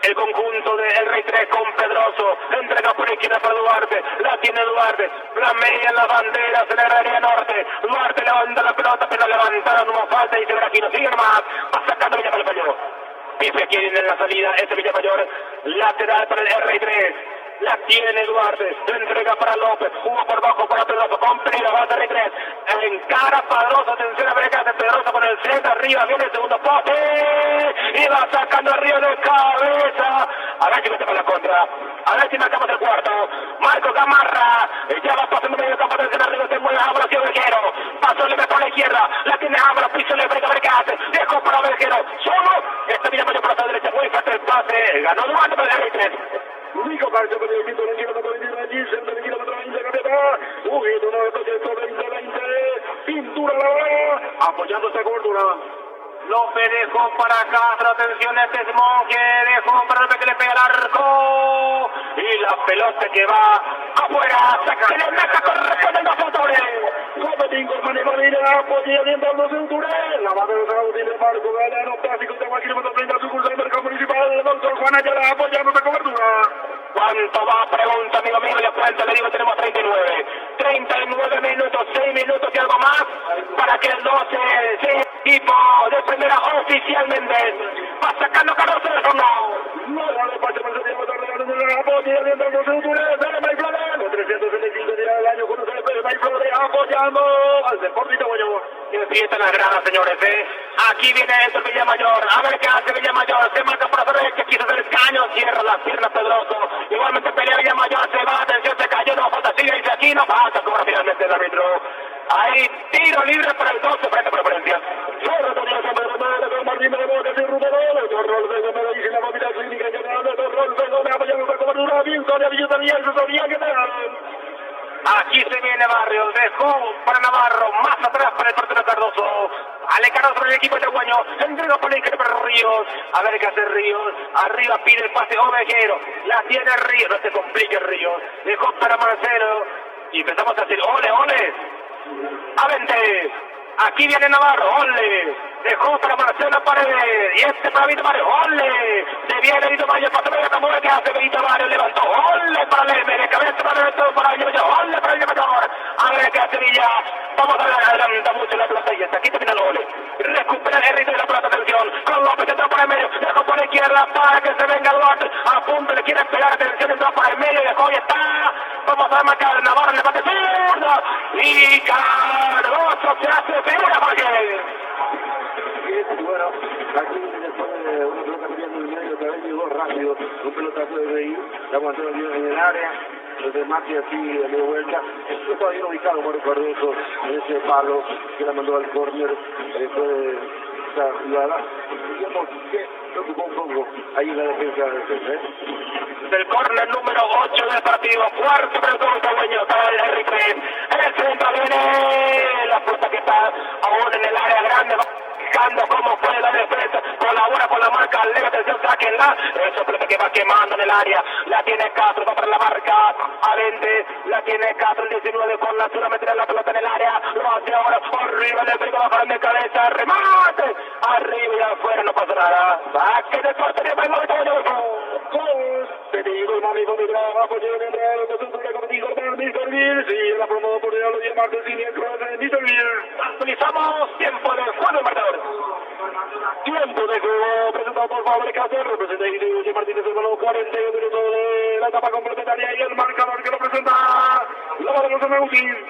El conjunto del Rey 3 con Pedroso. Entrega por izquierda para Duarte. La tiene Duarte. La media en la bandera. Se le área norte. Duarte levanta la pelota, pero levantaron una falta y se verá aquí. No sigue más. Va sacando Villamayor. Pife aquí en la salida. Ese Villamayor. Lateral para el Rey 3. La tiene Duarte, entrega para López, jugó por bajo para Pedroso, con Pereira, va a Rey 3, encara Pedroso, atención a Breca de Pedroso con el centro, arriba viene el segundo poste, y va sacando arriba de cabeza, a ver si mete para la contra, a ver si marcamos el cuarto, Marco Gamarra, ya va pasando medio campo, atención arriba, se mueve Ámaro, hacia Ovejero, pasó libre por la izquierda, la tiene Ámaro, piso le Breca Bercate, dejó para Ovejero, solo, esta mira mayor por la derecha, muy fuerte el pase, ganó Duarte para el Rey 3. Único partido por el quinto del kilómetro 20, centro del kilómetro 20, capeta, Huguito 9, proyecto 2020, pintura la bola, apoyando esta cobertura. López dejó para Castro, atención a este Monge, dejó para López que le pega el arco, y la pelota que va afuera, se le meta corresponde en los autores. Copetín con Mané Molina, apoya orientando Centuré, la base de Agustín de Marco Galeno, Plástico de kilómetro 30, sucursal del mercado municipal, doctor Juan Ayala, apoyando esta cobertura. ¿Cuánto va? Pregunta, amigo mío, y la cuenta le digo, tenemos 39. 39 minutos, 6 minutos y algo más para que el 12 sea equipo de primera oficialmente. Va sacando Carlos del fondo. No, le pasa por el tiempo, apoya orientando Centuré, Pérez Mayflores, con 365 días del año, con un Pérez Mayflores, apoyando al Deportito Guayo. Empiezan las gradas, señores, Aquí viene el Villamayor, a ver qué hace Villamayor, se marca por la derecha, quiso hacer el caño, cierra las piernas Pedroso, igualmente pelea Villamayor, se va, atención, se cayó, no falta, sigue, dice aquí, no pasa, como finalmente el árbitro. Ahí, tiro libre para el 12, frente a preferencia. Martín de Boca, sin rumbo, Torrol de Medellín, la movida clínica general de Torrol de Gómez, apoyando esta cobertura, bien, Sonia Villosanía, y Sonia, ¿qué tal? Aquí se viene Barrios, dejó para Navarro, más atrás para el portero Cardoso. Ale Cardoso sobre el equipo de Guaño, entrega por el izquierda para Ríos. A ver qué hace Ríos, arriba pide el pase Ovejero, la tiene Ríos, no se complique Ríos. Dejó para Marcelo y empezamos a decir, ole, ole. Avente, aquí viene Navarro, ole. Dejó para Marcelo Paredes, y este para Vito Mario, ole. Se viene Vito Mario, pasa por la tambora que hace Vito Mario, levantó, ole para Leme, de cabeza para el Villamayor, ole para el Villamayor. A ver qué hace Villa, vamos a ver, adelanta mucho la pelota y hasta aquí termina el ole. Recupera el ritmo de la pelota, atención, con López entra por el medio, dejó por la izquierda para que se venga Duarte, a punto le quiere pegar, atención, entra por el medio, dejó y está. Vamos a marcar Navarro, le pase zurda, y Cardoso se hace figura, Jorge. Bueno, aquí después de una pelota peleando en el medio, otra vez llegó rápido, un pelotazo de Reí, la aguantó bien en el área, el remate así de media vuelta, yo estaba bien ubicado Mario Cardoso en ese palo que la mandó al córner después de esa jugada, digamos que preocupó un poco ahí la defensa del centro, Del córner número 8 del partido, cuarto minuto para el Rey 3, el centro viene aún en el área grande, buscando cómo puede la defensa, colabora con la marca, leve, atención, sáquenla, eso pelota que va quemando en el área, la tiene Castro, va para la marca, a 20, la tiene Castro, el 19 con la zona, meter la pelota en el área, lo hace ahora, arriba el efecto, bajaron de cabeza, remate, arriba y afuera, no pasa nada, saque de portería, para el momento de gol, te digo, un amigo de trabajo, yo en el de su como dijo, Mr. Bill, sí, la promo por el día martes y miércoles de Mr. Bill, actualizamos tiempo de juego de marcador. Tiempo de juego presentado por Fabricación, representa Guillermo Martínez, el balón 41 minutos de la etapa complementaria y el marcador que lo presenta la Valerosa Meutín.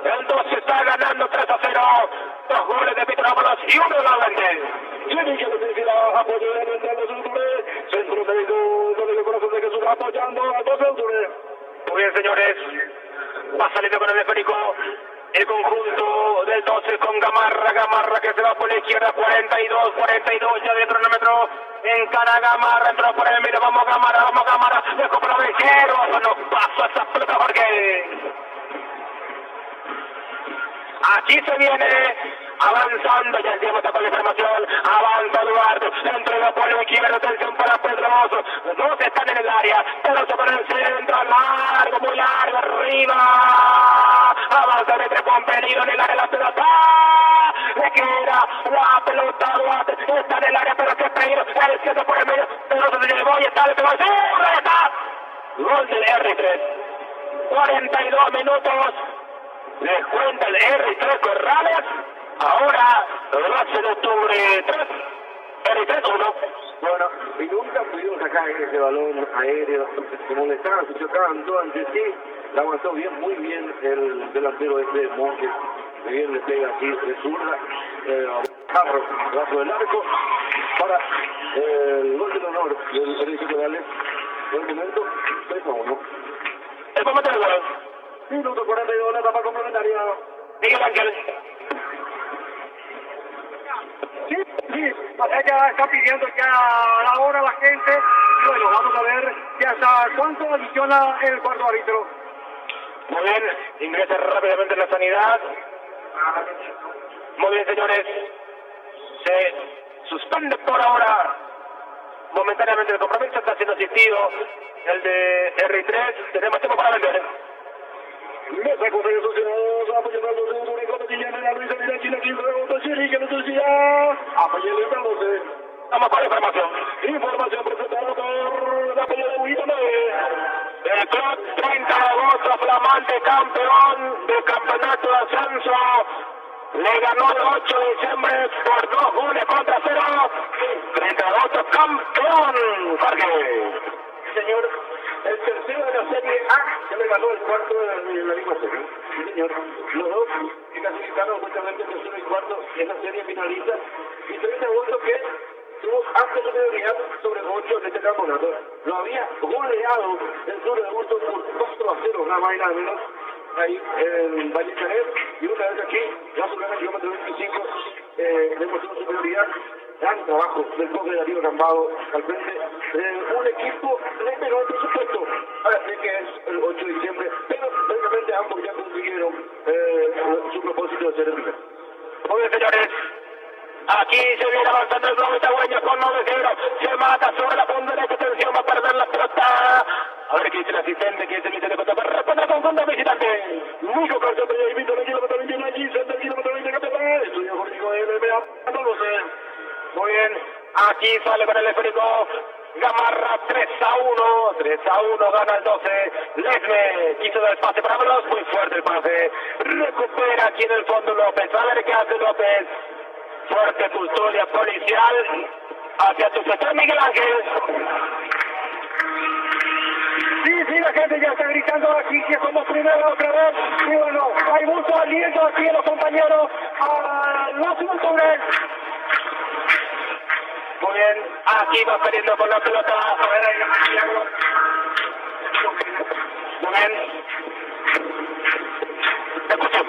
El 12 está ganando 3-0, 2 goles de Petrópolis y uno de la Vente. Jenny que necesita apoyo de los Ulture, centro médico, corazón de Jesús apoyando a 12 Ulture. Muy bien, señores, va saliendo con el esférico. El conjunto del 12 con Gamarra que se va por la izquierda, 42, ya de cronómetro, encara Gamarra, entró por el medio, vamos Gamarra, dejó por el izquierdo, no pasa esa pelota Jorge. Aquí se viene avanzando, ya el tiempo está con la información, avanza Eduardo, entrega por la izquierda, atención para Pedroso, dos están en el área, Pedroso por el centro, largo, muy largo, arriba, avanza de tres contenido en el área, la pelota, le queda la pelota, Duarte, está en el área, pero se pegó, el centro por el medio, Pedroso se llevó y está, le pegó el sur, está, gol del R3, 42 minutos, les cuenta el R3 Corrales. Ahora, 12 de octubre, 3, R3 1. Bueno, y nunca pudieron sacar ese balón aéreo, se molestaban, se chocaban todo ante sí. La aguantó bien, muy bien el delantero de Montes. Que bien le pega aquí de zurda, Carro, debajo del arco, para el gol del honor del R3 Corrales. Por el momento, 3-1. El momento del gol. Minuto 42, la etapa complementaria. Miguel Ángel. Sí, ya está pidiendo ya la hora la gente. Y bueno, vamos a ver ya hasta cuánto adiciona el cuarto árbitro. Muy bien, ingresa rápidamente en la sanidad. Muy bien, señores. Se suspende por ahora momentáneamente el compromiso. Está siendo asistido el de R3. Tenemos tiempo para vender. Mesa con redes sociales, apoyando a los de una competición en la Luisa Mira Chile, 15 de votos, Chile, que nos decía, apoyando a los de... Vamos con la información. Información presentada por la apoyo de Huito 9. El club 30 de agosto, flamante campeón del campeonato de ascenso, le ganó el 8 de diciembre por 2 goles contra 0. 30 de agosto, campeón, Jorge. Señor, el tercero de la Serie A que le ganó el cuarto de la misma serie. Sí, señor. Los dos que clasificaron justamente el tercero y cuarto en la serie finalista. Y 30 de agosto que tuvo amplia superioridad sobre 8 de este campeonato. Lo había goleado el sur de agosto por 4-0, nada más y nada menos. Ahí en Valle Chanet. Y una vez aquí, ya sobre el kilómetro 25, demostró superioridad. Gran trabajo del profe Darío Gambado al frente de un equipo de menor presupuesto. Ahora sé que es el 8 de diciembre, pero prácticamente ambos ya consiguieron su propósito de ser el primero. Muy bien, señores. Aquí se viene avanzando el globo itagüeño con 9-0. Se mata sobre la punta derecha. Atención, va a perder la pelota. A ver qué dice el asistente, qué dice el vicerector. Para responder con contra visitante. Nico Carcete y Víctor, el kilómetro 21 allí, centro del kilómetro 20 capitán. Estudio jurídico de LMA, no lo sé. Muy bien, aquí sale con el esférico Gamarra 3-1, 3-1 gana el 12, Lesme quiso dar espacio para Veloz, muy fuerte el pase, recupera aquí en el fondo López, a ver qué hace López, fuerte custodia policial, hacia tu sector Miguel Ángel. Sí, la gente ya está gritando aquí que somos primero otra vez, y bueno, hay mucho aliento aquí en los compañeros a los Ultures. Muy bien, aquí va perdiendo con la pelota. A ver, ahí, muy bien. Escuchen.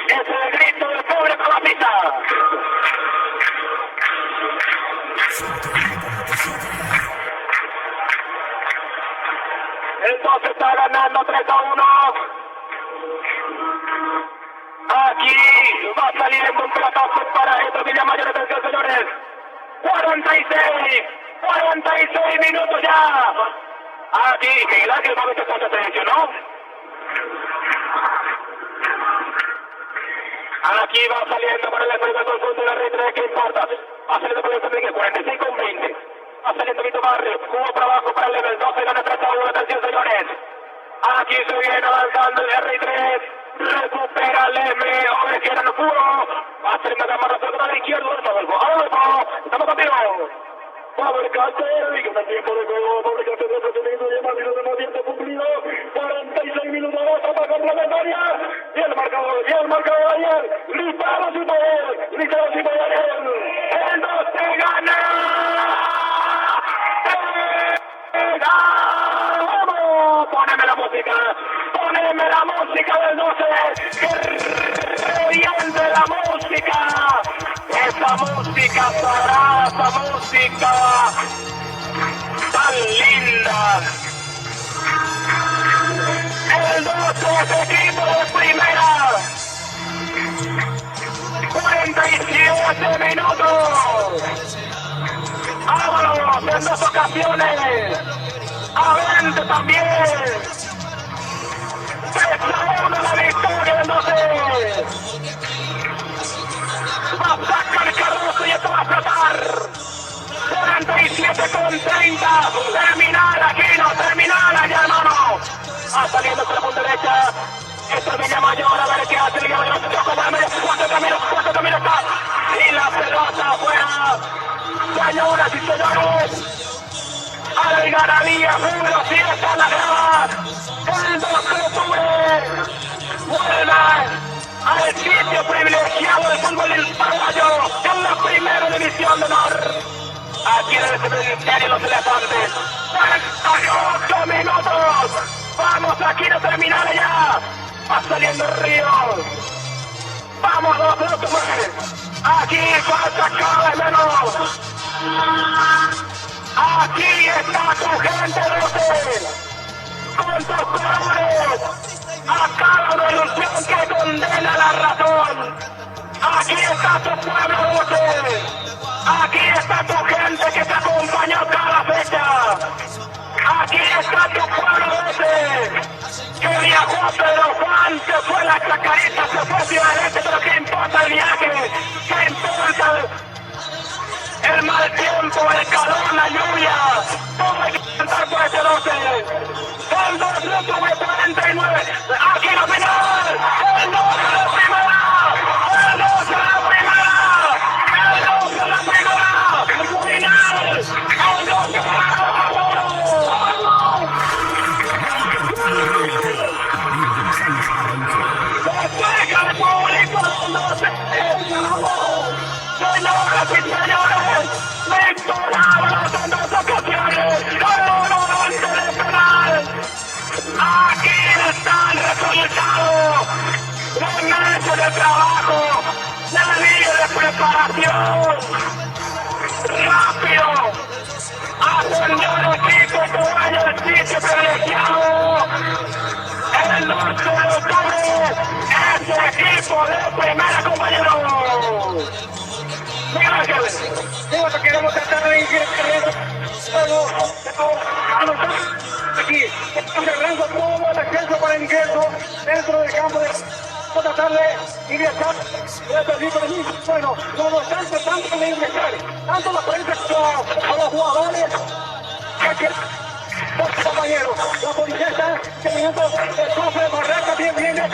Ese es el grito del público a la pista. ganando 3-1. Aquí va saliendo un pelotazo para estos Villamayor, atención señores. 46 minutos ya. Aquí, Miguel Ángel va a meter mucha atención, ¿no? Aquí va saliendo para el efecto del fondo de la red, ¿qué importa? Va saliendo por el Enrique, 45-20. Va saliendo Vito Barrio, jugó para abajo para el level 12, gana 3-1, atención señores. Aquí se viene avanzando el R3, recupera el M, hombre que no pudo. Va a ser una cámara por la izquierda, Adolfo, estamos contigo. Fabricante, y con el tiempo de juego, Fabricante de procedimiento y más minutos, tiempo cumplido, 46 minutos, etapa complementaria, y el marcador ayer, Lizardo sin poder, el 12 gana, vamos, poneme la música del 12, que reviente la música. Esa música sagrada, esa música tan linda. El 12 es equipo de primera. 47 minutos. Vámonos en 2 ocasiones. A 20 también. 3-1 la victoria del 12. Va a sacar Cardoso y esto va a explotar. 47-30. Terminal aquí, no terminal allá, hermano. Va saliendo por la punta derecha. Esto es Villamayor, a ver qué hace Villamayor. ¿Cuánto camino está? Y la pelota afuera. Señoras y señores. Algarabía, número 7 está en la grada. El 2 de octubre. Vuelve al sitio privilegiado del fútbol del paraguayo en la primera división de honor. Aquí en el cementerio Los Elefantes. 48 minutos. Vamos aquí no terminale ya. Va saliendo el río. Vamos 2 de octubre. Aquí falta cada vez menos. Aquí está tu gente 12. Con tus colores. Acá la revolución que condena la razón. Aquí está tu pueblo 12. Aquí está tu gente que te acompañó cada fecha. Aquí está tu pueblo 12. Que viajó a Pedro Juan, se fue la Chacarita, se fue Ciudad del Este, pero ¿qué importa el viaje? ¿Qué importa el mal tiempo, el calor, la lluvia? Todo hay que cantar por este 12. El 2 de octubre 49. Aquí la final. El 2 de la primera. El 2 de la primera. El 2 de la primera. Final. El 2 de la Despeja el público del 12. Señoras y señores, Víctor Ábalos en 2 ocasiones. ¡Uno ante el penal! Aquí está el resultado de meses de trabajo, de días de preparación. Rápido, ascendió el equipo por año el sitio privilegiado. El 12 de octubre, ese equipo de primera, compañero. Miguel Ángel, digo que queremos tratar de ir aquí, estamos cerrando todo el acceso para el ingreso dentro del campo de tratar de ingresar. Bueno, como tanto de ingresar, tanto la prensa como a los jugadores, compañeros, la policía está teniendo el profe de Barraca viene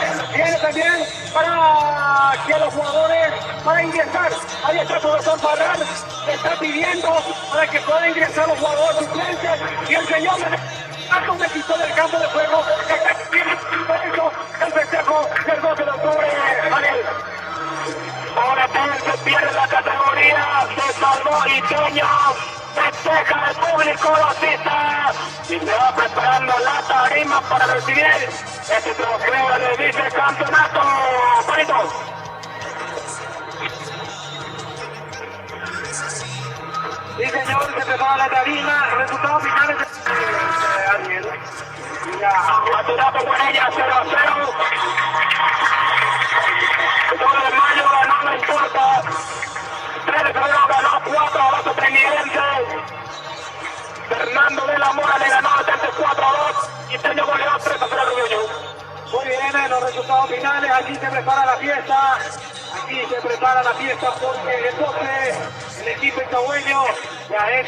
también para que los jugadores para ingresar. Ahí está el profesor Parral, está pidiendo para que puedan ingresar los jugadores suplentes y el señor Marcos me quitó del campo de juego. Está pidiendo el festejo del 12 de octubre. Ahora se pierde la categoría, se salvó Iteño. Festeja el público rosita y se va preparando la tarima para recibir este trofeo de vicecampeonato. Juanito. Sí, señor, se prepara la tarima, resultados finales. Maturato con ella 0-0. Todo de mayo ganó, no importa. 3 de febrero ganó 4 a los estadounidenses. Fernando de la Mora le ganó 74-2 y Teño goleó 3-0 a Rubio. Muy bien, los resultados finales, aquí se prepara la fiesta. Aquí se prepara la fiesta porque entonces el equipo itagüeño ya es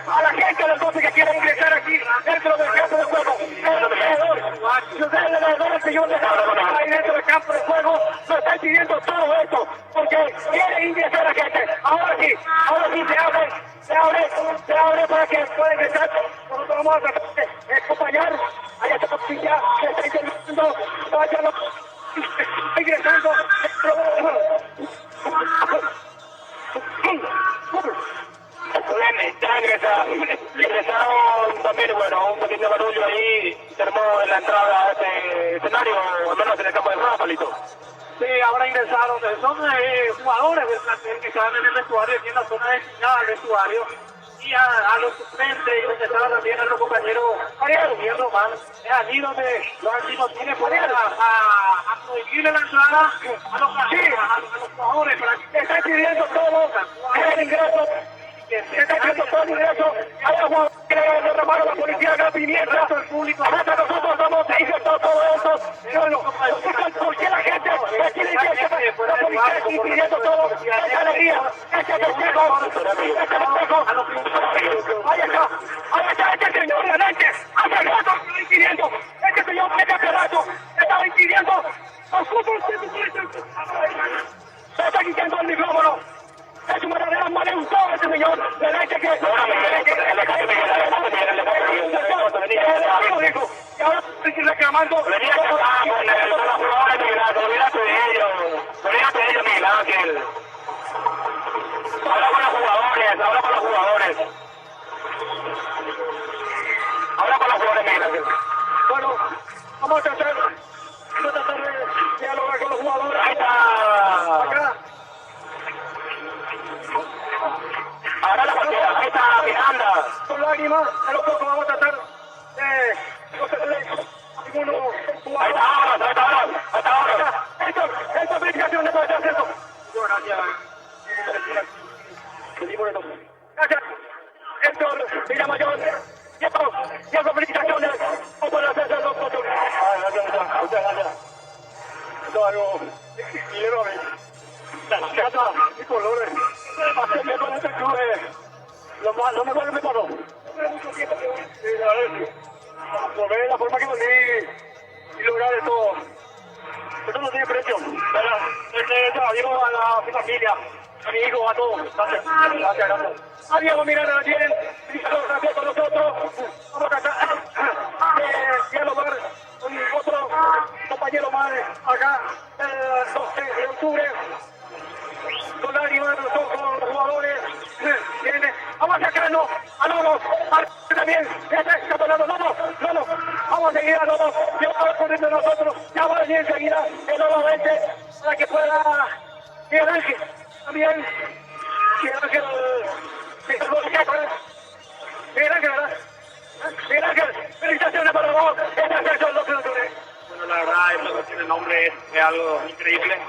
a la gente del Bote que quiere ingresar aquí dentro del campo de juego. Ahí dentro del campo de juego se está pidiendo todo esto porque quiere ingresar a gente. Ahora sí se abre para que pueda ingresar. Nosotros vamos a acompañar. Allá está Pilla, que está intentando, ingresando. Ingresaron también, bueno, un pequeño barullo ahí, se armó en la entrada a este escenario, al menos en el campo de juego, Palito. Sí, ahora ingresaron, son jugadores del plantel que estaban en el vestuario, aquí en la zona destinada al vestuario, y a los suplentes, donde estaban también a los compañeros, Ariel Román, es allí donde los antiguos tienen poder a prohibirle la entrada a los jugadores, para que estén pidiendo todo el ingreso. Se está haciendo todo el ingreso a la jugadora que le derramaron la policía de la pimienta. El público. Ahora nosotros vamos a hacer todo esto. ¿Por qué la gente quiere que la policía esté pidiendo todo? ¡Esa alegría! ¡Ese festejo! ¡Ahí está este señor delante! ¡Hace rato está impidiendo! ¡Este señor hace rato estaba impidiendo! ¡Se está quitando el micrófono! Es una verdadera maleducada este señor. Le dice que... Y ahora estoy reclamando... Olvídate de ellos, Miguel Ángel. Habla con los jugadores. Miguel Ángel. Bueno, vamos a tratar de dialogar con los jugadores. Ahí está. Acá. Ahora la partida, ahí está Miranda. Con lágrimas, a lo poco vamos a tratar de no cederle ninguno jugador. Ahí está ahora. Esta verificación de todo esto. Gracias. Gracias. Héctor Villamayor. Llevo felicitaciones. Por la cesa de los otros. Gracias. Esto es algo dinero a mí. La casa y colores. Hacerme con este club lo mejor que me pasó. Volver la forma que volví y lograr esto. Esto no tiene precio. Digo a mi familia, a mi hijo, a todos. Gracias. A Diego Miranda también. Gracias con nosotros. Vamos a tratar de dialogar con otro compañero más acá el 12 de octubre. Con lágrimas de los ojos, los jugadores vienen, vamos a sacarnos a Lobo, también, está escapando, Lobo, vamos a seguir a Lobo, llevamos corriendo nosotros, ya va a venir enseguida el Lobo 20 para que pueda Miguel Ángel, también, Miguel Ángel, felicitaciones para vos, estas son los que bueno, la verdad, esta cuestión de nombre es algo increíble. Acá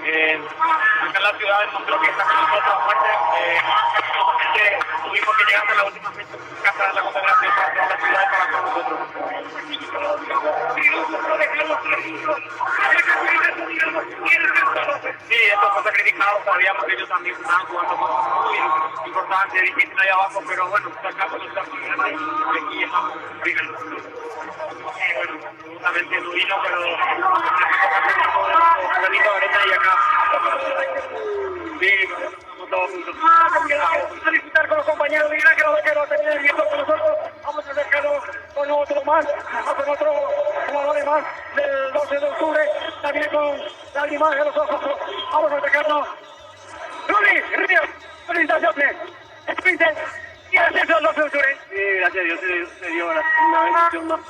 en la ciudad demostró que está con nosotros a muerte. Tuvimos que llegar a la última fecha casa de la consagración para toda la ciudad y para todos nosotros. Sí, esto fue sacrificado. Sabíamos que ellos también estaban jugando muy importante, difícil ahí abajo, pero bueno, sacamos nuestra primera y aquí estamos. Bueno, justamente no vino, pero y acá. Sí, estamos todos juntos. Vamos a disfrutar con los compañeros, mira que los vaqueros terminan viendo con nosotros. Vamos a izquierdo con otro más, con otro jugador más del 12 de octubre, también con lágrimas de los ojos. Vamos a atacarnos. Rubí, Río, felicitaciones. Sprint y el centro del 12 de octubre. Sí, gracias a Dios se dio una bendición más.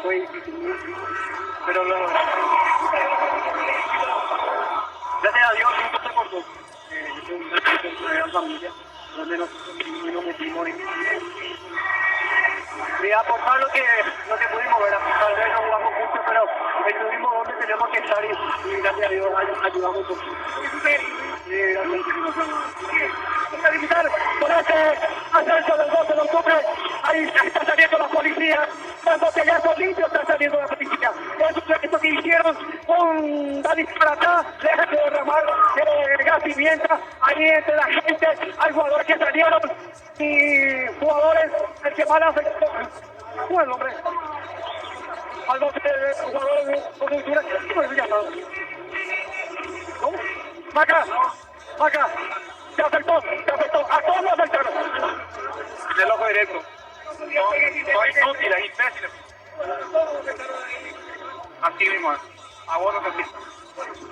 Fue difícil, pero lo... Gracias a Dios no se cortó. Yo tengo una gran familia, donde no metimos. Y aportar lo que pudimos ver, tal vez no jugamos mucho, pero estuvimos donde tenemos que estar y gracias a Dios ayudamos un poco. Para visitar por este ascenso del 12 de octubre, ahí está saliendo la policía, los botellazos limpios está saliendo la policía. Esto que hicieron un disparatá, deja de derramar gas pimienta, ahí entre la gente hay jugadores que salieron y jugadores, el que más afectó, ¿cómo es el nombre? Algo que jugadores de cultura, ¿cómo se llama? ¿Cómo? Maca, te afectó, a todos nos afectaron. Del ojo directo. No inútiles, imbéciles. Así mismo, a vos no te pido.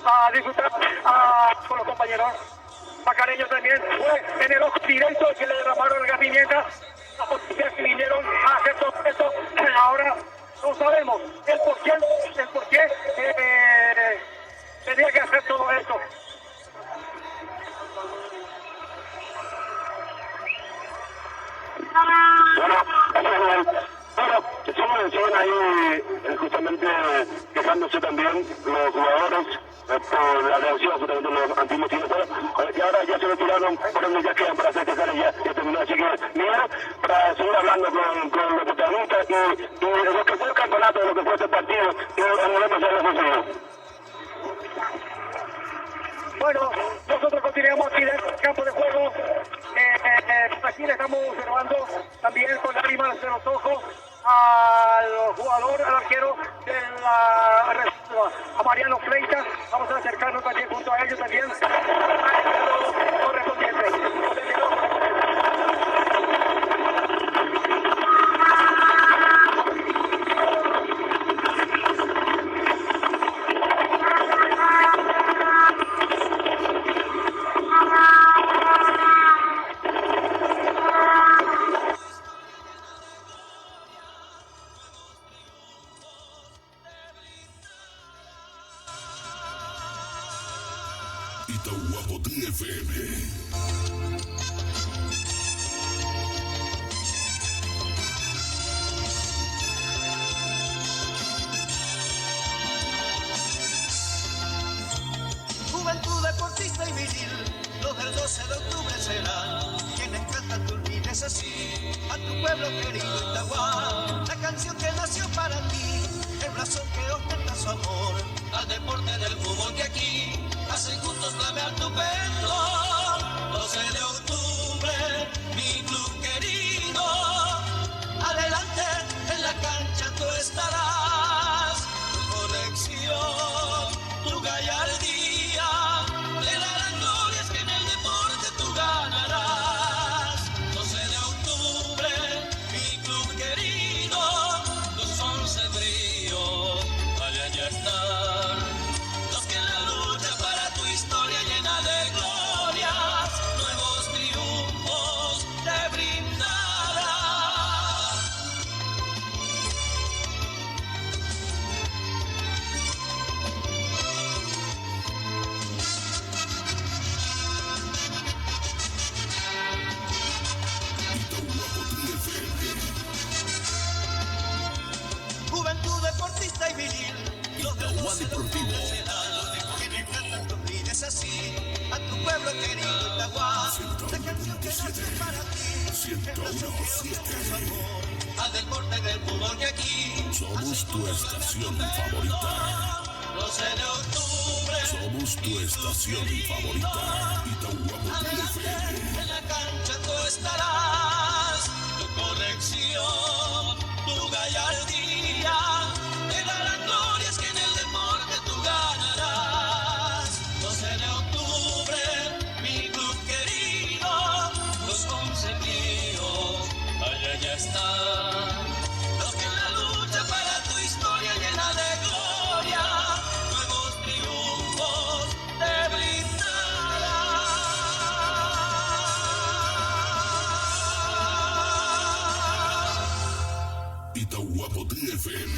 A disfrutar con los compañeros. Macareño también fue en el ojo directo que le derramaron el gas pimienta. La policía que vinieron a hacer todo esto. Ahora no sabemos el por qué tenía que hacer todo esto. Bueno, solo mencionan ahí justamente quejándose también los jugadores por la reacción justamente de los antimotivos, y ahora ya se retiraron, por donde ya quedan para festejar y ya terminó. Así que, Miguel, para seguir hablando con los protagonistas y lo que fue el campeonato, lo que fue este partido, y a nivel nacional no sucedió. Bueno, nosotros continuamos aquí en el campo de juego. Aquí le estamos observando también con lágrimas de los ojos al jugador, al arquero a Mariano Freitas. Vamos a acercarnos también junto a ellos también. Correspondiente. Itahuapotí FM. Juventud deportista y viril, los del 12 de octubre serán quienes cantan tus vides así a tu pueblo querido Itagua. La canción que nació para ti, el blasón que ostenta su amor al deporte del fútbol que aquí hacen juntos flamear tu pelo. 12 de octubre, mi club querido, adelante en la cancha tú estarás. Tu conexión, tu gallardía, te darán glorias que en el deporte tú ganarás. 12 de octubre, mi club querido, los 11 bríos, allá ya están. Los que en la lucha para tu historia llena de glorias, nuevos triunfos te brindarán. Itahuapotí FM. Juventud deportista y viril, los del Itahuá 12 de Deportivo. octubre serán quienes cantan tus vides así a tu pueblo querido Itagua. La canción que nació para ti, el blasón que ostenta su amor al deporte del fútbol que aquí Somos tu estación favorita. 12 de octubre, Somos tu estación favorita. Itahuapotí FM. en la cancha tú estarás. Tu conexión, tu gallardía, te darán glorias que en el deporte tú ganarás. 12 de octubre, mi club querido, los 11 míos. están los que en la lucha para tu historia llena de gloria, nuevos triunfos te brindarán. Itahuapoté FM.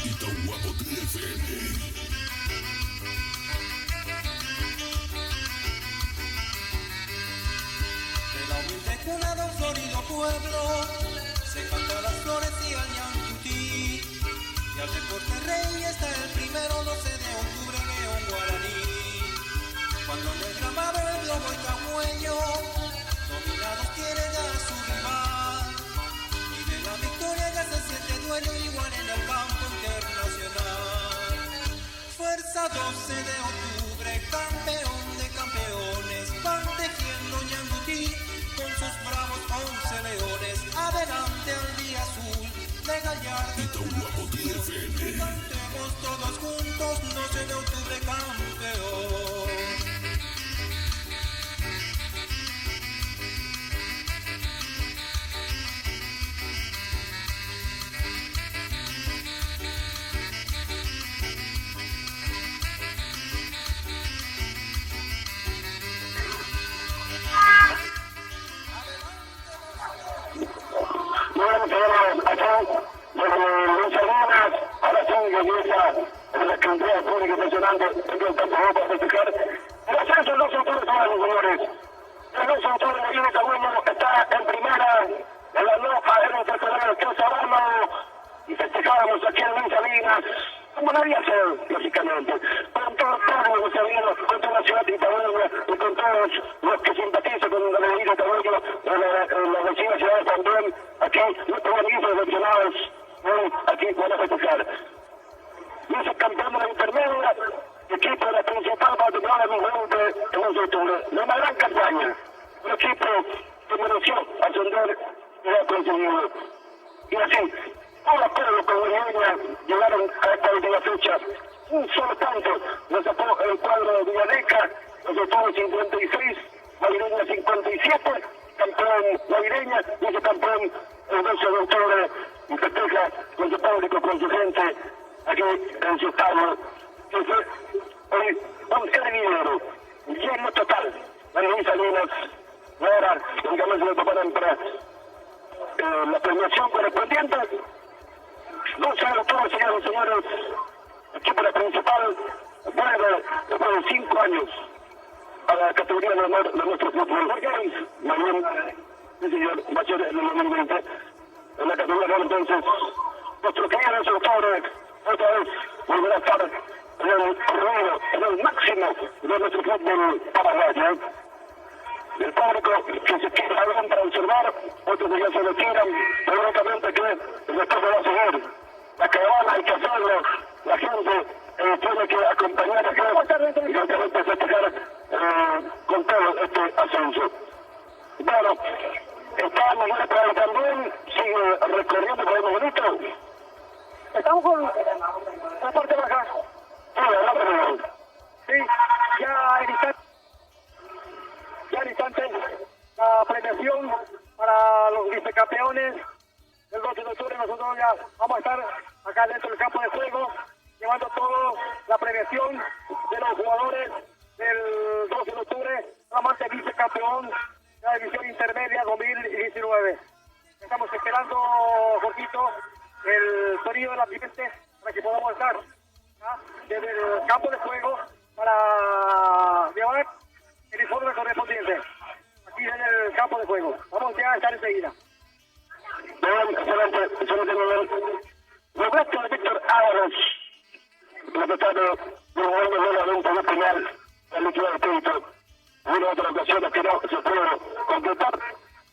Itahuapoté FM. De la humilde cuna de un florido pueblo se canta las flores y al ñancutí, y al deporte rey está el primero 12 de octubre León Guaraní, cuando en el gramado el globo y camuello dominados quieren a su rival, y de la victoria ya se siente dueño igual en el campo internacional. Fuerza 12 de octubre, campeón de campeones, van tejiendo ñangutí con sus bravos 11 leones, adelante al día azul de Gallardo. Itahuapoté FM. Cantemos todos juntos, 12 de octubre campeón. Bueno, tenemos acá desde Luis Salinas, ahora sí, belleza, en la cantidad de público impresionante, tengo el campo para festejar. El ascenso del 12 de octubre, señores. El 12 de octubre, la Liga Cagüeño está en primera, en la Loja, en el tercer del Casa 1, y festejábamos aquí en Luis Salinas, como nadie hace, lógicamente, con todo el pueblo de Salinas, con toda la ciudad de Itaúna, y con todos los que simpatizan con la Liga Cagüeño, la vecina ciudad también, aquí, nuestros amigos seleccionados, aquí van a festejar. Y ese campeón de la intermedia, equipo de la principal para terminar el 20 en 11 de octubre. Una gran campaña, un equipo que mereció ascender y lo ha conseguido. Y así, todo acuerdo con Guireña llegaron a esta última fecha. Un solo tanto nos sacó el cuadro de Villadeca, los obtuvo 56, Guireña 57, campeón Guireña, y ese campeón el 12 de octubre, y festeja con su público, con su gente, aquí en su estadio, que fue hoy un hervidero, lleno total, en Luis Salinas, y ahora únicamente se preparan para la premiación correspondiente. 12 de octubre, señoras y señores, equipo de la principal, vuelve después de 5 años a la categoría de honor de nuestro fútbol. Mañana, sí señor, va a ser en el 2020, en la categoría de honor. Entonces, nuestro querido 12 de octubre, otra vez, volverá a estar en el ruido, en el máximo de nuestro fútbol paraguayo. El público que se queda adelante para observar, otros que ya se retiran, pero únicamente que el retorno va a seguir. La caravana hay que hacerlo, la gente tiene que acompañar acá y lógicamente festejar con todo este ascenso. Bueno, está Miguel Prado también, sigue recorriendo por el bonito. Estamos con la parte baja. Sí, ya en instante la premiación para los vicecampeones del 12 de octubre. Nosotros ya vamos a estar acá dentro del campo de juego llevando toda la premiación de los jugadores del 12 de octubre, solamente vicecampeón de la división intermedia 2019. Estamos esperando, Jorgito, el sonido del ambiente para que podamos estar desde el campo de juego para llevar el informe correspondiente aquí en el campo de juego. Vamos ya a estar enseguida. Bien, excelente, Roberto Víctor Álvarez, respetado de un buen evento de penal del equipo de Pinto. Una otra ocasión que no se pudo completar.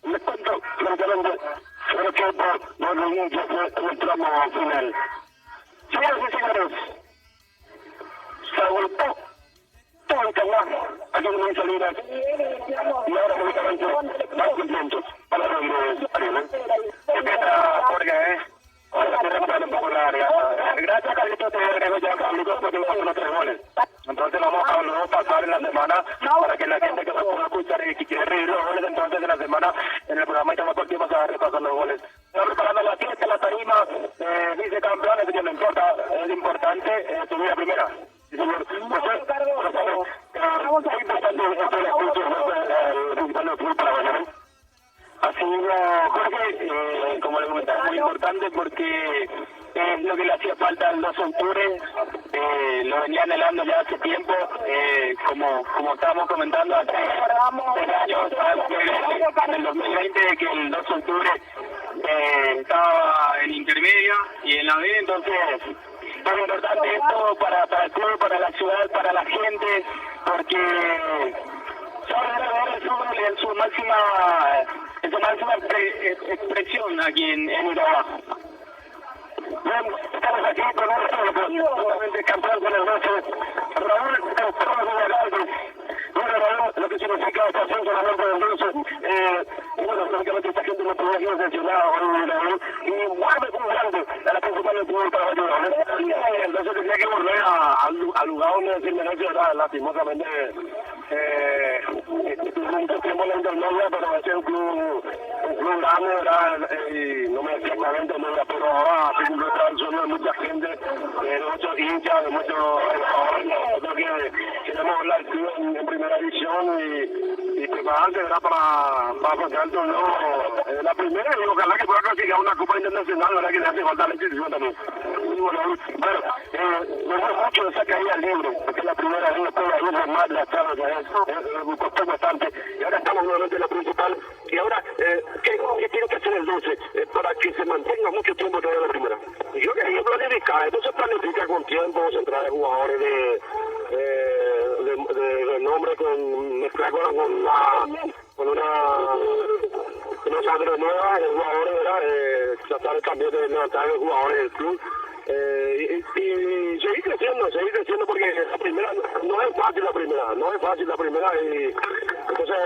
Les cuento, francamente, el equipo de los niños fue en el tramo final. Señoras y señores, se agotó todo el trabajo aquí en Luis Salinas y ahora únicamente más contentos para los Ariel. Qué pena, Jorge, ahora se repara un poco la área. Gracias, Carlitos, te agrego ya, Carlitos, porque no son los 3 goles. no importa, es importante subir a primera. Sí, señor. Es importante esto del escucho, el club para mañana. Así Jorge, como le comentaba, muy importante porque es lo que le hacía falta al 2 de octubre, lo venía anhelando ya hace tiempo, como estábamos comentando hace 3 años, en el 2020, que el 2 de octubre estaba en intermedia y en la B, entonces es importante esto para el club, para la ciudad, para la gente, porque son el fútbol en su máxima expresión aquí en Uruguay. Bien, estamos aquí con un campeón con el 12. Raúl, estamos en el alto. Bueno, Raúl, lo que significa esta acción solamente del 12. Bueno, lógicamente esta gente no podía ser sancionada, Raúl, y guarde muy grande a la principal del fútbol para Raúl. Entonces tendría que volver al lugar donde decirme no, que lastimosamente mucho tiempo en la intermedia, pero ese es un club grande, ¿verdad? Y no me exactamente nada, pero ahora sí que está el sueño de mucha gente, de muchos hinchas, de muchos nosotros que queremos la club en primera división y prepararse, ¿verdad? Para afrontar el torneo la primera, y ojalá que pueda clasificar una Copa Internacional, ¿verdad? Que le hace falta la institución también. Y bueno, me gusta mucho esa caída libre, porque es la primera vez que hay un más de la charla, me costó bastante, y ahora estamos nuevamente en la principal, y ahora, ¿qué tiene que hacer el 12 para que se mantenga mucho tiempo todavía la primera? Y yo creo que hay que planificar, entonces planifica con tiempo, centrar de jugadores de nombre, mezclar con una sangre nueva, de jugadores, ¿verdad? Tratar también de levantar los jugadores del club. Y seguir creciendo porque la primera no es fácil y entonces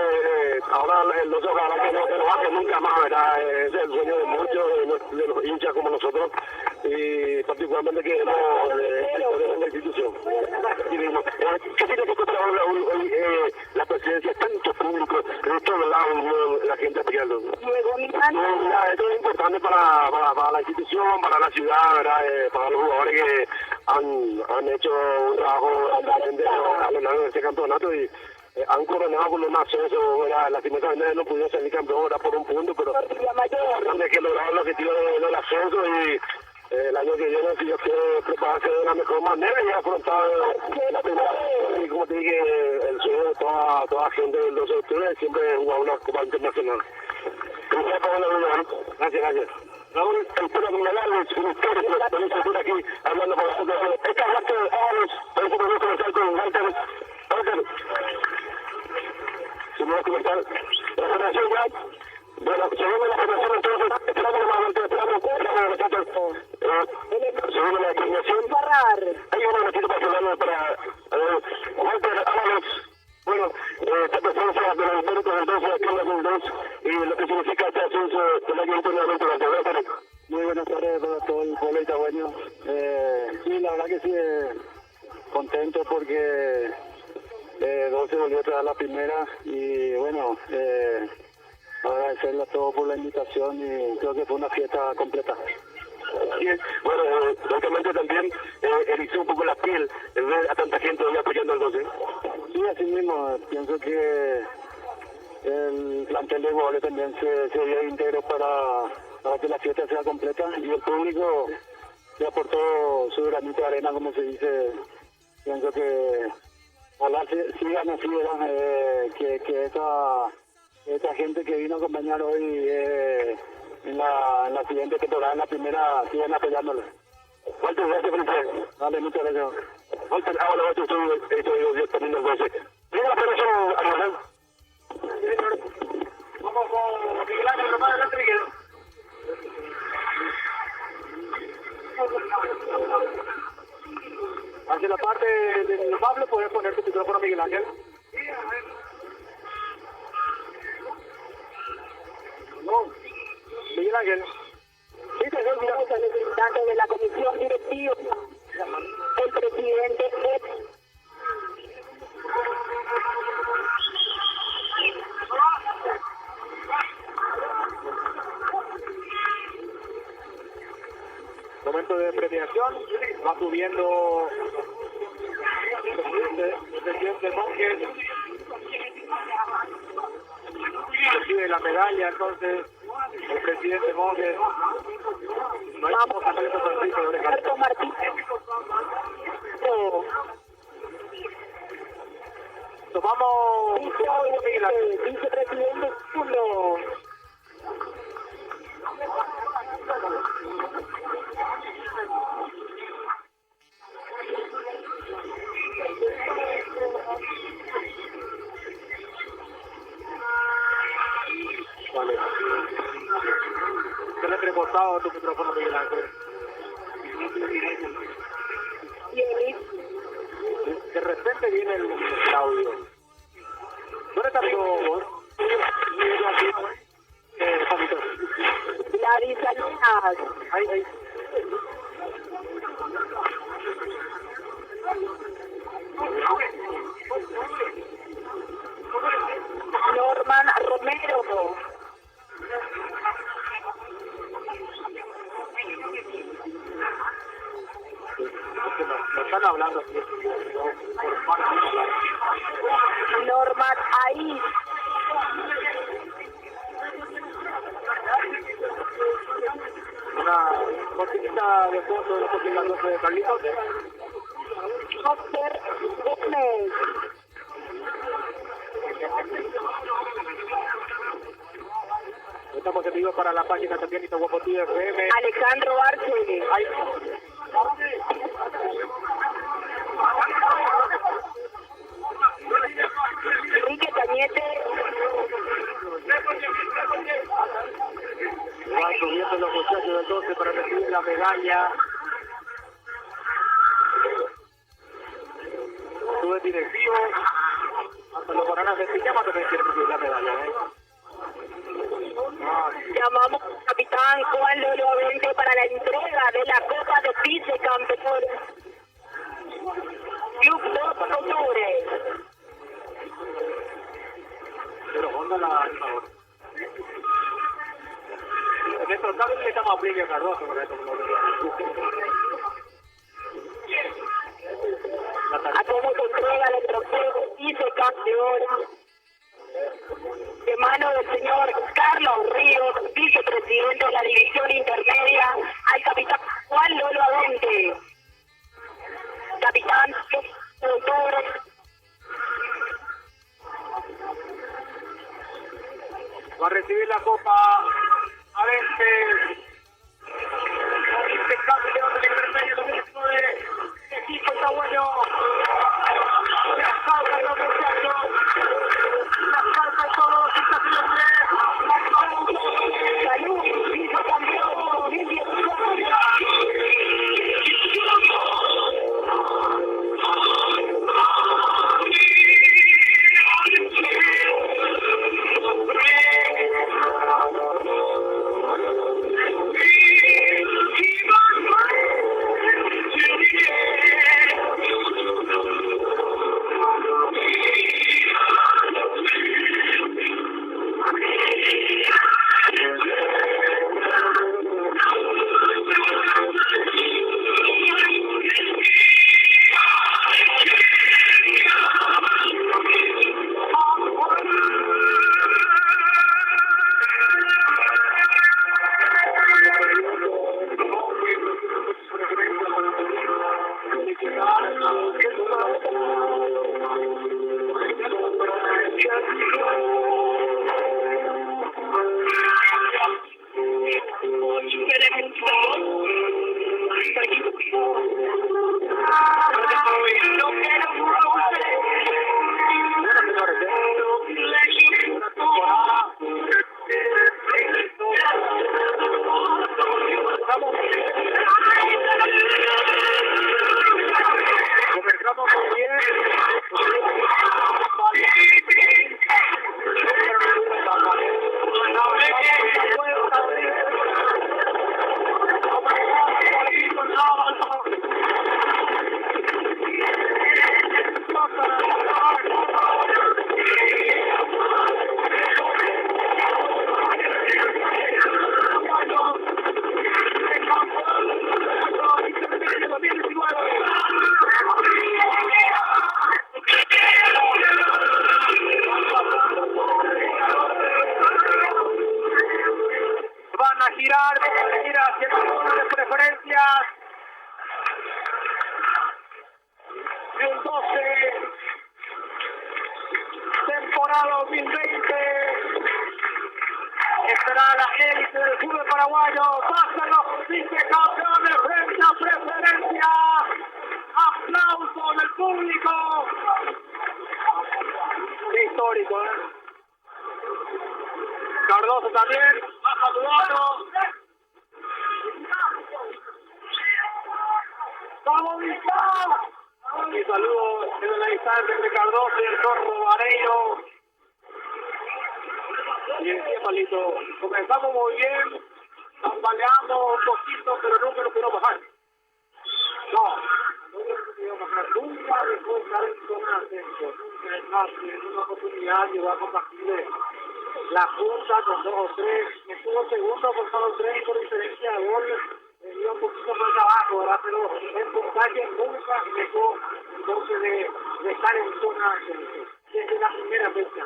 ahora el 12 ojalá que no baje nunca más, ¿verdad? Es el sueño de muchos de los hinchas como nosotros y particularmente que de la institución. Y digo, ¿qué tiene que contar hoy la presidencia? Tanto público, de todos lados la gente apoyando. Esto es importante para la institución, para la ciudad, ¿verdad? Para los jugadores que han hecho un trabajo a lo largo de este campeonato y han coronado con un ascenso, lastimosamente no pudieron salir campeón por un punto, pero hay que lograr el objetivo del ascenso y el año que viene, si Dios quiere, prepararse de la mejor manera y afrontar la primera. Y como te dije, el sueño de toda gente del 12 de octubre siempre es jugar una Copa Internacional. Gracias. Raúl, espero que me alarmes con ustedes, por aquí, hablando con nosotros. Esta es Walter Ábalos, por eso podemos conversar con Walter. Si me voy a comentar, la federación ya, bueno, según la federación entonces, esperamos la Walter, esperamos nosotros, según la determinación, hay un momentito para hablarnos para Walter Ábalos. Bueno, esta presencia de los históricos del 12 aquí en la 2002 y lo que significa este ascenso del año internamente de la ciudad. Muy buenas tardes para todo el pueblo itagüeño. Sí, la verdad que sí, contento porque 12 volvió a traer la primera y bueno, agradecerle a todos por la invitación y creo que fue una fiesta completa. Así es. Bueno, lógicamente también erizó un poco la piel ver a tanta gente hoy apoyando al 12. Sí, así mismo. Pienso que el plantel de jugadores también se dio íntegro para que la fiesta sea completa y el público le aportó su granito de arena, como se dice. Pienso que ojalá sigan así, que esa gente que vino a acompañar hoy en la siguiente temporada, en la primera, sigan apoyándolo. Walter, gracias por el Dale, muchas gracias. Walter, ahora estoy también el 12. ¿Tiene la federación a nivel? Vamos con Miguel Ángel Román, adelante Miguel. Hacia la parte del Pablo, ¿puedes poner tu micrófono, Miguel Ángel? No. Miguel Ángel. Sí, señor, miramos al representante de la comisión directiva, el presidente Momento de premiación, va subiendo el presidente Monjes, recibe la medalla, entonces el presidente Monjes. Vamos a hacer Alberto Martín. Tomamos vicepresidente segundo. Vale. ¿Qué le recostado a tu micrófono, Miguel Ángel? De repente viene el audio. ¿Dónde está tu voz? Gladys Salinas. Ahí. Norman Romero. No están hablando así. Norman ahí. Una cortinita de fondo de los coordinadores de Carlitos. Oscar Gómez. Estamos en vivo para la página también de Guapotí FM. Alejandro Arce. Enrique Cañete. Van subiendo los muchachos del 12 para recibir la medalla. Sube directivo. Hasta los bananas de Pijama también quieren recibir la medalla. Llamamos al capitán Juan Lolo Avente para la entrega de la Copa de Vicecampeones. Club 2 de octubre. Pero onda la en estos casos le estamos a Plivio Cardoso con esto. Hacemos entrega del trofeo vicecampeón de mano del señor Carlos Ríos, vicepresidente de la división intermedia, al capitán Juan Lolo Avente. Capitán de octubre. Va a recibir la copa Avente. Vicecampeón del intermedio, lo mismo de equipo está bueno. Las faltas los muchachos. Las faltas todos los estaciones. Salud, vicecampeón 2019. días. El 12, temporada 2020. Estará la élite del fútbol paraguayo. Pasan los vicecampeones frente a Preferencia. Aplausos del público. Qué histórico, ¿eh? Cardoso también ha saludado. ¡Vamos, Vizca! Mi saludo en la distancia entre Cardoso y el Zorro Vareiro. Bien, Palito. Comenzamos muy bien, tambaleando un poquito, pero nunca nos pudimos bajar. No pudimos bajar. Nunca dejó de estar en zona de ascenso. Nunca en una oportunidad llegó a compartir la punta con 2 o 3. Estuvo segundo con solo 3 por diferencia de gol. Iba un poquito más abajo, ¿verdad? Pero el puntaje nunca dejó entonces de estar en zona de ascenso. Desde la primera fecha.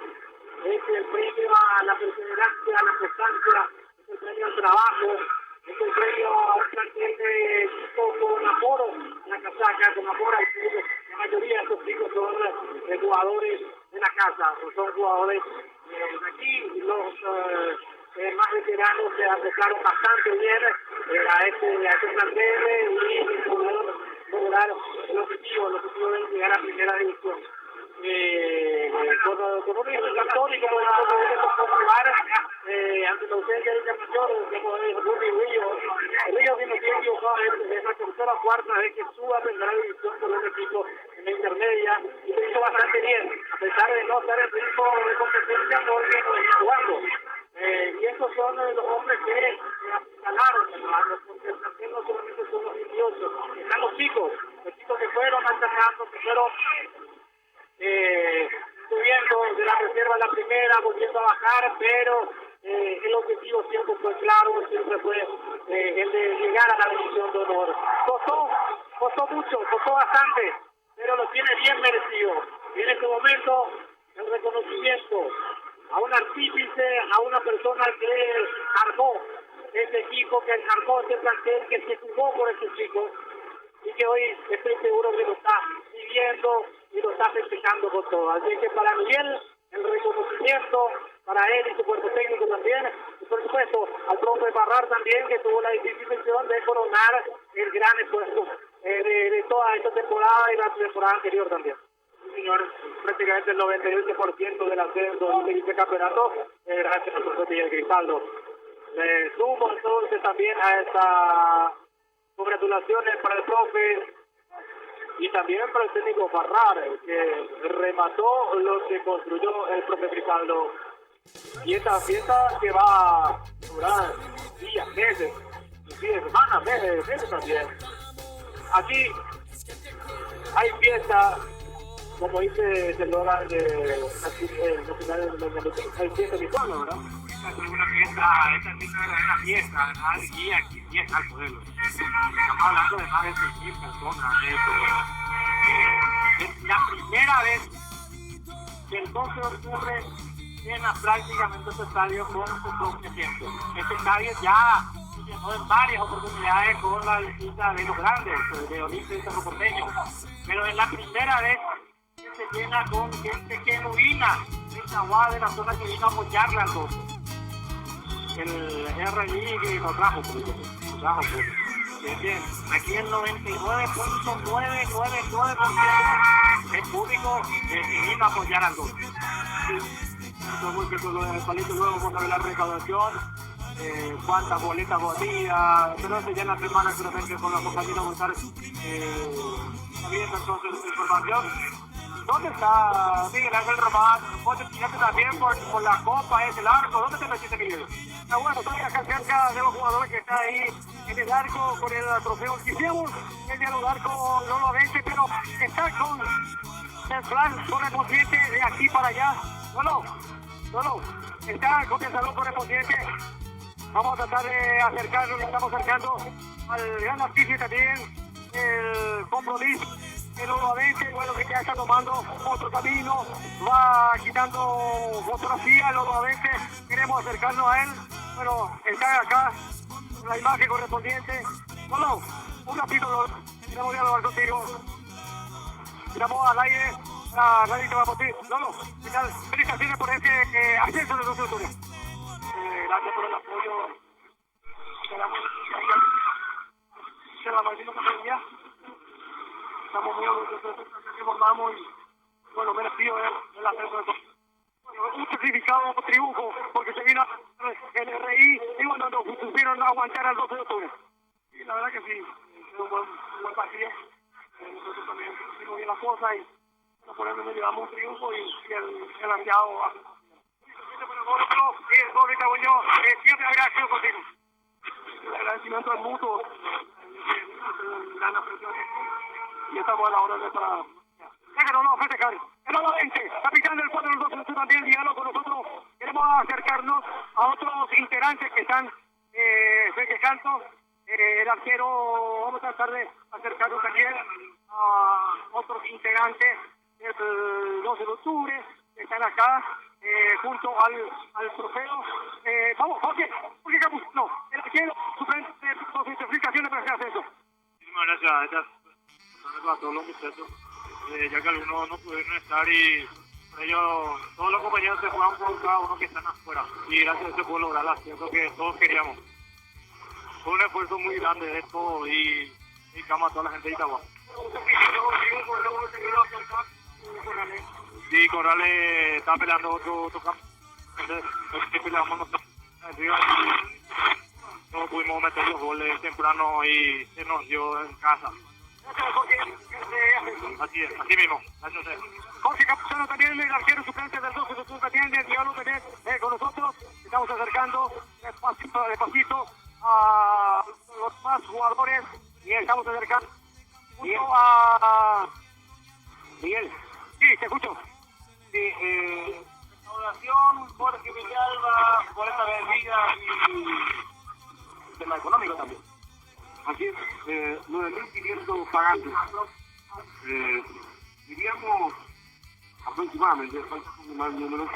Es el premio a la perseverancia, a la constancia, es el premio al trabajo, es el premio a un plantel de equipo con aforo, la casaca con aforo al fútbol. La mayoría de estos chicos son jugadores de la casa, son jugadores aquí, los más veteranos se acercaron bastante bien a este plantel y pudieron lograr el objetivo de llegar a primera división. Con un histórico jugar ante la ausencia de Mayor, como es Rubio Río. Río, si no tiene equivocado, es la tercera o cuarta vez que suba a primera división con un equipo en la intermedia y lo hizo bastante bien, a pesar de no estar en ritmo de competencia porque no está jugando. Y estos son los hombres que ganaron, porque también no solamente son los 18, están los chicos que fueron alternando, que fueron subiendo de la reserva a la primera, volviendo a bajar, pero el objetivo siempre fue claro, siempre fue el de llegar a la división de honor. Costó mucho, costó bastante, pero lo tiene bien merecido. Y en este momento, el reconocimiento a un artífice, a una persona que armó este equipo, que armó este plantel, que se jugó por estos chicos, y que hoy estoy seguro que lo está viviendo y lo está festejando con todo. Así que para Miguel, el reconocimiento, para él y su cuerpo técnico también, y por supuesto al profe Barrar también, que tuvo la difícil misión de coronar el gran esfuerzo de toda esta temporada y la temporada anterior también. Señor, prácticamente el 98% del ascenso de este campeonato, gracias al profesor Miguel Cristaldo. Le sumo entonces también a esta congratulaciones para el profe y también para el técnico Farrar, que remató lo que construyó el profe Cristaldo. Y esta fiesta que va a durar días, meses, semanas, meses también. Aquí hay fiesta, como dice el eslogan de nacional de hay fiesta visual, ¿verdad? Esta es una fiesta, ¿verdad? Y aquí fiesta al pueblo. Estamos hablando de más de 6.000 personas. Es la primera vez que el 12 de octubre llena prácticamente este estadio con su propio tiempo. Este estadio ya se llenó en varias oportunidades con la visita de los grandes, de Olimpia y Cerro Porteño. Pero es la primera vez que se llena con gente genuina de Chaguá, de la zona que vino a apoyarle al 12. El RI que nos trajo, bien, aquí el 99.999% es público que vino a apoyar al 12. Luego vamos a ver la recaudación, cuántas boletas vendidas, pero eso ya en la semana seguramente con los compañeros vamos a estar viendo entonces la información. ¿Dónde está Miguel Ángel Román? Vos te tiraste también por la copa, el arco. ¿Dónde te metiste, Miguel? Bueno, estoy acá cerca de los jugadores que están ahí en el arco con el trofeo. Quisiéramos dialogar con Lolo Vente, pero está con el plan correspondiente de aquí para allá. Lolo, está con el salón correspondiente. Vamos a tratar de acercarnos, estamos acercando al gran artista también, el compromiso. El Lolo Vente, bueno, que ya está tomando otro camino, va quitando fotografía, el Lolo Vente, queremos acercarnos a él, pero está acá la imagen correspondiente Lolo, un ratito, Lolo. Queremos dialogar contigo. Tiramos al aire a nadie te va a poder. Lolo, ¿qué tal? Felicitaciones por este ascenso de los autores. Gracias por el apoyo de la Martina Cafetería. Estamos muy orgullosos de que formamos y, bueno, merecido el ascenso de todo. Bueno, un certificado de triunfo porque se vino el RI y bueno, nos supieron aguantar al 12 de octubre. Y la verdad que sí, fue un buen partido. Nosotros también hicimos bien las cosas y por eso nos llevamos un triunfo y el arqueado el gol de Cabuño siempre agradecido contigo. El agradecimiento es mutuo, gran apreciación y estamos a la hora de para déjanos no festejar. Nuevamente, capitán del cuadro del 12 también diálogo con nosotros. Queremos acercarnos a otros integrantes que están festejando. El arquero, vamos a tratar de acercarnos también a otros integrantes del 12 de octubre que están acá junto al trofeo. Vamos, Jorge Campos, no, el arquero suplente de explicaciones para hacer eso. Muchísimas gracias a todos los muchachos, ya que algunos no pudieron estar y por ello todos los compañeros se juegan por cada uno que están afuera y gracias a eso se pudo lograr el ascenso que todos queríamos. Fue un esfuerzo muy grande de esto y dedicamos a toda la gente de Itagua. Sí, Corrales está peleando otro campo. Entonces, peleamos nosotros arriba y no pudimos meter los goles temprano y se nos dio en casa. Así es, así mismo. Jorge Campuzano también, el arquero suplente del 12 de octubre también, el diálogo también con nosotros. Estamos acercando despacito a los más jugadores y estamos acercando junto a Miguel. Sí, te escucho. Sí, recaudación Jorge Villalba por esta bebida y tema económico también. Así es, 9.500 pagantes. Diríamos aproximadamente, falta confirmar el número,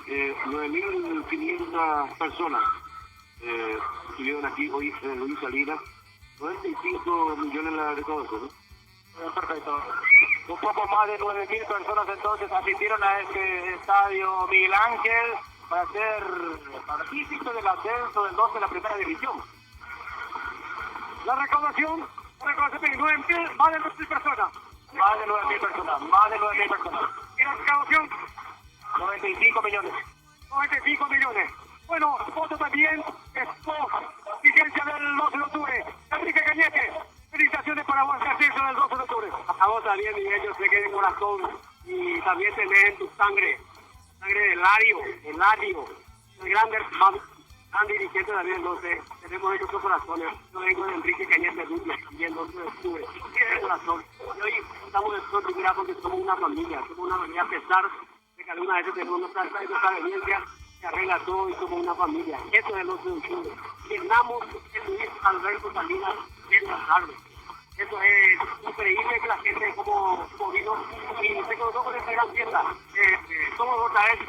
9.500 personas estuvieron aquí hoy en Luis Salinas, 95 millones en la recaudación. Perfecto. Un poco más de 9.000 personas entonces asistieron a este estadio Miguel Ángel para ser partícipes del ascenso del 12 de la primera división. La recaudación de 9.000, más de 9.000 personas. Más de 9.000 personas, más de 9.000 personas. ¿Y la recaudación? 95 millones. 95 millones. Bueno, voto también, vigencia del 12 de octubre. Enrique Cañete, felicitaciones para vos, ascenso del 12 de octubre. A vos también, Miguel, yo sé que de corazón y también tenés en tu sangre de Eladio, el gran dirigente también, entonces tenemos en nuestros corazones. Yo vengo de Enrique Cañete también 12 de octubre, de corazón. Y hoy estamos de felicidad porque somos una familia a pesar de que algunas veces tenemos nuestra experiencia, se arregla todo y somos una familia. Eso es el 12 de octubre. Llenamos el Luis Alberto Salinas en las tardes. Eso es increíble que la gente como vino y se conozco con esta gran fiesta. Somos otra vez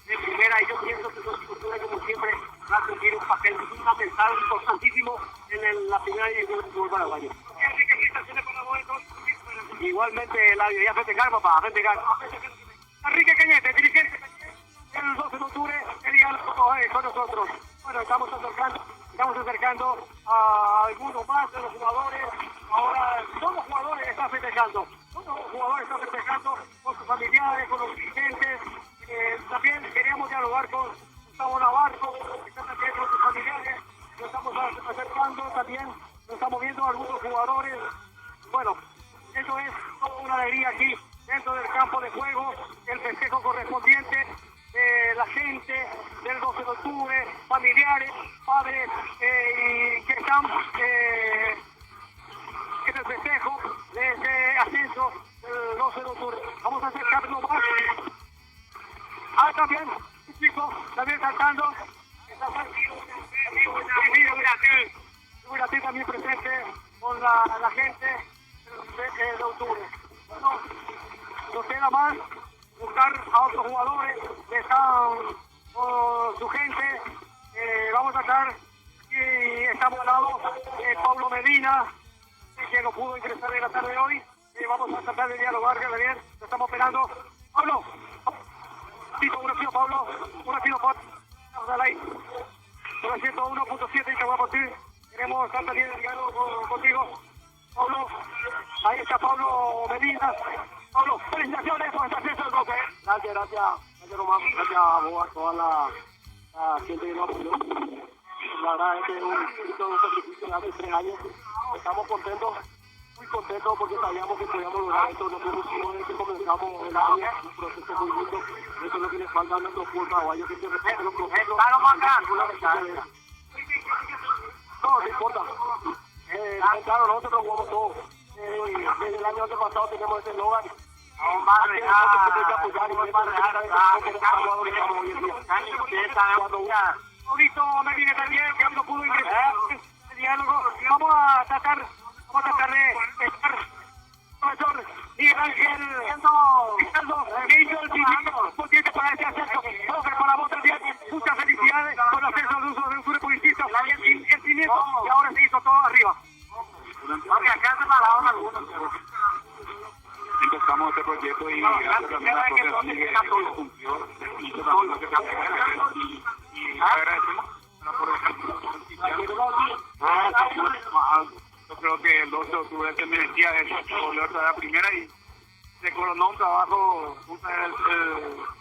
de primera y yo pienso que los culturas como siempre va a cumplir un papel fundamental, importantísimo en la primera división del fútbol paraguayo. Igualmente, Eladio, ya festejar, papá, festejar. Enrique Cañete, dirigente el 12 de octubre, el diálogo con nosotros. Bueno, estamos acercando a algunos más de los jugadores. Ahora, todos los jugadores están festejando. Todos los jugadores están festejando con sus familiares, con los dirigentes. También queríamos dialogar con Gustavo Navarro, que está también con sus familiares. Nos estamos acercando también, nos estamos viendo algunos jugadores. Bueno, eso es toda una alegría aquí dentro del campo de juego, el festejo correspondiente. La gente del 12 de octubre, familiares, padres que están en el festejo de este ascenso del 12 de octubre. Vamos a acercarnos más. También, un chico también saltando. Mira, también presente con la gente de octubre. Bueno, nos queda más buscar a otros jugadores que están con su gente. Vamos a sacar y estamos al lado de Pablo Medina, que no pudo ingresar en la tarde de hoy. Vamos a tratar de dialogar, bien, lo estamos esperando. Pablo, uno sido Pablo, uno sido Pablo, ahí. Por 101.7 y te voy a partir. Queremos estar también el diálogo contigo. Pablo, ahí está Pablo Medina. Pablo, felicitaciones por esta fiesta del bloque. Gracias Román, gracias a vos, a toda la gente de Nuevo León. La verdad es que es un sacrificio de hace 3 años. Estamos contentos, muy contentos porque sabíamos que podíamos lograr esto. Nosotros desde que comenzamos el año, un proceso muy lindo. Eso es lo que les falta a nuestros paraguayos, que se respeten los procesos. No importa. Claro, nosotros jugamos todo. Desde el año pasado tenemos ese eslogan. Mauricio me viene también, que no pudo ingresar el diálogo. Vamos a tratar de estar, profesor Miguel Ángel Ricardo, que hizo el siguiente para este ascenso. Profe, para vos también, muchas felicidades por el ascenso de un sur publicista, el cimiento, y ahora se hizo todo arriba. Porque acá se pararon algunos. Empezamos este proyecto y gracias también a la asociación que cumplió hizo también lo que se hace y agradecemos por yo creo que el 12 de octubre se merecía eso, volver a la primera y se coronó un trabajo,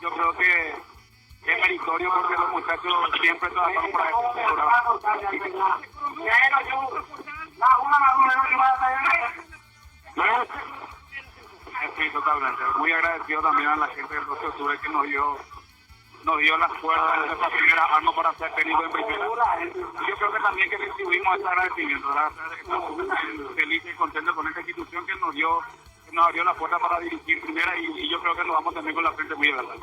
yo creo que es meritorio porque los muchachos siempre trabajan para eso. Sí, totalmente. Muy agradecido también a la gente del 12 de octubre que nos dio las fuerzas de esa primera arma para ser técnico en primera. Yo creo que también que recibimos ese agradecimiento. Estamos felices y contentos con esta institución que nos abrió la puerta para dirigir primera y yo creo que nos vamos también con la frente muy alta.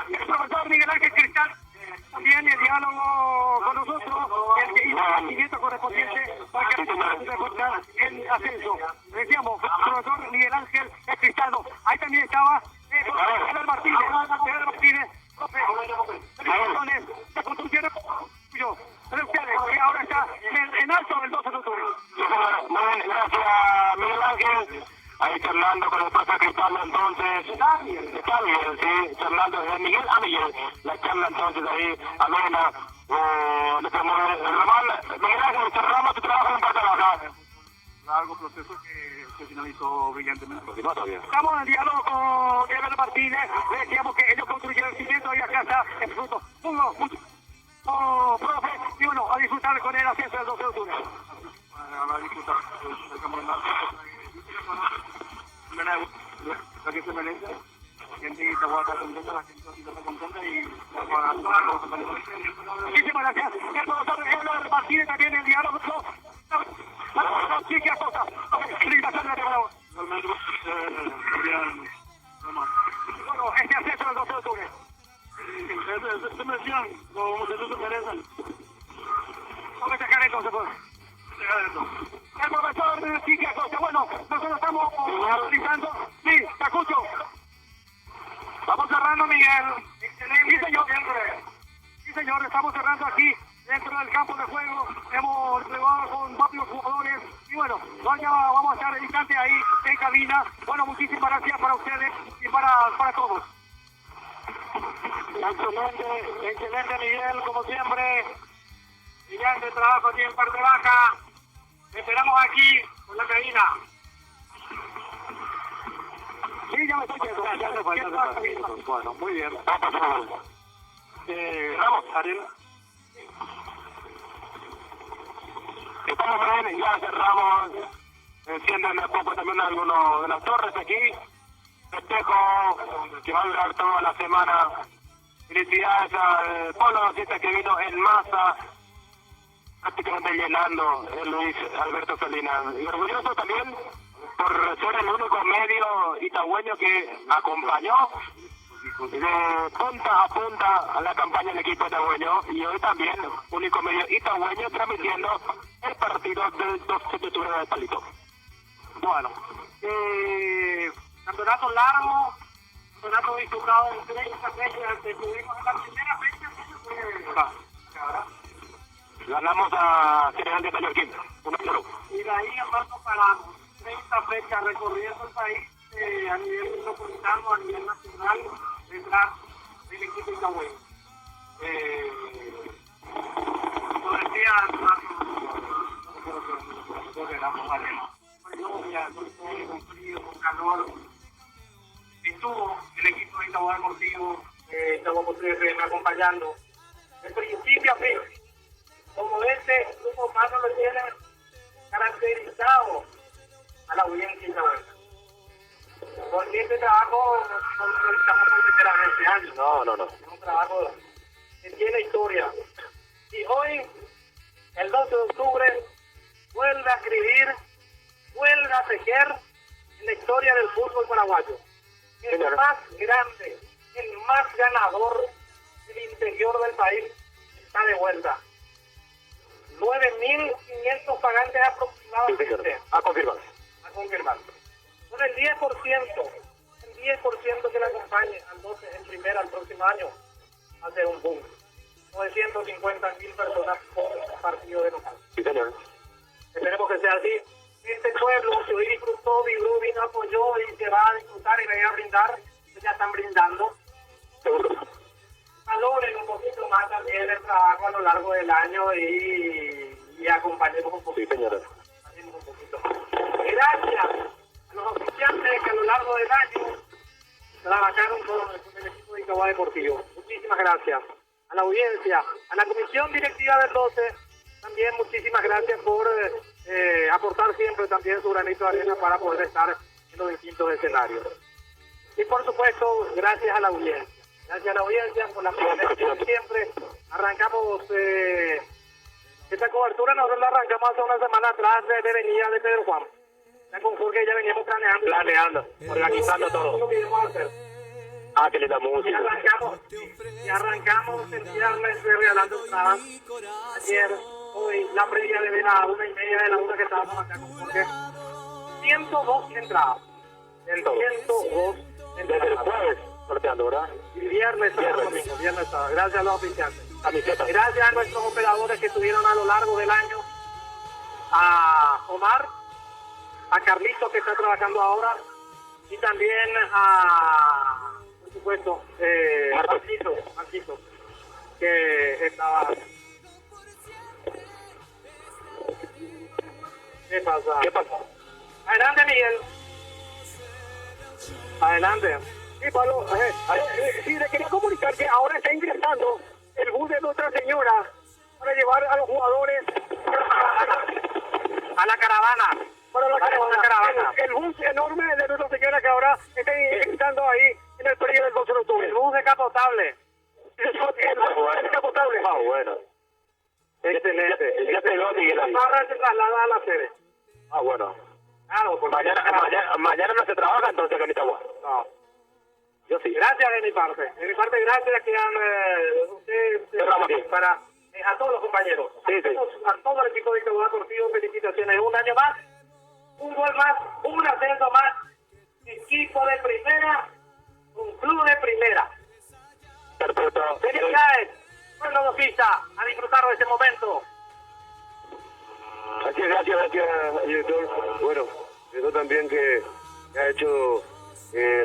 El profesor Miguel Ángel Cristal también el diálogo con nosotros, el que hizo el seguimiento correspondiente para que el ascenso. Decíamos, profesor Miguel Ángel Cristaldo. Ahí también estaba Pedro Martínez, se construyeron que ahora está en alto del 12 de octubre. Gracias, Miguel Ángel. Ahí charlando con el profe Cristaldo entonces. Está bien, sí, charlando de Miguel a Miguel. La charla entonces ahí, amena. Miguel Ángel, cerramos tu trabajo en parte baja. Largo proceso que finalizó brillantemente. Estamos en diálogo con Pedro Martínez. Le decíamos que ellos construyeron el cimiento y acá está el fruto. Profe, y bueno, a disfrutar con el ascenso del 12 de octubre. A disfrutar del campeonato. Lo que se merece. La gente de Itagua está contenta, la gente está contenta y muchísimas gracias. El profesor Pedro Martínez también en diálogo. Sí, que cosa. Bueno, este ascenso del 12 de octubre. Se merecían, los muchachos se merecen. ¿Cómo te cae entonces, pues? El profesor Quique Acosta. Bueno, nosotros estamos analizando. Sí, te escucho. Vamos cerrando, Miguel. Sí, señor. Sí, señor, estamos cerrando aquí dentro del campo de juego. Hemos probado con varios jugadores. Y bueno, vamos a estar en instante ahí en cabina. Bueno, muchísimas gracias para ustedes y para todos. Excelente, Miguel, como siempre. Brillante trabajo aquí en parte baja. Esperamos aquí con la cabina. Sí, ya me estoy quedando. Bueno, muy bien. Vamos, Ariel. Estamos bien, ya cerramos. Encienden un poco también algunos de las torres aquí. Festejo que va a durar toda la semana. Felicidades al Polo 7 que vino en masa, prácticamente llenando el Luis Alberto Salinas. Y orgulloso también por ser el único medio itagüeño que acompañó de punta a punta a la campaña del equipo itagüeño y hoy también único medio itagüeño transmitiendo el partido del 12 de octubre del Palito. Bueno, campeonato largo, campeonato disputado en 30 fechas, tuvimos la primera fecha Ganamos a Senegal de Mallorquín. 1-0. Y de ahí en marzo paramos 30 fechas recorriendo el país a nivel metropolitano, a nivel nacional, detrás del equipo Itagüey. Como decía, nosotros éramos varios. Con lluvia, con sol, con frío, con calor. Estuvo el equipo de Itagüey Deportivo, Itagüey FM acompañando. De principio a fin. Como este grupo humano lo tiene caracterizado a la audiencia itagüeña. Porque este trabajo no lo realizamos por primera vez este año. No. Es un trabajo que tiene historia. Y hoy, el 12 de octubre, vuelve a escribir, vuelve a tejer en la historia del fútbol paraguayo. El más grande, el más ganador del interior del país está de vuelta. 9.500 pagantes aproximadamente. A confirmar. A confirmar. Son el 10% que le acompañe al 12 en primera el próximo año. Hace un boom. 950.000 personas por partido de local. Sí, señor. Esperemos que sea así. Este pueblo que hoy disfrutó, vibró, vino, apoyó y se va a disfrutar y va a brindar, ya están brindando. Seguro. Valoren un poquito más también el trabajo a lo largo del año y acompañemos un poquito. Sí, señora. Acompañemos un poquito. Gracias a los oficiantes que a lo largo del año trabajaron con el equipo de Itagüey Deportivo. Muchísimas gracias. A la audiencia, a la comisión directiva del 12, también muchísimas gracias por aportar siempre también su granito de arena para poder estar en los distintos escenarios. Y por supuesto, gracias a la audiencia. Gracias a la audiencia por la presencia siempre. Arrancamos esta cobertura, nosotros la arrancamos hace una semana atrás de venida de Pedro Juan. La conjunción ya veníamos planeando, organizando todo. Lo que íbamos a hacer. Ah, que le da música. Y arrancamos el viernes regalando entradas. Ayer, hoy, la previa de la 1:30 de la 1 que estábamos acá con Jorge. 102 entradas. 102 entradas. Desde el jueves sorteando, ¿verdad? Y viernes sábado. Gracias a los oficiantes. Gracias a nuestros operadores que estuvieron a lo largo del año. A Omar, a Carlito que está trabajando ahora. Y también a... por supuesto, Marquito, que estaba... ¿Qué pasa? Adelante, Miguel. Adelante. Sí, Pablo, sí, le quería comunicar que ahora está ingresando el bus de Nuestra Señora para llevar a los jugadores a la caravana. Para la caravana. El bus enorme de Nuestra Señora que ahora está ingresando ahí en el periodo del 12 de octubre. El bus descapotable. El bus descapotable. Ah, bueno. Excelente. Ya te lo dije. La barra se traslada a la sede. Ah, bueno. Claro, porque mañana no se trabaja entonces en Itagüey. No. Yo sí. Gracias de mi parte. De mi parte, gracias que han ustedes para a todos los compañeros. Sí. A todo el equipo de Itagüey Deportivo, felicitaciones. Un año más, un gol más, un ascenso más. Equipo de primera, un club de primera. Perfecto. Felicidades, pueblo dosista, a disfrutar de este momento. Gracias, director. Bueno, eso también que ha hecho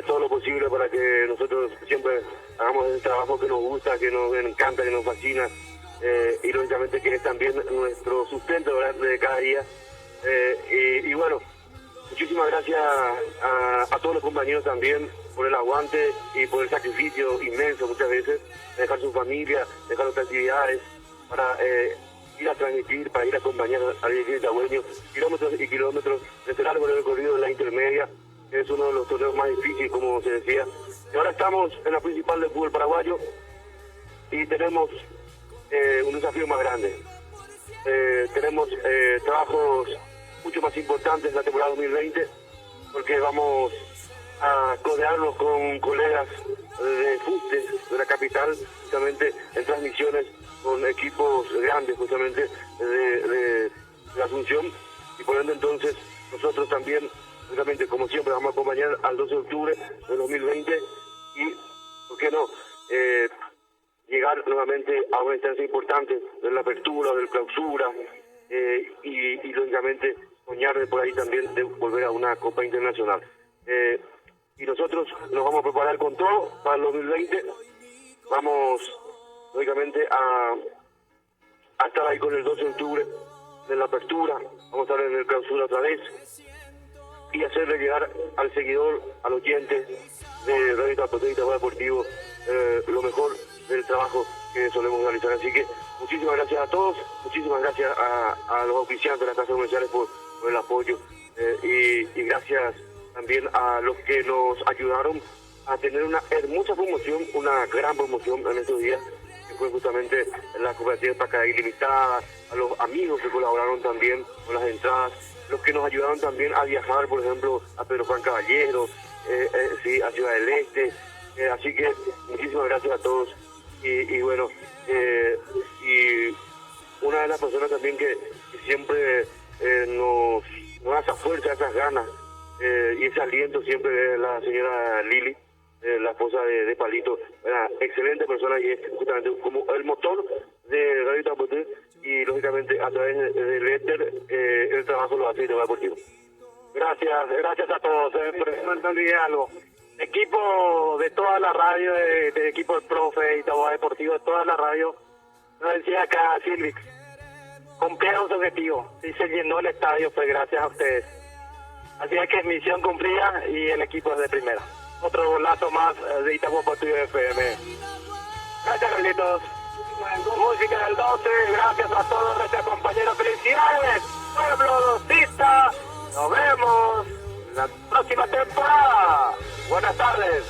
todo lo posible para que nosotros siempre hagamos el trabajo que nos gusta, que nos encanta, que nos fascina, y lógicamente que es también nuestro sustento de cada día. Y bueno, muchísimas gracias a todos los compañeros también por el aguante y por el sacrificio inmenso muchas veces, de dejar su familia, dejar otras actividades para ir a transmitir, para ir a acompañar al equipo itagüeño, kilómetros y kilómetros de este largo recorrido de la intermedia, que es uno de los torneos más difíciles, como se decía. Y ahora estamos en la principal del fútbol paraguayo y tenemos un desafío más grande. Tenemos trabajos mucho más importantes en la temporada 2020, porque vamos a codearnos con colegas de fuste de la capital, justamente en transmisiones con equipos grandes justamente de la Asunción, y por ende entonces nosotros también, justamente como siempre, vamos a acompañar al 12 de octubre del 2020 y, ¿por qué no?, llegar nuevamente a una instancia importante de la apertura, del clausura, y lógicamente soñar de por ahí también de volver a una Copa Internacional. Y nosotros nos vamos a preparar con todo para el 2020. Vamos, lógicamente, a estar ahí con el 12 de octubre de la apertura. Vamos a estar en el clausura otra vez y hacerle llegar al seguidor, al oyente de Radio Itapuato y Itagua Deportivo lo mejor del trabajo que solemos realizar. Así que muchísimas gracias a todos, muchísimas gracias a los oficiantes de las casas comerciales por el apoyo, y gracias también a los que nos ayudaron a tener una hermosa promoción, una gran promoción en estos días, que fue justamente la cooperativa Pacaraí Limitada, a los amigos que colaboraron también con las entradas, los que nos ayudaron también a viajar, por ejemplo, a Pedro Juan Caballero, sí, a Ciudad del Este. Así que muchísimas gracias a todos. Y bueno, y una de las personas también que siempre nos da esa fuerza, esas ganas y ese aliento siempre es la señora Lili, la esposa de Palito, una excelente persona y es justamente como el motor de Radio Itapuato, y lógicamente a través del éter el trabajo lo hace Itagua Deportivo. Gracias a todos. No olvidé algo. Equipo de toda la radio, de equipo del profe Itagua Deportivo, de toda la radio, nos decía acá Silvix, cumplieron su objetivo, y se llenó el estadio, pues gracias a ustedes. Así es que misión cumplida y el equipo es de primera. Otro golazo más de Itagua Deportivo FM. Gracias, Carlitos. Música del 12, gracias a todos nuestros compañeros. ¡Felicidades, pueblo dostista! Nos vemos en la próxima temporada. Buenas tardes.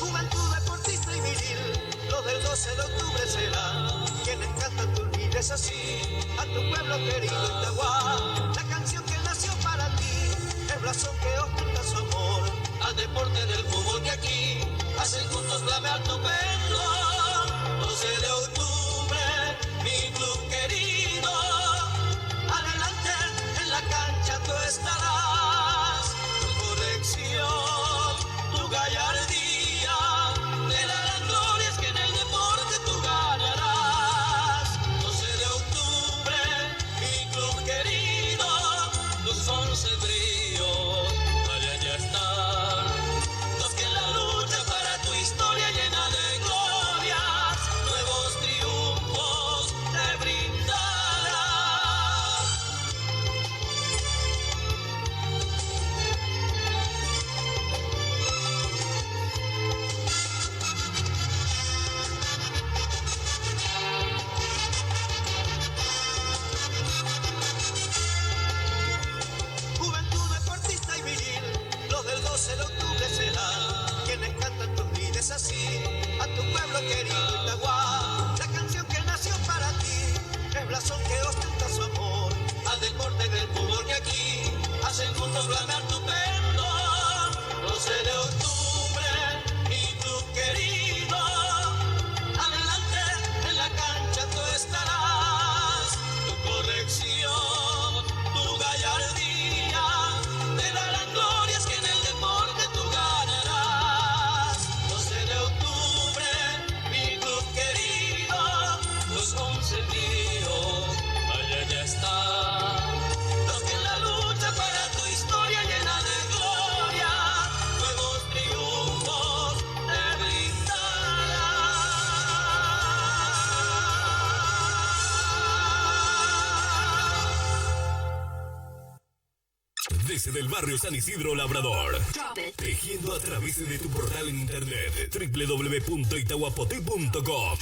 Juventud deportista y viril, lo del 12 de octubre será. Quienes cantan tus vides así, a tu pueblo querido Itagua. La canción que nació para ti, el blasón que oculta su amor. Al deporte del fútbol que aquí hacen juntos clavear tu pelo. 12 de octubre, mi club querido. Adelante en la cancha tú estarás. Tu colección, tu gallardía, te darán glorias que en el deporte tú ganarás. 12 de octubre, mi club querido, tus 11 bríos, allá están. Los que en la lucha para tu historia llena de glorias, nuevos triunfos. desde el barrio San Isidro Labrador. Tejiendo a través de tu portal en internet www.itahuapoté.com.